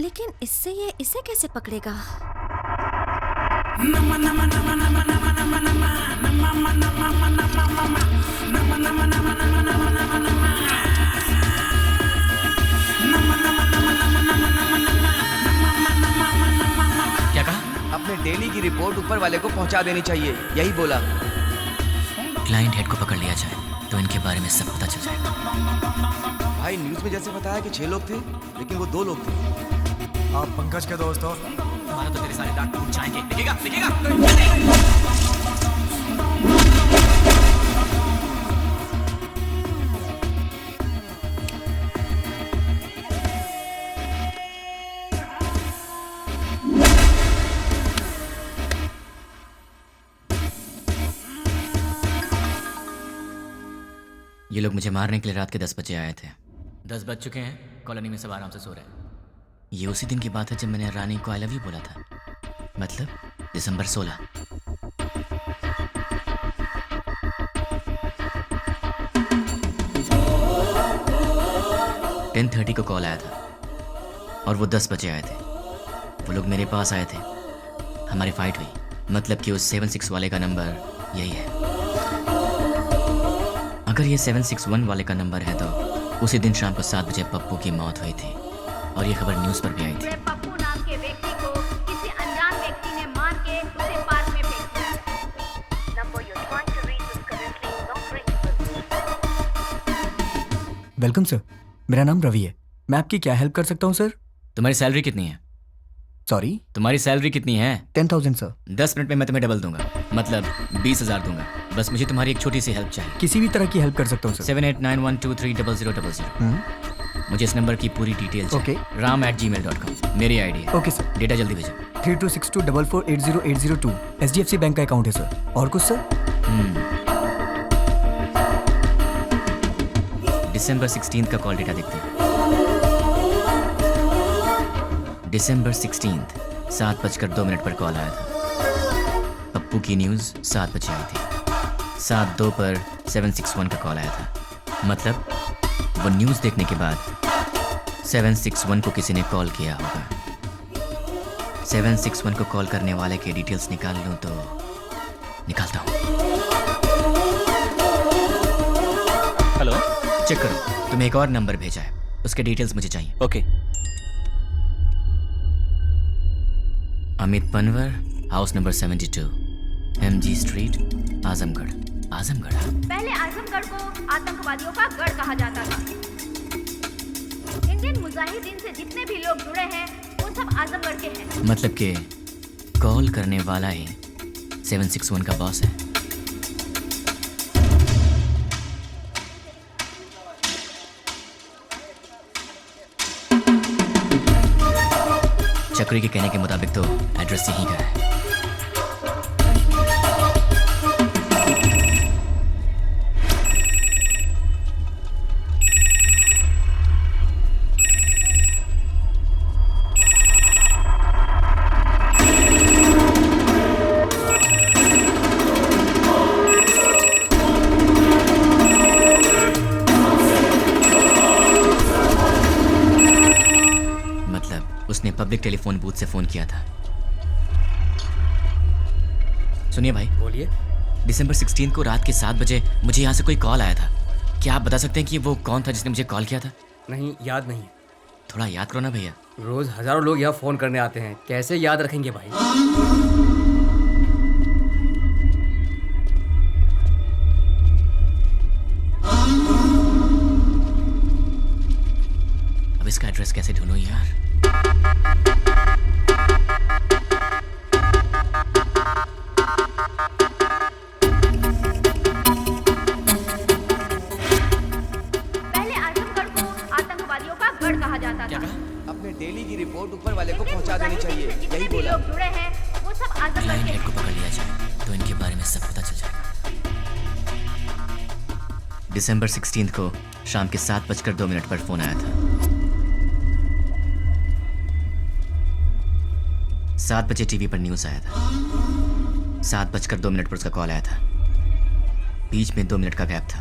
लेकिन इससे ये इसे कैसे पकड़ेगा? क्या कहा? अपने डेली की रिपोर्ट ऊपर वाले को पहुंचा देनी चाहिए, यही बोला। क्लाइंट हेड को पकड़ लिया जाए तो इनके बारे में सब पता चल जाएगा। भाई न्यूज़ में जैसे बताया कि 6 लोग थे, लेकिन वो 2 लोग थे। आप पंकज के दोस्त हो? हमारा तो तेरे सारे दांत टूट जाएंगे। दिखेगा, दिखेगा। ये लोग मुझे मारने के लिए रात के 10 बजे आए थे। 10 बज चुके हैं, कॉलोनी में सब आराम से सो रहे हैं। ये उसी दिन की बात है जब मैंने रानी को आई लव यू बोला था, मतलब दिसंबर 16। (10:30) को कॉल आया था और वो 10 बजे आए थे। वो लोग मेरे पास आए थे, हमारी फाइट हुई। मतलब कि उस 76 वाले का नंबर यही है। अगर ये 761 वाले का नंबर है तो उसी दिन शाम को 7 बजे पप्पू की मौत हुई थी और ये खबर न्यूज़ पर भी आई थी। पप्पू नाम के व्यक्ति को किसी अनजान व्यक्ति ने मार के उसे पार्क में फेंक दिया। Number you trying to reach is currently not reachable. Welcome sir, मेरा नाम रवि है। मैं आपकी क्या हेल्प कर सकता हूँ सर? तुम्हारी सैलरी कितनी है? सॉरी? तुम्हारी सैलरी कितनी है? 10,000 सर। 10 मिनट में मैं तुम्हें डबल दूंगा, मतलब 20,000 दूंगा। बस मुझे तुम्हारी एक छोटी सी हेल्प चाहिए। किसी भी तरह की हेल्प कर सकता हूँ सर। 7891230000। मुझे इस नंबर की पूरी डिटेल चाहिए। ram@gmail.com मेरी आईडी है। Okay sir. डेटा जल्दी भेजो। 326244808002 HDFC बैंक का अकाउंट है सर। और कुछ सर? दिसंबर 16 का कॉल डेटा देखते हैं। दिसंबर 16 7:02 पर कॉल आया था। पप्पू की न्यूज़ 7 बजे आई थी। 7:02 पर 761 का कॉल आया था। मतलब वो न्यूज़ देखने के बाद 761 को किसी ने कॉल किया होगा। 761 को कॉल करने वाले के डिटेल्स निकाल लूँ तो निकालता हूँ। हेलो, चेक करो, तुम्हें एक और नंबर भेजा है, उसके डिटेल्स मुझे चाहिए। Okay. Amit Panwar, house number 72, MG street, Azamgarh. Azamgarh? पहले आजमगढ़ को आतंकवादियों का गढ़ कहा जाता था। इंडियन मुजाहिदीन से जितने भी लोग जुड़े हैं वो सब आजमगढ़ के हैं। मतलब कि कॉल करने वाला ही 761 का बॉस है। चक्री के कहने के मुताबिक तो एड्रेस यहीं का है। उसने पब्लिक टेलीफोन बूथ से फोन किया था। सुनिए भाई। बोलिए। दिसंबर 16 को रात के 7 बजे मुझे यहाँ से कोई कॉल आया था। क्या आप बता सकते हैं कि वो कौन था जिसने मुझे कॉल किया था? नहीं, याद नहीं। थोड़ा याद करो ना भैया। रोज हजारों लोग यहाँ फोन करने आते हैं, कैसे याद रखेंगे भाई? अब इसका एड्रेस कैसे ढूंढूं यार? पहले आजमगढ़ को आतंकवादियों का गढ़ कहा जाता था। अपने डेली की रिपोर्ट ऊपर वाले को पहुंचा देनी चाहिए, यही बोला। लोग जुड़े हैं वो सब आजमगढ़ के हैं। को पकड़ लिया जाए तो इनके बारे में सब पता चल जाएगा। दिसंबर 16 को शाम के 7:02 पर फोन आया था। 7 बजे टीवी पर न्यूज़ आया था। 7:02 पर उसका कॉल आया था। बीच में 2 मिनट का गैप था।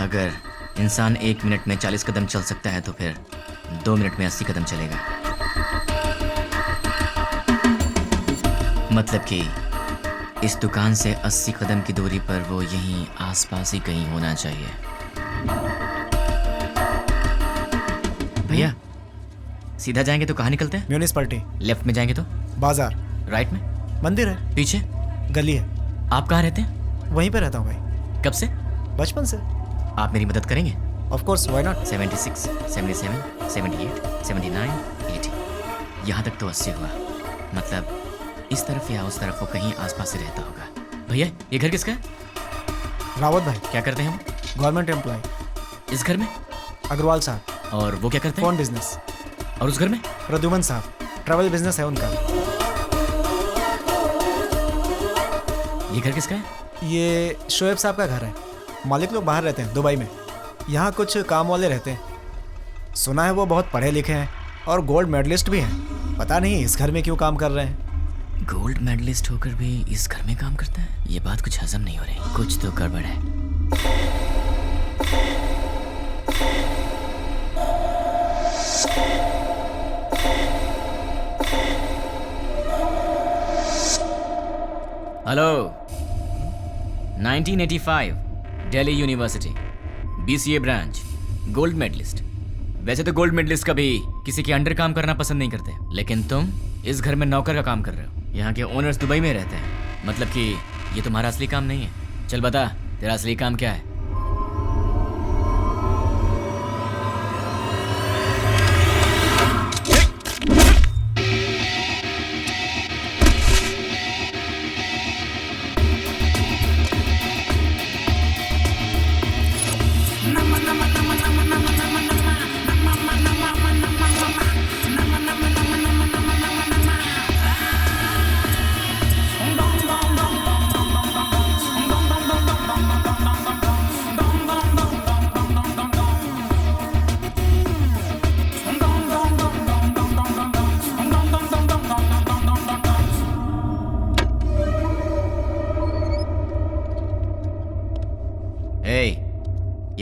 अगर इंसान 1 मिनट में 40 कदम चल सकता है तो फिर 2 मिनट में 80 कदम चलेगा। मतलब कि इस दुकान से 80 कदम की दूरी पर वो यहीं आसपास ही कहीं होना चाहिए। भैया सीधा जाएंगे तो कहाँ निकलते हैं? म्यूनिसिपैलिटी। लेफ्ट में जाएंगे तो? बाजार। राइट में? मंदिर है। पीछे? गली है। आप कहाँ रहते हैं? वहीं पे रहता हूँ भाई। कब से? बचपन से। आप मेरी मदद करेंगे? Of course, why not. 76, 77, 78, 79, 80, यहाँ तक तो 80 हुआ। मतलब इस तरफ या उस तरफ वो कहीं आसपास से रहता होगा। भैया ये घर किसका है? रावत भाई। क्या करते हैं हम? Government employ. इस घर में? अग्रवाल साहब। और वो क्या करते हैं? Phone business. और उस घर में? प्रद्युमन साहब, ट्रैवल बिजनेस है उनका। ये घर किसका है? ये शोएब साहब का घर है। मालिक लोग बाहर रहते हैं, दुबई में। यहाँ कुछ काम वाले रहते हैं। सुना है वो बहुत पढ़े लिखे हैं और गोल्ड मेडलिस्ट भी हैं। पता नहीं इस घर में क्यों काम कर रहे हैं। गोल्ड मेडलिस्ट होकर भी इस घर में काम करता है? ये बात कुछ हजम नहीं हो रही। कुछ तो गड़बड़ है। Hello. 1985 Delhi university, BCA branch, gold medalist. वैसे तो गोल्ड मेडलिस्ट कभी किसी के अंडर काम करना पसंद नहीं करते, लेकिन तुम इस घर में नौकर का काम कर रहे हो। यहाँ के ओनर्स दुबई में रहते हैं। मतलब कि ये तुम्हारा असली काम नहीं है। चल बता, तेरा असली काम क्या है?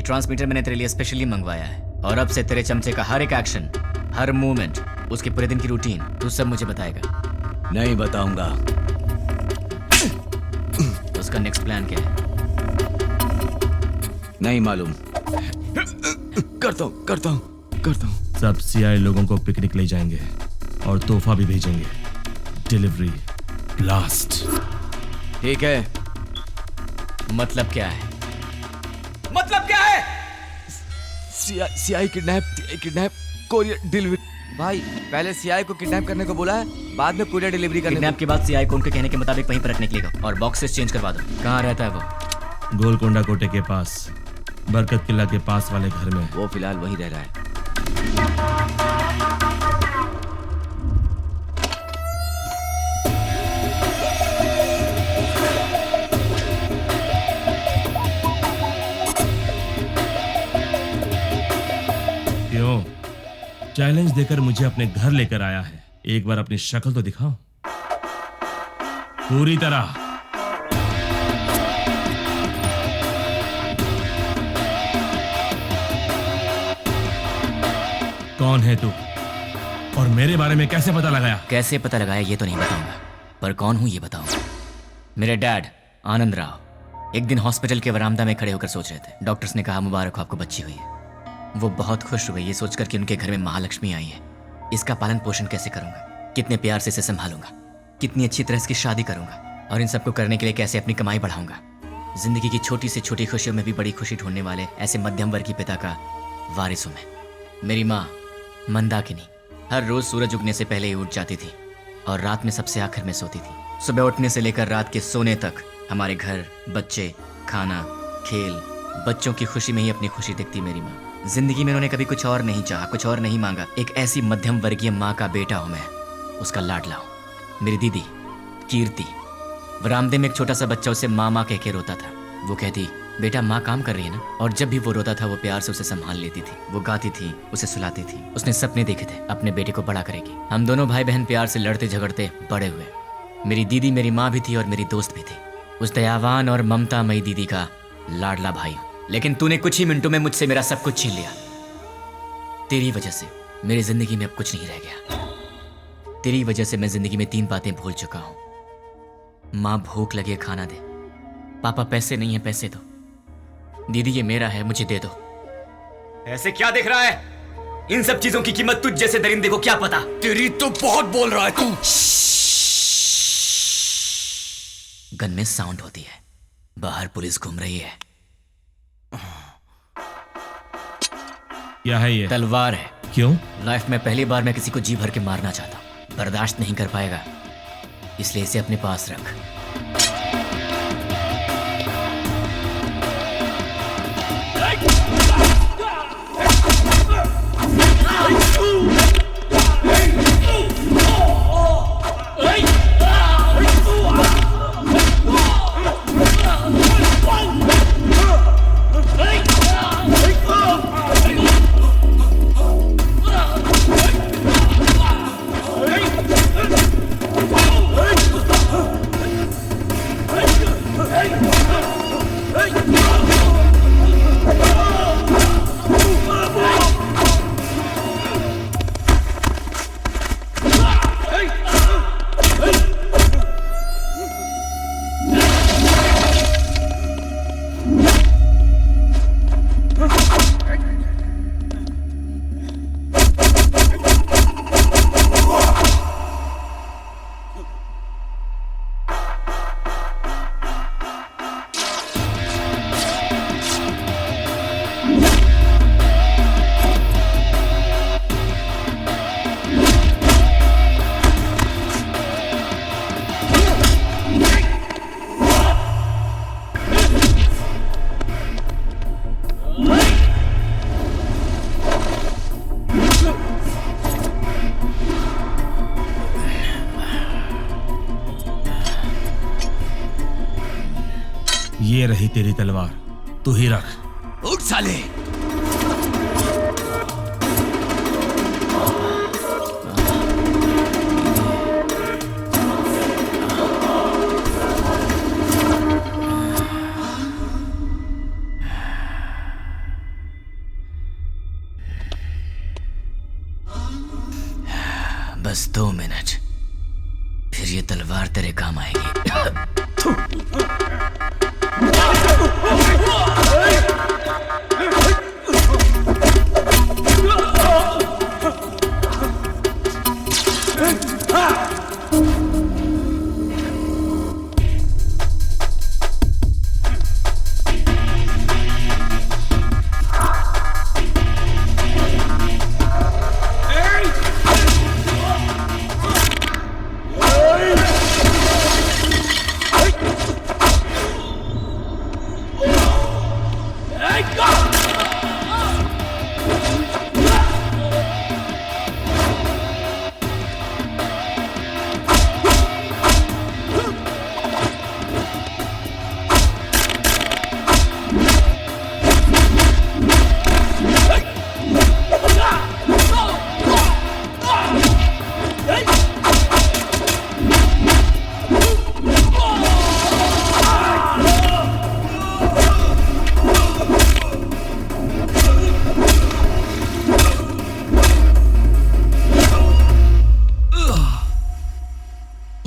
ट्रांसमीटर मैंने तेरे लिए स्पेशली मंगवाया है और अब से तेरे चमचे का हर एक एक्शन, हर मूवमेंट, उसके पूरे दिन की रूटीन तू सब मुझे बताएगा। नहीं बताऊंगा। उसका नेक्स्ट प्लान क्या है? नहीं मालूम। करता हूँ। सब सीआई लोगों को पिकनिक ले जाएंगे और तोहफा भी भेजेंगे। Delivery blast. ठीक है। मतलब क्या है? CI kidnap courier delivery. भाई पहले सीआई को किडनैप करने को बोला है, बाद में कोरियर डिलीवरी करने किडनैप के बाद सीआई को उनके कहने के मुताबिक वहीं पर रखने के लिए और बॉक्सेस चेंज करवा दो। कहाँ रहता है वो? गोलकोंडा कोटे के पास, बरकत किला के पास वाले घर में। वो फिलहाल वहीं रह रहा है। क्यों? चैलेंज देकर मुझे अपने घर लेकर आया है, एक बार अपनी शक्ल तो दिखाओ पूरी तरह। कौन है तू और मेरे बारे में कैसे पता लगाया? कैसे पता लगाया ये तो नहीं बताऊंगा, पर कौन हूं ये बताऊंगा। मेरे डैड आनंद राव एक दिन हॉस्पिटल के वरामदा में खड़े होकर सोच रहे थे। डॉक्टर्स ने कहा मुबारक हो आपको बच्ची हुई है। वो बहुत खुश हुए ये सोचकर कि उनके घर में महालक्ष्मी आई है। इसका पालन पोषण कैसे करूंगा, कितने प्यार से इसे संभालूंगा, कितनी अच्छी तरह इसकी शादी करूंगा और इन सबको करने के लिए कैसे अपनी कमाई बढ़ाऊंगा। जिंदगी की छोटी से छोटी खुशियों में भी बड़ी खुशी ढूंढने वाले ऐसे मध्यम वर्ग के पिता का वारिस हूं मैं। मेरी माँ मंदाकिनी हर रोज सूरज उगने से पहले ही उठ जाती थी और रात में सबसे आखिर में सोती थी। सुबह उठने से लेकर रात के सोने तक हमारे घर, बच्चे, खाना, खेल, बच्चों की खुशी में ही अपनी खुशी दिखती मेरी माँ। जिंदगी में उन्होंने कभी कुछ और नहीं चाहा, कुछ और नहीं मांगा। एक ऐसी मध्यम वर्गीय माँ का बेटा हूं मैं, उसका लाडला हूं। मेरी दीदी कीर्ति, बरामदे में एक छोटा सा बच्चा उसे माँ माँ कह के रोता था। वो कहती बेटा माँ काम कर रही है ना, और जब भी वो रोता था वो प्यार से उसे संभाल लेती थी। वो गाती थी, उसे सुलाती थी। उसने सपने देखे थे अपने बेटे को बड़ा करेगी। हम दोनों भाई बहन प्यार से लड़ते झगड़ते बड़े हुए। मेरी दीदी मेरी माँ भी थी और मेरी दोस्त भी थी। उस दयावान और ममतामयी दीदी का लाडला भाई हूं। लेकिन तूने कुछ ही मिनटों में मुझसे मेरा सब कुछ छीन लिया। तेरी वजह से मेरी जिंदगी में अब कुछ नहीं रह गया। तेरी वजह से मैं जिंदगी में 3 बातें भूल चुका हूं। माँ भूख लगे खाना दे, पापा पैसे नहीं है पैसे दो, दीदी ये मेरा है मुझे दे दो। ऐसे क्या देख रहा है? इन सब चीजों की कीमत तुझ जैसे दरिंदे को क्या पता? तेरी तो बहुत बोल रहा है तू। गन में साउंड होती है, बाहर पुलिस घूम रही है। क्या है ये? तलवार है। क्यों? लाइफ में पहली बार मैं किसी को जी भर के मारना चाहता हूं। बर्दाश्त नहीं कर पाएगा, इसलिए इसे अपने पास रख। ये रही तेरी तलवार, तू ही रख। उठ साले। बस 2 मिनट, फिर ये तलवार तेरे काम आएगी।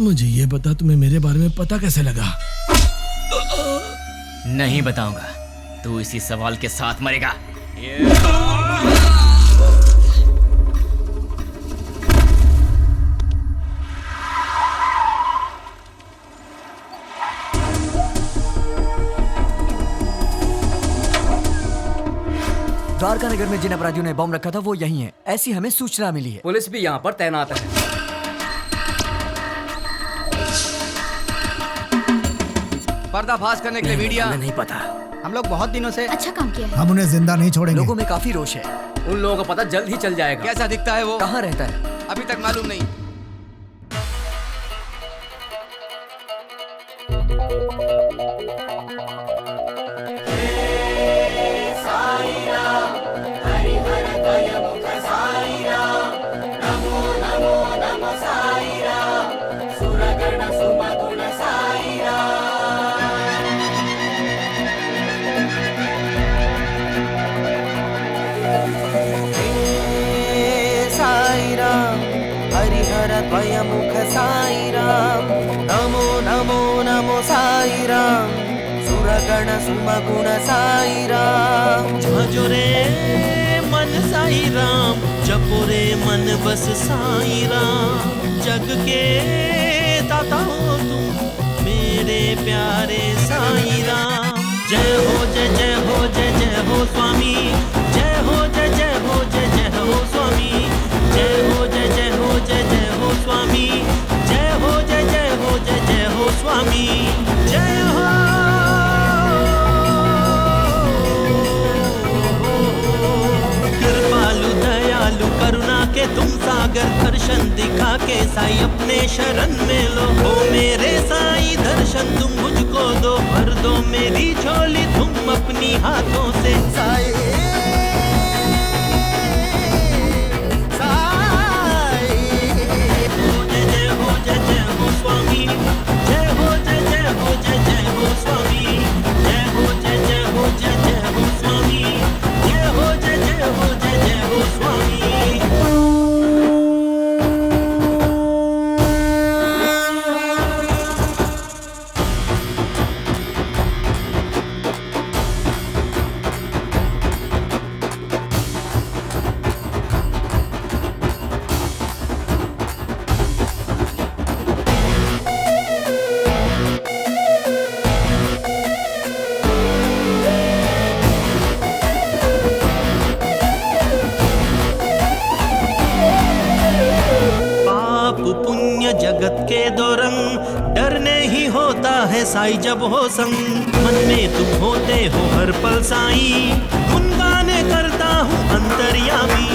मुझे ये बता, तुम्हें मेरे बारे में पता कैसे लगा? नहीं बताऊंगा, तू इसी सवाल के साथ मरेगा। द्वारका नगर में जिन अपराधियों ने बम रखा था वो यही है, ऐसी हमें सूचना मिली है। पुलिस भी यहाँ पर तैनात है। पर्दाफाश करने के लिए मीडिया। हमें नहीं पता, हम लोग बहुत दिनों से अच्छा काम किया है। हम उन्हें जिंदा नहीं छोड़ेंगे। लोगों में काफी रोष है। उन लोगों को पता जल्द ही चल जाएगा। कैसा दिखता है वो? कहाँ रहता है? अभी तक मालूम नहीं। मुख साई राम, नमो नमो नमो साई राम, सुरगण सुमगुण साई राम। भजो रे मन साई राम, जपो रे मन बस साई राम। जग के दाता हो तुम मेरे प्यारे साई राम। जय हो जय जय हो जय जय हो स्वामी, जय हो जय जय हो जय जय हो स्वामी, जय हो जय जय हो जय जय हो स्वामी, जय हो जय जय हो जय जय हो स्वामी, जय हो। कृपालु दयालु करुणा के तुम सागर, दर्शन दिखा के साई अपने शरण में लो। हो मेरे साई दर्शन तुम मुझको दो, भर दो मेरी झोली तुम अपनी हाथों से। साई स्वामी, जय हो जय जय हो जय जय हो स्वामी, जय हो जय जय हो जय जय हो स्वामी, जय हो जय जय हो जय जय हो स्वामी। जगत के दो रंग, डरने ही होता है साई जब हो संग। मन में तुम होते हो हर पल साई, गुनगाने करता हूँ अंतर्यामी।